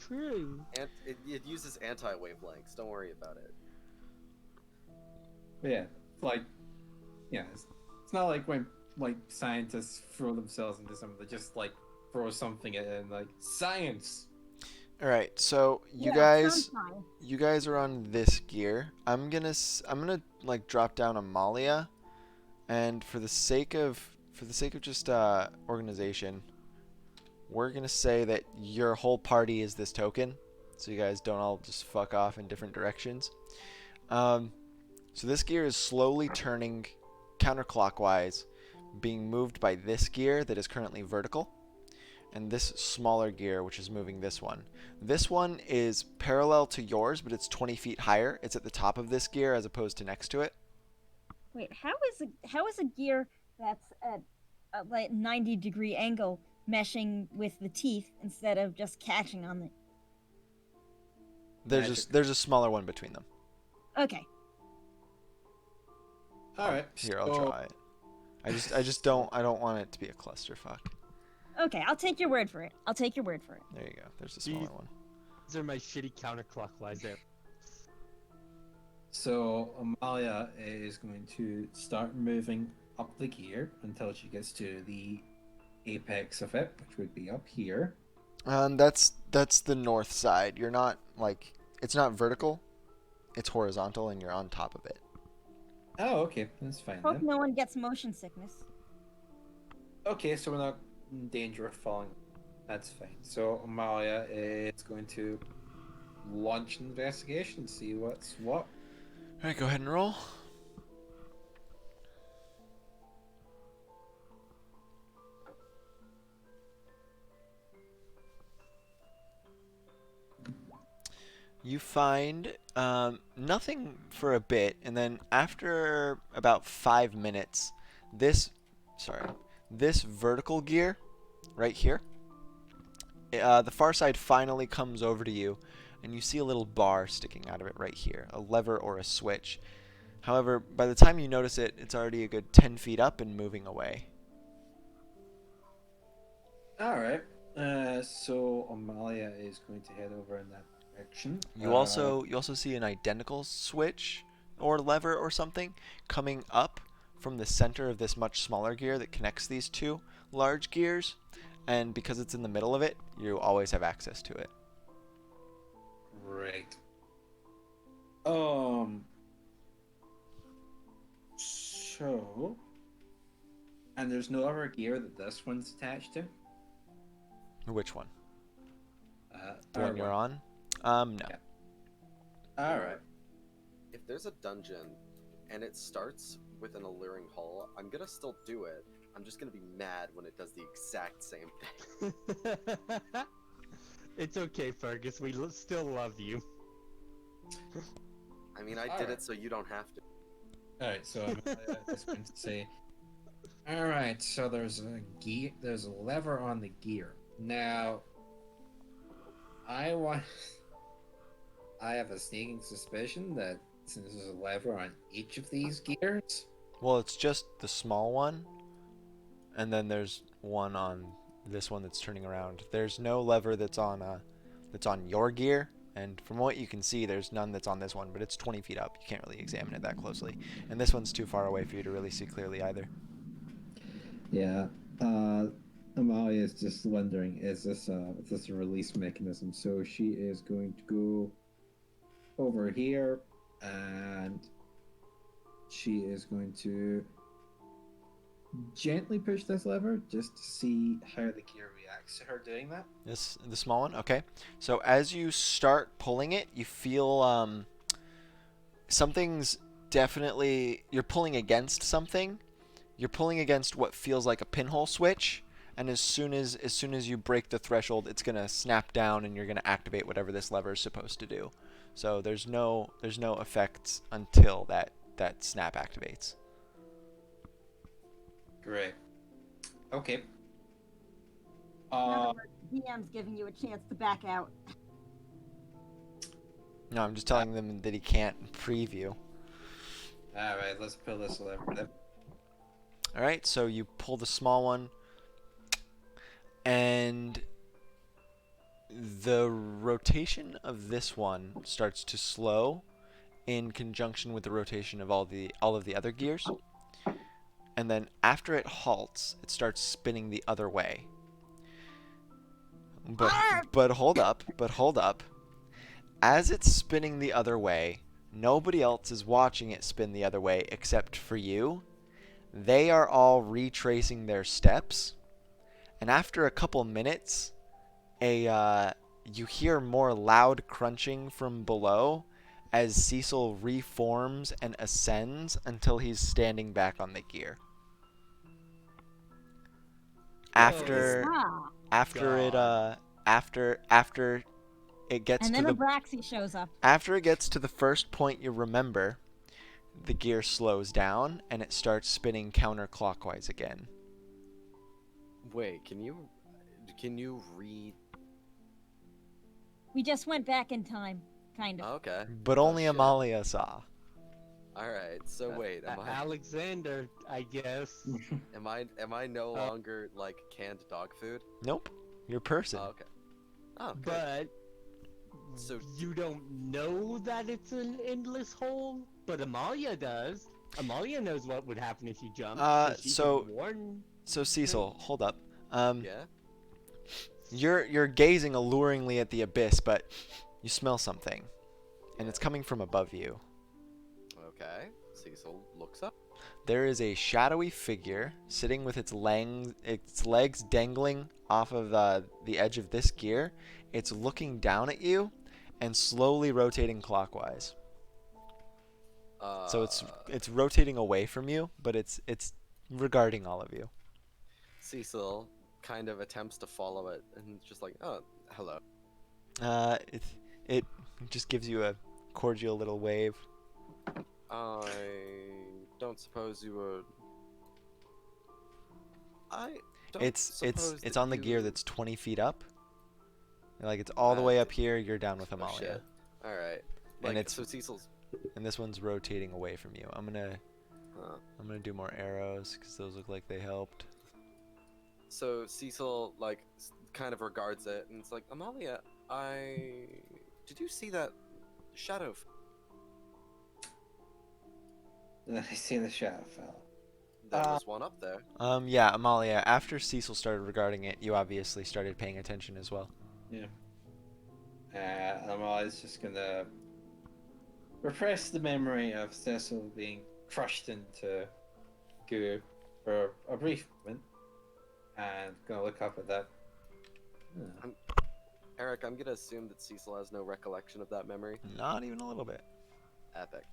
True. and it uses anti-wavelengths. Don't worry about it. But yeah, it's not like when scientists throw themselves into something, they just throw something at it and science. All right, so you Yeah, sounds fine. guys are on this gear. I'm gonna drop down Amalia, and for the sake of just organization, we're gonna say that your whole party is this token, so you guys don't all just fuck off in different directions. So this gear is slowly turning counterclockwise, being moved by this gear that is currently vertical, and this smaller gear which is moving this one. This one is parallel to yours, but it's 20 feet higher. It's at the top of this gear as opposed to next to it. Wait, how is a gear that's at a 90-degree angle meshing with the teeth instead of just catching on it? There's a smaller one between them. Okay. All right, Here, I'll draw it. I don't want it to be a clusterfuck. Okay, I'll take your word for it. There you go. There's a smaller one. These are my shitty counterclockwise there. So Amalia is going to start moving up the gear until she gets to the apex of it, which would be up here. That's the north side. You're not it's not vertical. It's horizontal, and you're on top of it. Oh, okay, that's fine Hope then. no one gets motion sickness. Okay, so we're not in danger of falling. That's fine. So Amalia is going to launch an investigation, see what's what. All right, go ahead and roll. You find nothing for a bit, and then after about 5 minutes, this, sorry, this vertical gear right here, the far side finally comes over to you, and you see a little bar sticking out of it right here, a lever or a switch. However, by the time you notice it, it's already a good 10 feet up and moving away. All right. So Amalia is going to head over in that direction. You also see an identical switch or lever or something coming up from the center of this much smaller gear that connects these two large gears, and because it's in the middle of it, you always have access to it. Right. So, and there's no other gear that this one's attached to. Which one? The Our one you're one. on? No. Yeah. All right. If there's a dungeon and it starts with an alluring hall, I'm gonna still do it. I'm just gonna be mad when it does the exact same thing. It's okay, Fergus. We still love you. I mean, I did Alright. it so you don't have to. All right. So Amalia is going to say, all right. So there's a gear. There's a lever on the gear. Now, I have a sneaking suspicion that since there's a lever on each of these gears. Well, it's just the small one, and then there's one on this one that's turning around. There's no lever that's on your gear, and from what you can see, there's none that's on this one, but it's 20 feet up. You can't really examine it that closely, and this one's too far away for you to really see clearly either. Yeah. Amalia is just wondering, is this a release mechanism? So she is going to go over here, and she is going to gently push this lever just to see how the gear reacts to her doing that. The small one? Okay. So as you start pulling it, you feel something's definitely, you're pulling against something. You're pulling against what feels like a pinhole switch, and as soon as you break the threshold, it's going to snap down and you're going to activate whatever this lever is supposed to do. So there's no effects until that snap activates. Great. Okay. In other words, DM's giving you a chance to back out. No, I'm just telling them that he can't preview. All right, let's pull this lever. All right, so you pull the small one, and the rotation of this one starts to slow in conjunction with the rotation of all of the other gears. And then after it halts, it starts spinning the other way. But hold up. As it's spinning the other way, nobody else is watching it spin the other way except for you. They are all retracing their steps, and after a couple minutes, you hear more loud crunching from below as Cecil reforms and ascends until he's standing back on the gear. After it gets And to then the Abraxy shows up. after it gets to the first point you remember, the gear slows down and it starts spinning counterclockwise again. Wait, can you read? We just went back in time, kind of. Okay. But Oh, only shit. Amalia saw. All right. So wait, Alexander, I guess. am I no longer like canned dog food? Nope. Your person. Oh, okay. Oh, good. But So you don't know that it's an endless hole, but Amalia does. Amalia knows what would happen if you jump. She so- can warn. So Cecil, hold up. yeah. You're gazing alluringly at the abyss, but you smell something, and it's coming from above you. Okay. Cecil looks up. there is a shadowy figure sitting with its legs dangling off of the edge of this gear. It's looking down at you and slowly rotating clockwise. So it's rotating away from you, but it's regarding all of you. Cecil kind of attempts to follow it and just like, oh, hello. It just gives you a cordial little wave. I don't suppose you were. I don't It's suppose it's that on the gear you- that's 20 feet up. Like it's all the way up here. You're down with Oh, Amalia, shit. All right. And it's- so Cecil's. and this one's rotating away from you. I'm gonna Huh. do more arrows because those look like they helped. So Cecil kind of regards it and it's like, Amalia, did you see that shadow? I see the shadow fell. There was one up there. Yeah, Amalia. After Cecil started regarding it, you obviously started paying attention as well. Yeah. Amalia's just gonna repress the memory of Cecil being crushed into goo for a brief moment, and gonna look up at that. Hmm. Eric, I'm gonna assume that Cecil has no recollection of that memory. Not even a little bit. Epic.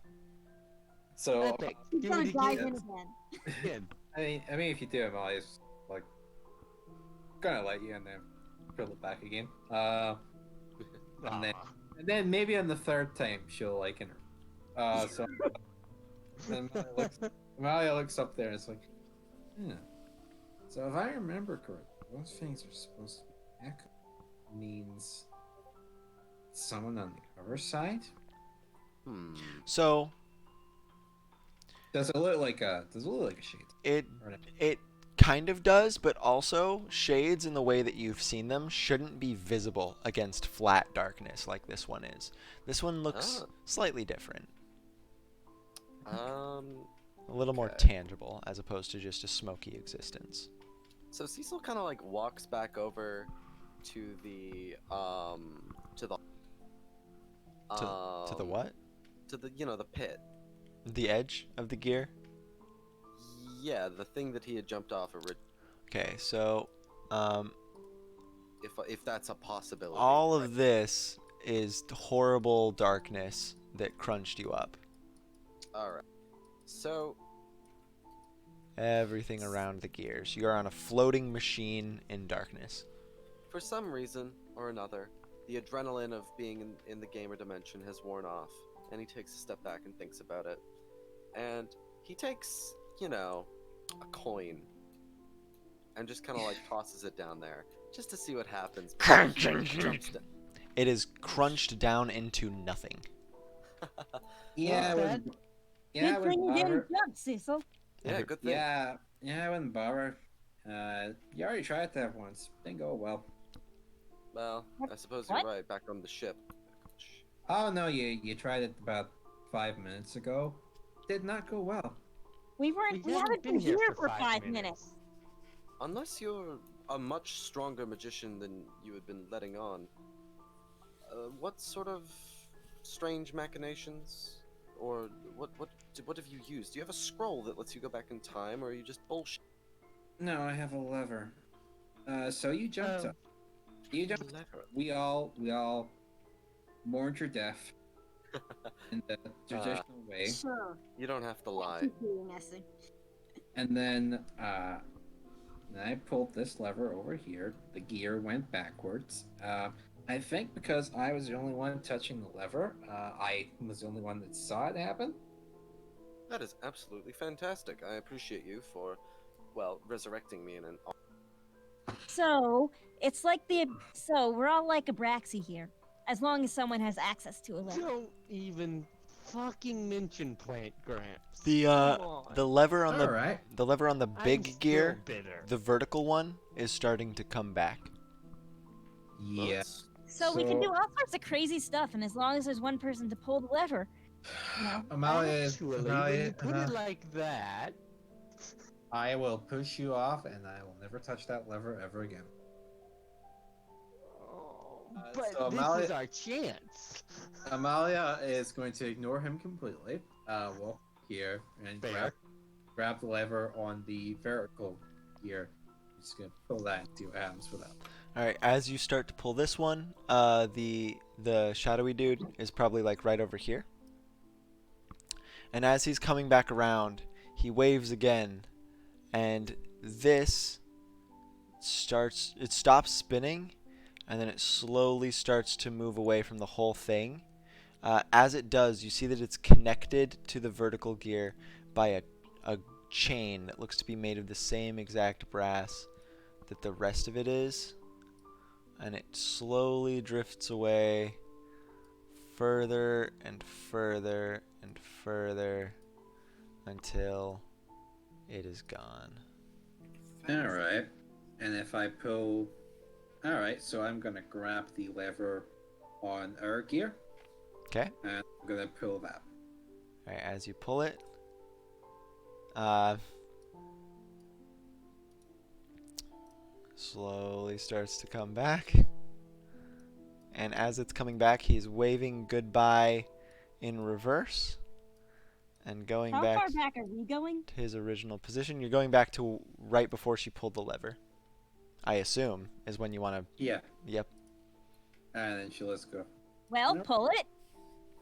So Epic. He's Do gonna it dive again. in again. Again. I mean, if you do, Amalia's like gonna let you and then pull it back again. And then- Aw. And then maybe on the third time she'll like so then Amalia looks up there and it's like, yeah. So if I remember correctly, those things are supposed to be echo. Means someone on the other side? So Does it look like a shade? it Or an- it kind of does, but also shades in the way that you've seen them shouldn't be visible against flat darkness like this one is. This one looks slightly different. A little more Okay. tangible as opposed to just a smoky existence. So Cecil kind of like walks back over to the to the To the what? To the the pit. The edge of the gear? Yeah, the thing that he had jumped off originally. Okay, so If that's a possibility. all of this is horrible darkness that crunched you up. All right. So Everything around the gears. You're on a floating machine in darkness. for some reason or another, the adrenaline of being in the gamer dimension has worn off, and he takes a step back and thinks about it. And he takes, a coin and just kind of like tosses it down there just to see what happens. before he jumps down. It is crunched down into nothing. Yeah, I Not wouldn't. Yeah, I Good thing wouldn't you didn't bother. jump, Cecil. Yeah, good thing. Yeah, I wouldn't bother. You already tried that once. Didn't go well. Well, I suppose What? you're right. Back on the ship. Oh no, you tried it about 5 minutes ago. Did not go well. We We haven't been here for 5 minutes. Unless you're a much stronger magician than you had been letting on, what sort of strange machinations, or what have you used? Do you have a scroll that lets you go back in time, or are you just bullshit? No, I have a lever. So you jumped Oh. up. You jumped. Lever. We all mourned your death in the traditional way, Sure. You don't have to lie. Keep being messy. and then I pulled this lever over here. The gear went backwards. I think because I was the only one touching the lever, I was the only one that saw it happen. That is absolutely fantastic. I appreciate you for, resurrecting me in an. So it's like we're all like Abraxy here, as long as someone has access to a lever. Don't even fucking mention plant grants. The Come on. the lever on All the right. the lever on the I'm big still gear, bitter. the vertical one, is starting to come back. Yeah. So we can do So- all sorts of crazy stuff, and as long as there's one person to pull the lever, Amalia, Actually, when you put it like that, I will push you off, and I will never touch that lever ever again. but so this Amalia- is our chance. Amalia is going to ignore him completely. Walk here and Fair. grab grab the lever on the vertical gear. I'm just gonna pull that into your hands for that. All right, as you start to pull this one, the shadowy dude is probably like right over here. And as he's coming back around, he waves again, and this stops spinning, and then it slowly starts to move away from the whole thing. As it does, you see that it's connected to the vertical gear by a chain that looks to be made of the same exact brass that the rest of it is. And it slowly drifts away further and further and further until it is gone. Alright. And if I pull... Alright, so I'm gonna grab the lever on our gear. Okay? And I'm gonna pull that. Alright, as you pull it, slowly starts to come back. And as it's coming back, he's waving goodbye in reverse and going How back far back are we going? to his original position. You're going back to right before she pulled the lever, I assume, is when you want to... Yeah. Yep. And then she lets go. Well, Nope. pull it.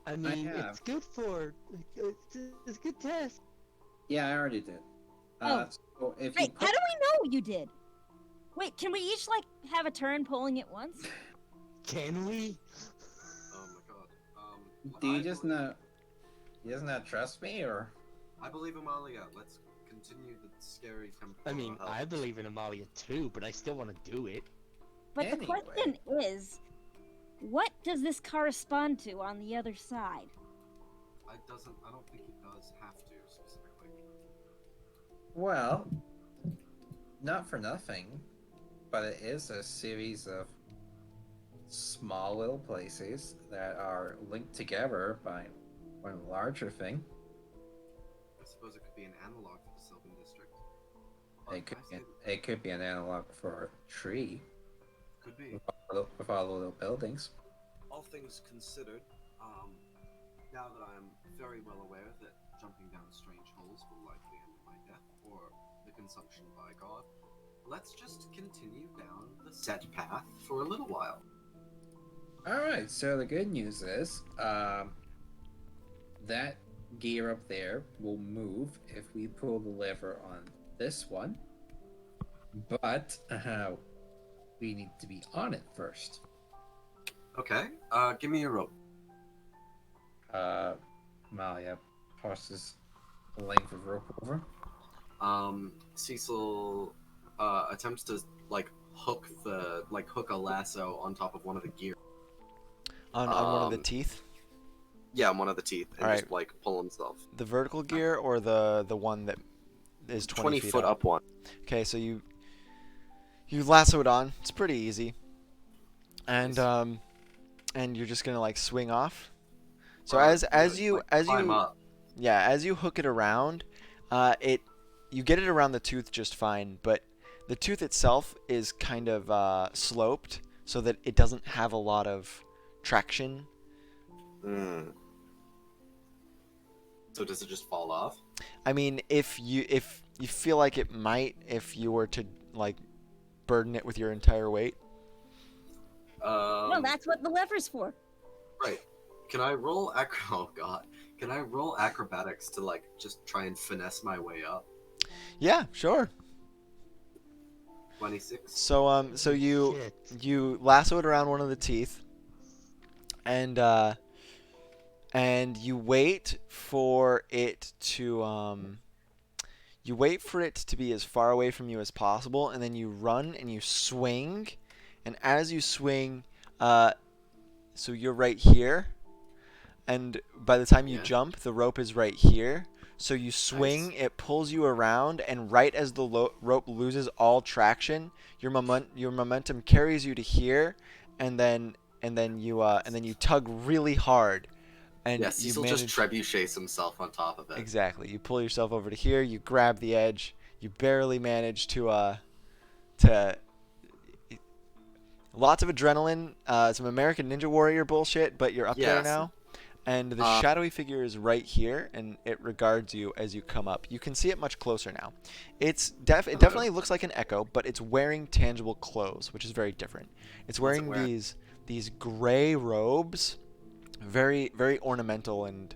I mean, have. it's good for it's a good test. Yeah, I already did. Oh. So if you Wait, how put... do we know you did? Wait, can we each like have a turn pulling it once? Can we? Oh my god. Do you just not... He does not trust me, or... I believe Amalia. Let's continue the scary temple. I mean, I believe in Amalia too, but I still want to do it. But the Anyway. question is, what does this correspond to on the other side? I don't think it does have to specifically. Well, not for nothing, but it is a series of small little places that are linked together by one larger thing. I suppose it could be an analog for the Sylvan District. It could be an analog for a tree Could be. with all the little buildings. All things considered, now that I'm very well aware that jumping down strange holes will likely end in my death or the consumption by God, let's just continue down the set path for a little while. Alright, so the good news is, that gear up there will move if we pull the lever on this one, but we need to be on it first. Okay, give me a rope. Malia passes the length of rope over. Cecil attempts to hook a lasso on top of one of the gear. On one of the teeth? Yeah, on one of the teeth, and Alright. just pull himself. The vertical gear or the one that is 20 feet foot up one. Okay, so you lasso it on. It's pretty easy. And and you're just gonna swing off. So Right, as you climb up. yeah, as you hook it around, you get it around the tooth just fine, but the tooth itself is kind of sloped so that it doesn't have a lot of traction. So does it just fall off? I mean, if you feel like it might, if you were to burden it with your entire weight. No, that's what the lever's for. Right. Can I roll Oh god. Can I roll acrobatics to just try and finesse my way up? Yeah, sure. 26. So you Shit. you lasso it around one of the teeth, and you wait for it to be as far away from you as possible, and then you run and you swing, and as you swing, so you're right here, and by the time you Yeah. jump, the rope is right here. So you swing, Nice. it pulls you around, and right as the rope loses all traction, your momentum carries you to here, and then you tug really hard, and Yeah, you Cecil manage. just trebuchets himself on top of it. Exactly. You pull yourself over to here. You grab the edge. You barely manage to. Lots of adrenaline. Some American Ninja Warrior bullshit, but you're up there Yes. now. And the shadowy figure is right here, and it regards you as you come up. You can see it much closer now. It definitely looks like an echo, but it's wearing tangible clothes, which is very different. It's What's it wearing wearing? these gray robes, very very ornamental and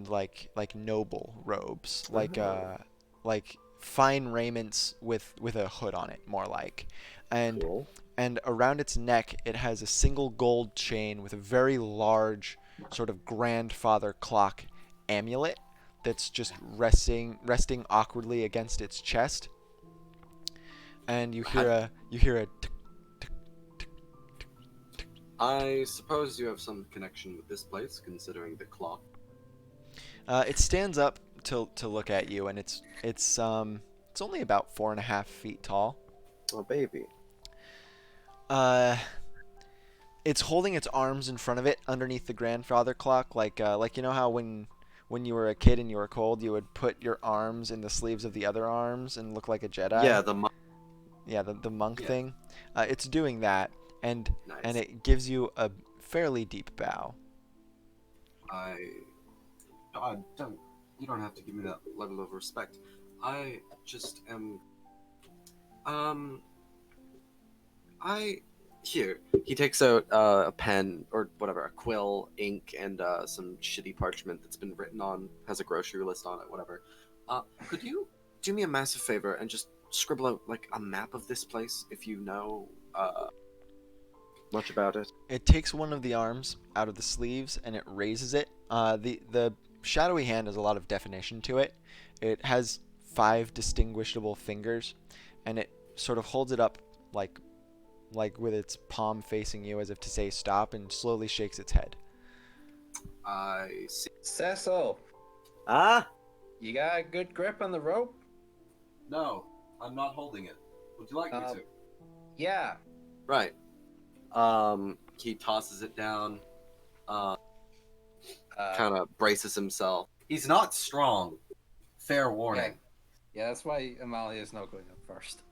like noble robes, like fine raiments with a hood on it, more like, and Cool. and around its neck it has a single gold chain with a very large sort of grandfather clock amulet that's just resting awkwardly against its chest, and you hear a tick, tick, tick, tick, tick. I suppose you have some connection with this place, considering the clock. It stands up to look at you, and it's only about 4.5 feet tall. Oh, baby. It's holding its arms in front of it underneath the grandfather clock, like you know how when you were a kid and you were cold, you would put your arms in the sleeves of the other arms and look like a Jedi. Yeah, the monk. Yeah, the monk Yeah. thing. It's doing that, and Nice. it gives you a fairly deep bow. Don't. You don't have to give me that level of respect. I just am. Here. He takes out a pen or whatever, a quill, ink, and some shitty parchment that's been written on, has a grocery list on it, whatever. Could you do me a massive favor and just scribble out like a map of this place if you know much about it? It takes one of the arms out of the sleeves and it raises it. The shadowy hand has a lot of definition to it. It has 5 distinguishable fingers, and it sort of holds it up like with its palm facing you as if to say stop, and slowly shakes its head. I see. Cecil, Ah? you got a good grip on the rope? No, I'm not holding it. Would you like me to? Yeah. Right. He tosses it down, kind of braces himself. He's not strong. Fair warning. Yeah, that's why Amalia's not going up first.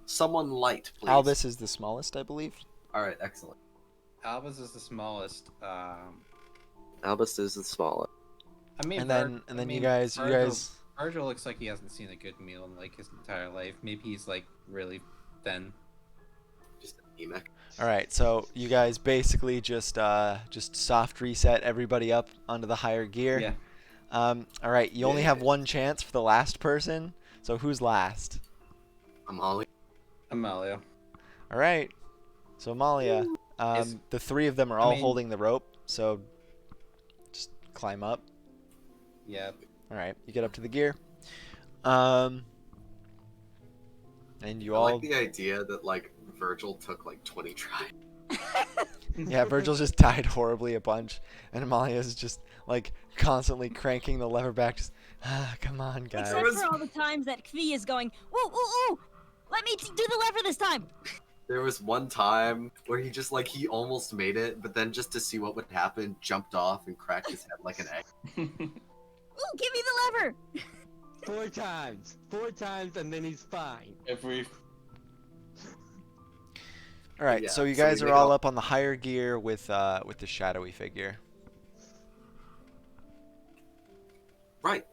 Someone light, please. Albus is the smallest, I believe. Alright, excellent. Albus is the smallest. Albus is the smallest. I mean, And then you guys Virgil looks like he hasn't seen a good meal in like his entire life. Maybe he's like really thin. Just anemic. All right, so you guys basically just soft reset everybody up onto the higher gear. Yeah. All right, you only have one chance for the last person. So who's last? Amalia. Amalia. All right. So Amalia, the 3 of them are all holding the rope. So just climb up. Yeah. All right, you get up to the gear. And you all. I like the idea that like Virgil took like 20 tries. Yeah, Virgil just died horribly a bunch, and Amalia's just like constantly cranking the lever back. Just come on, guys. Except for all the times that Kvi is going, woo, woo, woo! Let me do the lever this time! There was one time where he just like he almost made it, but then just to see what would happen, jumped off and cracked his head like an egg. Ooh, give me the lever! 4 times. 4 times and then he's fine. All right, Yeah, so you so guys we are make all all- up on the higher gear with the shadowy figure. Right.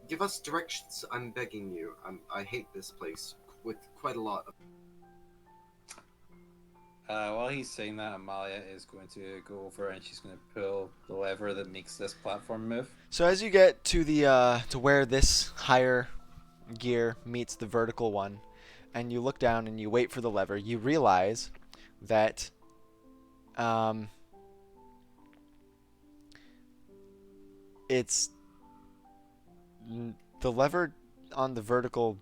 Give us directions. I'm begging you. I hate this place with quite a lot of. While he's saying that, Amalia is going to go over and she's going to pull the lever that makes this platform move. So as you get to the to where this higher gear meets the vertical one, and you look down and you wait for the lever, you realize that it's the lever on the vertical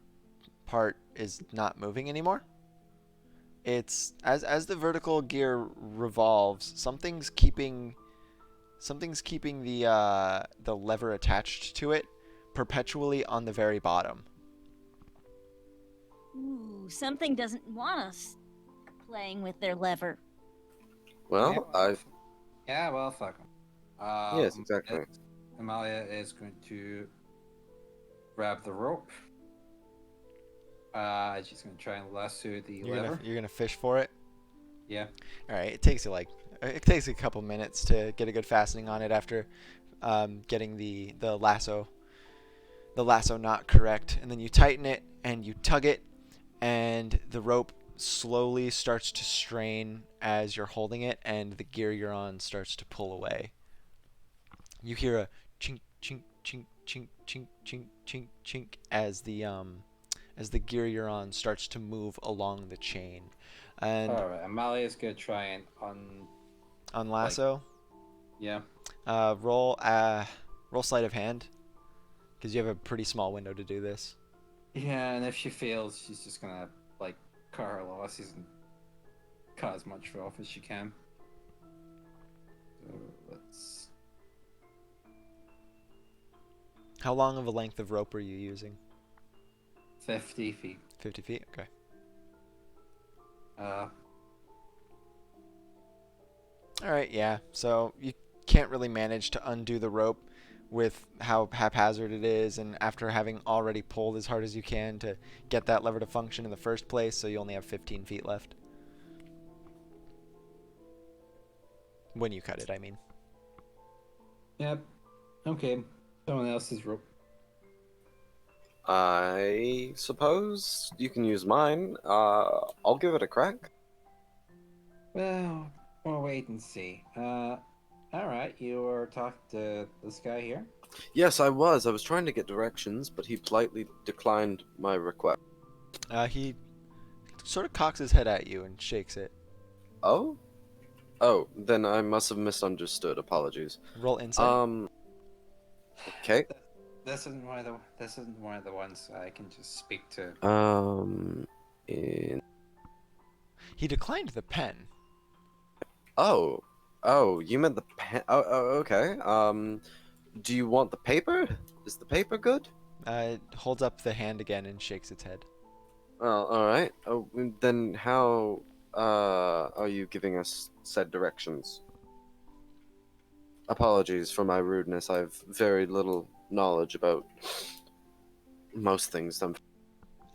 part is not moving anymore. It's as the vertical gear revolves, something's keeping the lever attached to it perpetually on the very bottom. Ooh, something doesn't want us playing with their lever. Well, Yeah, well, fuck him. Yes, exactly. Amalia is going to grab the rope. She's going to try and lasso the lever. You're gonna fish for it. Yeah. All right, it takes you a couple minutes to get a good fastening on it after getting the lasso knot correct, and then you tighten it and you tug it, and the rope slowly starts to strain as you're holding it, and the gear you're on starts to pull away. You hear a chink chink chink chink chink chink chink chink as the gear you're on starts to move along the chain. And All right, Amalia's gonna try and on lasso, yeah. roll sleight of hand because you have a pretty small window to do this. Yeah, and if she fails, she's just gonna like cut her losses and cut as much off as she can. So let's. How long of a length of rope are you using? 50 feet. 50 feet? Okay. Alright, yeah. So you can't really manage to undo the rope with how haphazard it is, and after having already pulled as hard as you can to get that lever to function in the first place, so you only have 15 feet left. When you cut it, I mean. Yep. Okay. Someone else's rope. I suppose you can use mine. I'll give it a crack. Well, we'll wait and see. Alright, you were talking to this guy here? Yes, I was. I was trying to get directions, but he politely declined my request. He sort of cocks his head at you and shakes it. Oh? Oh, then I must have misunderstood. Apologies. Roll insight. Okay. This isn't one of the ones I can just speak to. He declined the pen. Oh. Oh, you meant the pen. Okay. Do you want the paper? Is the paper good? It holds up the hand again and shakes its head. Well, alright. Oh, then how, are you giving us said directions? Apologies for my rudeness. I have very little knowledge about most things.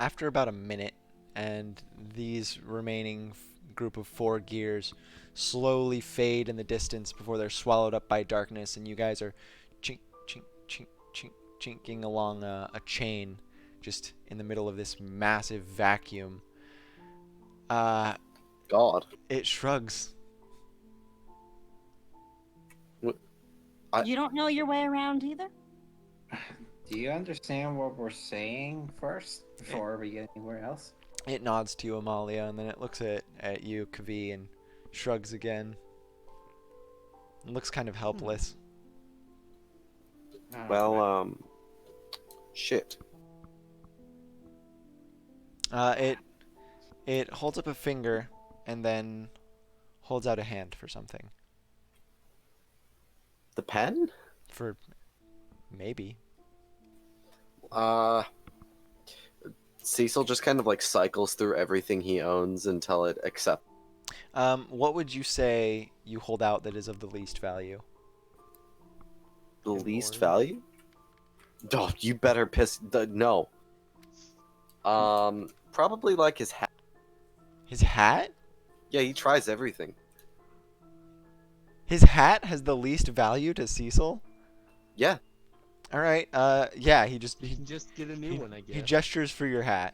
After about a minute, and these remaining group of 4 gears slowly fade in the distance before they're swallowed up by darkness, and you guys are chink, chink, chink, chink, chinking along a chain just in the middle of this massive vacuum. God. It shrugs. You don't know your way around either? Do you understand what we're saying first before we get anywhere else? It nods to you, Amalia, and then it looks at you, Kavi, and shrugs again. It looks kind of helpless. Well, shit. It holds up a finger and then holds out a hand for something. The pen? For maybe. Cecil just kind of like cycles through everything he owns until it accepts. What would you say you hold out that is of the least value? The least value? Oh, you better piss. No. Probably like his hat. His hat? Yeah, he tries everything. His hat has the least value to Cecil? Yeah. All right. Yeah, he You can just get a new one, I guess. He gestures for your hat.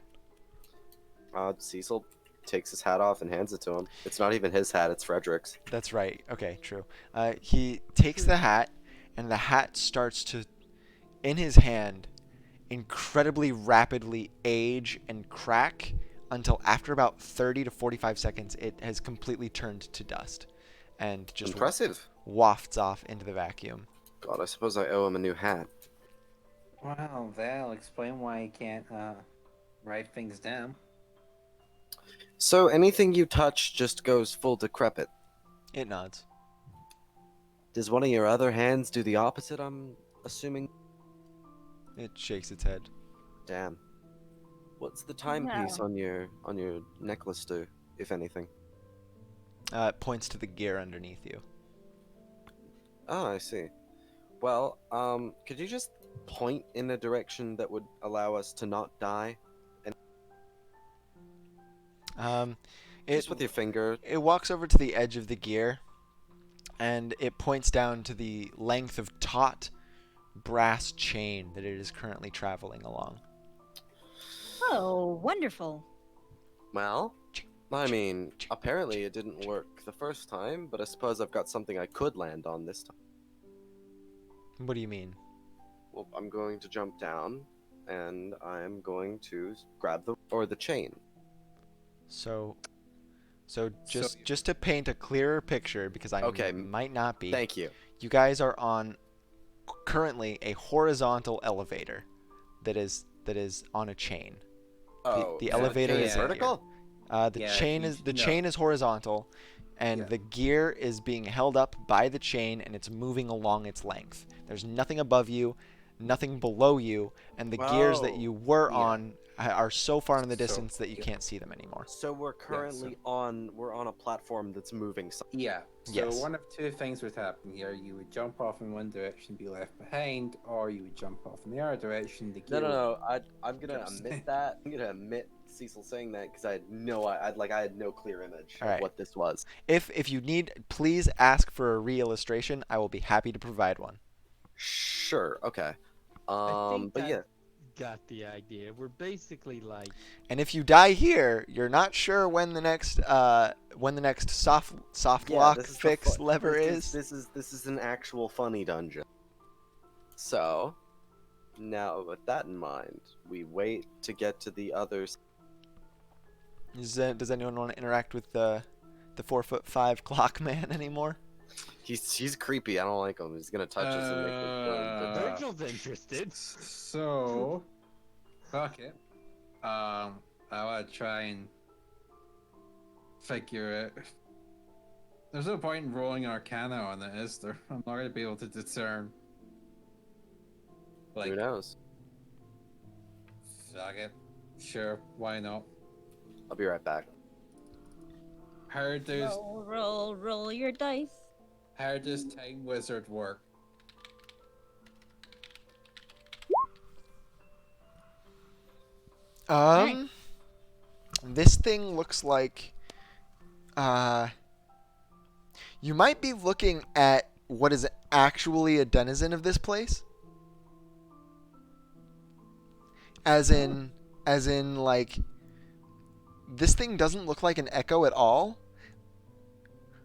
Cecil takes his hat off and hands it to him. It's not even his hat, it's Frederick's. That's right. Okay, true. He takes the hat, and the hat starts to, in his hand, incredibly rapidly age and crack until after about 30 to 45 seconds, it has completely turned to dust and just Impressive. wafts off into the vacuum. God, I suppose I owe him a new hat. Well, that'll explain why he can't write things down. So anything you touch just goes full decrepit. It nods. Does one of your other hands do the opposite, I'm assuming? It shakes its head. Damn. What's the timepiece on your necklace do, if anything? It points to the gear underneath you. Oh, I see. Well, could you just point in a direction that would allow us to not die? Just with your finger. It walks over to the edge of the gear, and it points down to the length of taut brass chain that it is currently traveling along. Oh, wonderful. Well, I mean, apparently it didn't work the first time, but I suppose I've got something I could land on this time. What do you mean? Well, I'm going to jump down, and I'm going to grab the chain. So just to paint a clearer picture, because I Okay, might not be. Thank you. You guys are on currently a horizontal elevator that is on a chain. Oh, the so elevator chain is vertical. The chain is horizontal, and the gear is being held up by the chain, and it's moving along its length. There's nothing above you, nothing below you, and the gears that you were on are so far in the distance that you can't see them anymore. So we're currently on a platform that's moving. Yeah. So Yes. one of two things would happen here. You would jump off in one direction, be left behind, or you would jump off in the other direction. The gear No. I'm gonna admit that. I'm gonna admit Cecil saying that because I had no clear image of what this was. If you need, please ask for a re-illustration. I will be happy to provide one. Sure. Okay. I think But yeah. got the idea. We're basically like. And if you die here, you're not sure when the next soft lock fix lever is. This is an actual funny dungeon. So now with that in mind, we wait to get to the others. Does anyone want to interact with the 4'5" clock man anymore? He's creepy. I don't like him. He's gonna touch us and make us Virgil's interested. So, fuck it. I want to try and figure it. There's no point in rolling Arcana on it, is there? I'm not gonna be able to discern. Who knows? Fuck it. Sure, why not? I'll be right back. How does Roll your dice. Time Wizard work? This thing looks like you might be looking at what is actually a denizen of this place. As in like this thing doesn't look like an echo at all.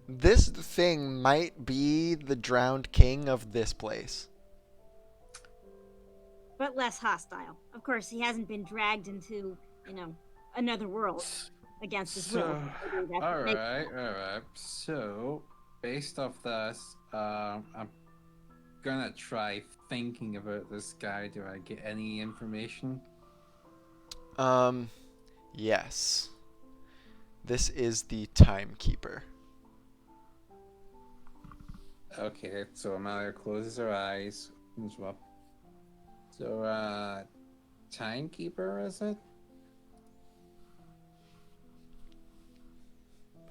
This thing might be the drowned king of this place. But less hostile. Of course, he hasn't been dragged into, another world against his will. Alright. So, based off this, I'm gonna try thinking about this guy. Do I get any information? Yes. This is the timekeeper. Okay, so Amalia closes her eyes. So, timekeeper, is it?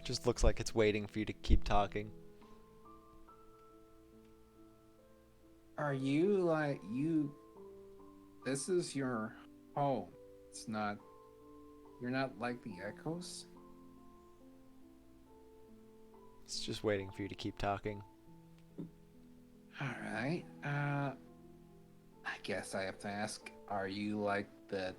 Just looks like it's waiting for you to keep talking. Are you this is your home. It's not, you're not like the echoes? It's just waiting for you to keep talking. Alright, I guess I have to ask, are you like the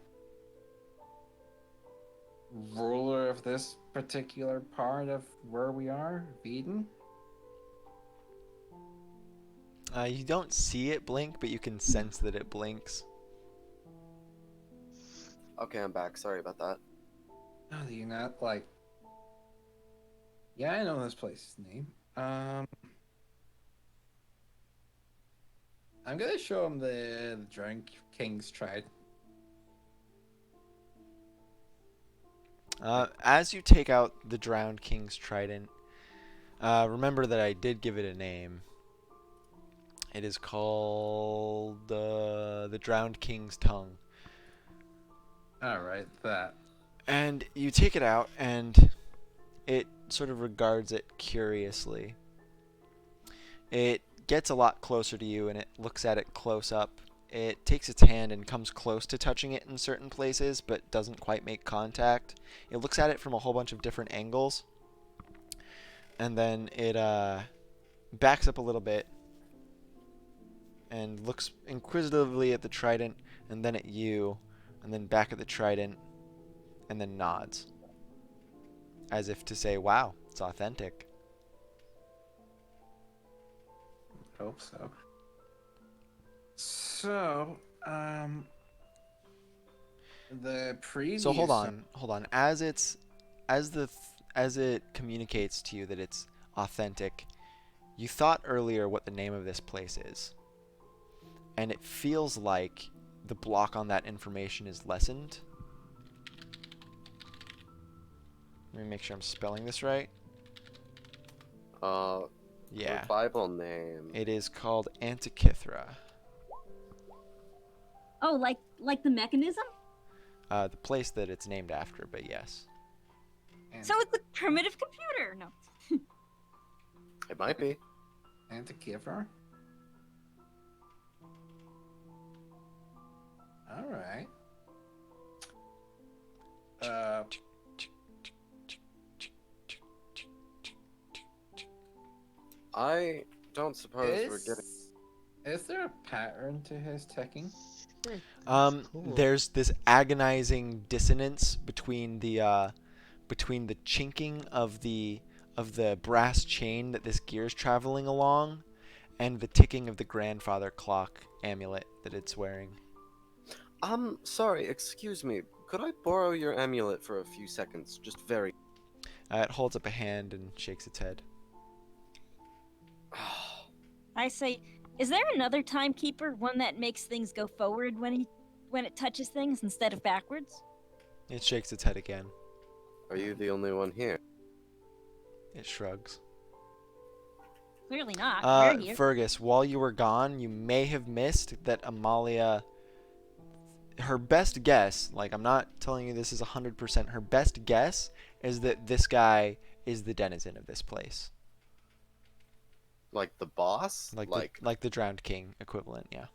ruler of this particular part of where we are, Eden? You don't see it blink, but you can sense that it blinks. Okay, I'm back. Sorry about that. No, do you not like? Yeah, I know this place's name. I'm gonna show him the Drunk King's Trident. As you take out the drowned king's trident, remember that I did give it a name. It is called the drowned king's tongue. Alright, that. And you take it out, and it sort of regards it curiously. It gets a lot closer to you, and it looks at it close up. it takes its hand and comes close to touching it in certain places, but doesn't quite make contact. It looks at it from a whole bunch of different angles, and then it backs up a little bit and looks inquisitively at the trident, and then at you, and then back at the trident, and then nods, as if to say, "Wow, it's authentic." Hope so. So, the previous. So hold on. As it communicates to you that it's authentic, you thought earlier what the name of this place is, and it feels like the block on that information is lessened. Let me make sure I'm spelling this right. Yeah. The Bible name. It is called Antikythera. Oh, like the mechanism? The place that it's named after, but yes. So it's a primitive computer. No. It might be. Antikythera? Alright. I don't suppose we're getting. Is there a pattern to his teching? Cool. There's this agonizing dissonance between the chinking of the brass chain that this gear's traveling along, and the ticking of the grandfather clock amulet that it's wearing. Sorry, excuse me. Could I borrow your amulet for a few seconds? Just very. It holds up a hand and shakes its head. I say, is there another timekeeper, one that makes things go forward when it touches things instead of backwards? It shakes its head again. Are you the only one here? It shrugs. Clearly not. We're here. Fergus, while you were gone, you may have missed that Amalia, her best guess, like I'm not telling you this is 100%, her best guess is that this guy is the denizen of this place. Like the boss? Like the drowned king equivalent, yeah.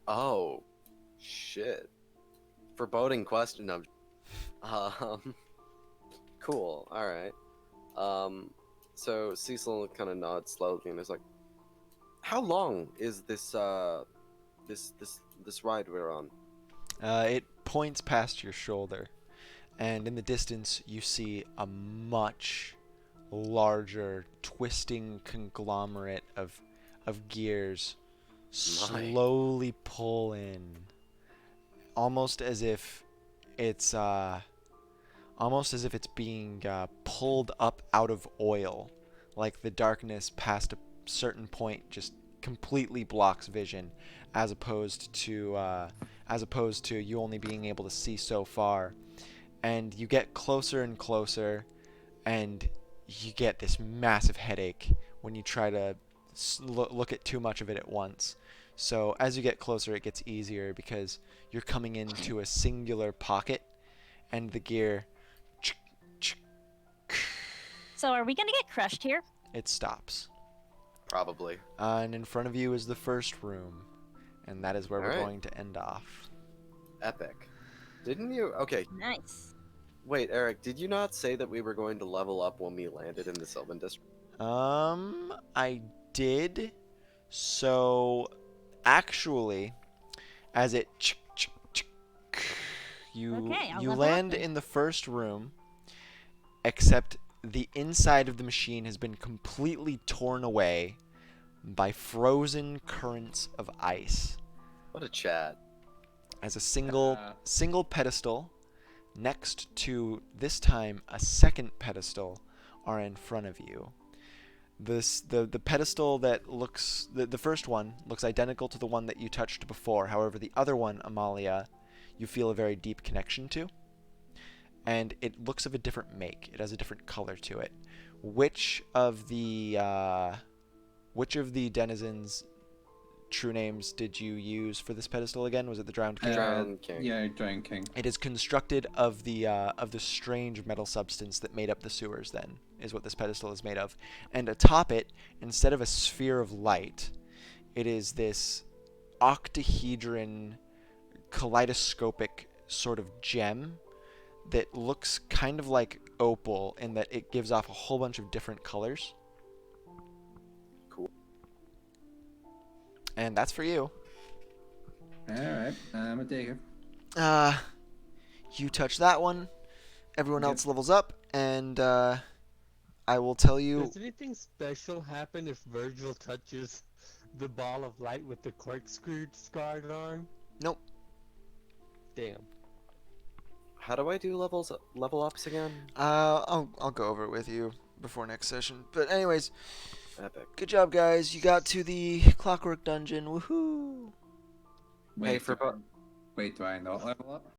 Oh, shit. Foreboding question of. Cool. All right. So Cecil kind of nods slowly and is like, "How long is this this ride we're on?" It points past your shoulder, and in the distance you see a much larger twisting conglomerate of gears slowly pull in, almost as if it's being pulled up out of oil, like the darkness past a certain point just completely blocks vision, as opposed to you only being able to see so far. And you get closer and closer, and you get this massive headache when you try to look at too much of it at once. So as you get closer, it gets easier because you're coming into a singular pocket, and the gear, So are we gonna get crushed here? it stops. Probably. And in front of you is the first room, and that is where we're Alright. going to end off. Epic. Didn't you? Okay. Nice. Wait, Eric. Did you not say that we were going to level up when we landed in the Sylvan District? I did. So, actually, as it you Okay, I'll you level up land then. in the first room, except the inside of the machine has been completely torn away by frozen currents of ice. What a chat. As a single pedestal next to, this time, a second pedestal are in front of you. The pedestal that looks, the first one looks identical to the one that you touched before. However, the other one, Amalia, you feel a very deep connection to, and it looks of a different make. It has a different color to it. Which of the denizens' true names did you use for this pedestal again? Was it the Drowned King? Drowned King. Yeah, Drowned King. It is constructed of the strange metal substance that made up the sewers, then, is what this pedestal is made of. And atop it, instead of a sphere of light, it is this octahedron kaleidoscopic sort of gem that looks kind of like opal in that it gives off a whole bunch of different colors. Cool. And that's for you. Alright, I'm gonna take it. You touch that one, everyone Yep. else levels up, and I will tell you. Does anything special happen if Virgil touches the ball of light with the corkscrew scarred arm? Nope. Damn. How do I do level ups again? I'll go over it with you before next session. But anyways, Epic. good job, guys. You got to the Clockwork Dungeon. Woohoo! Wait, for do I not level up?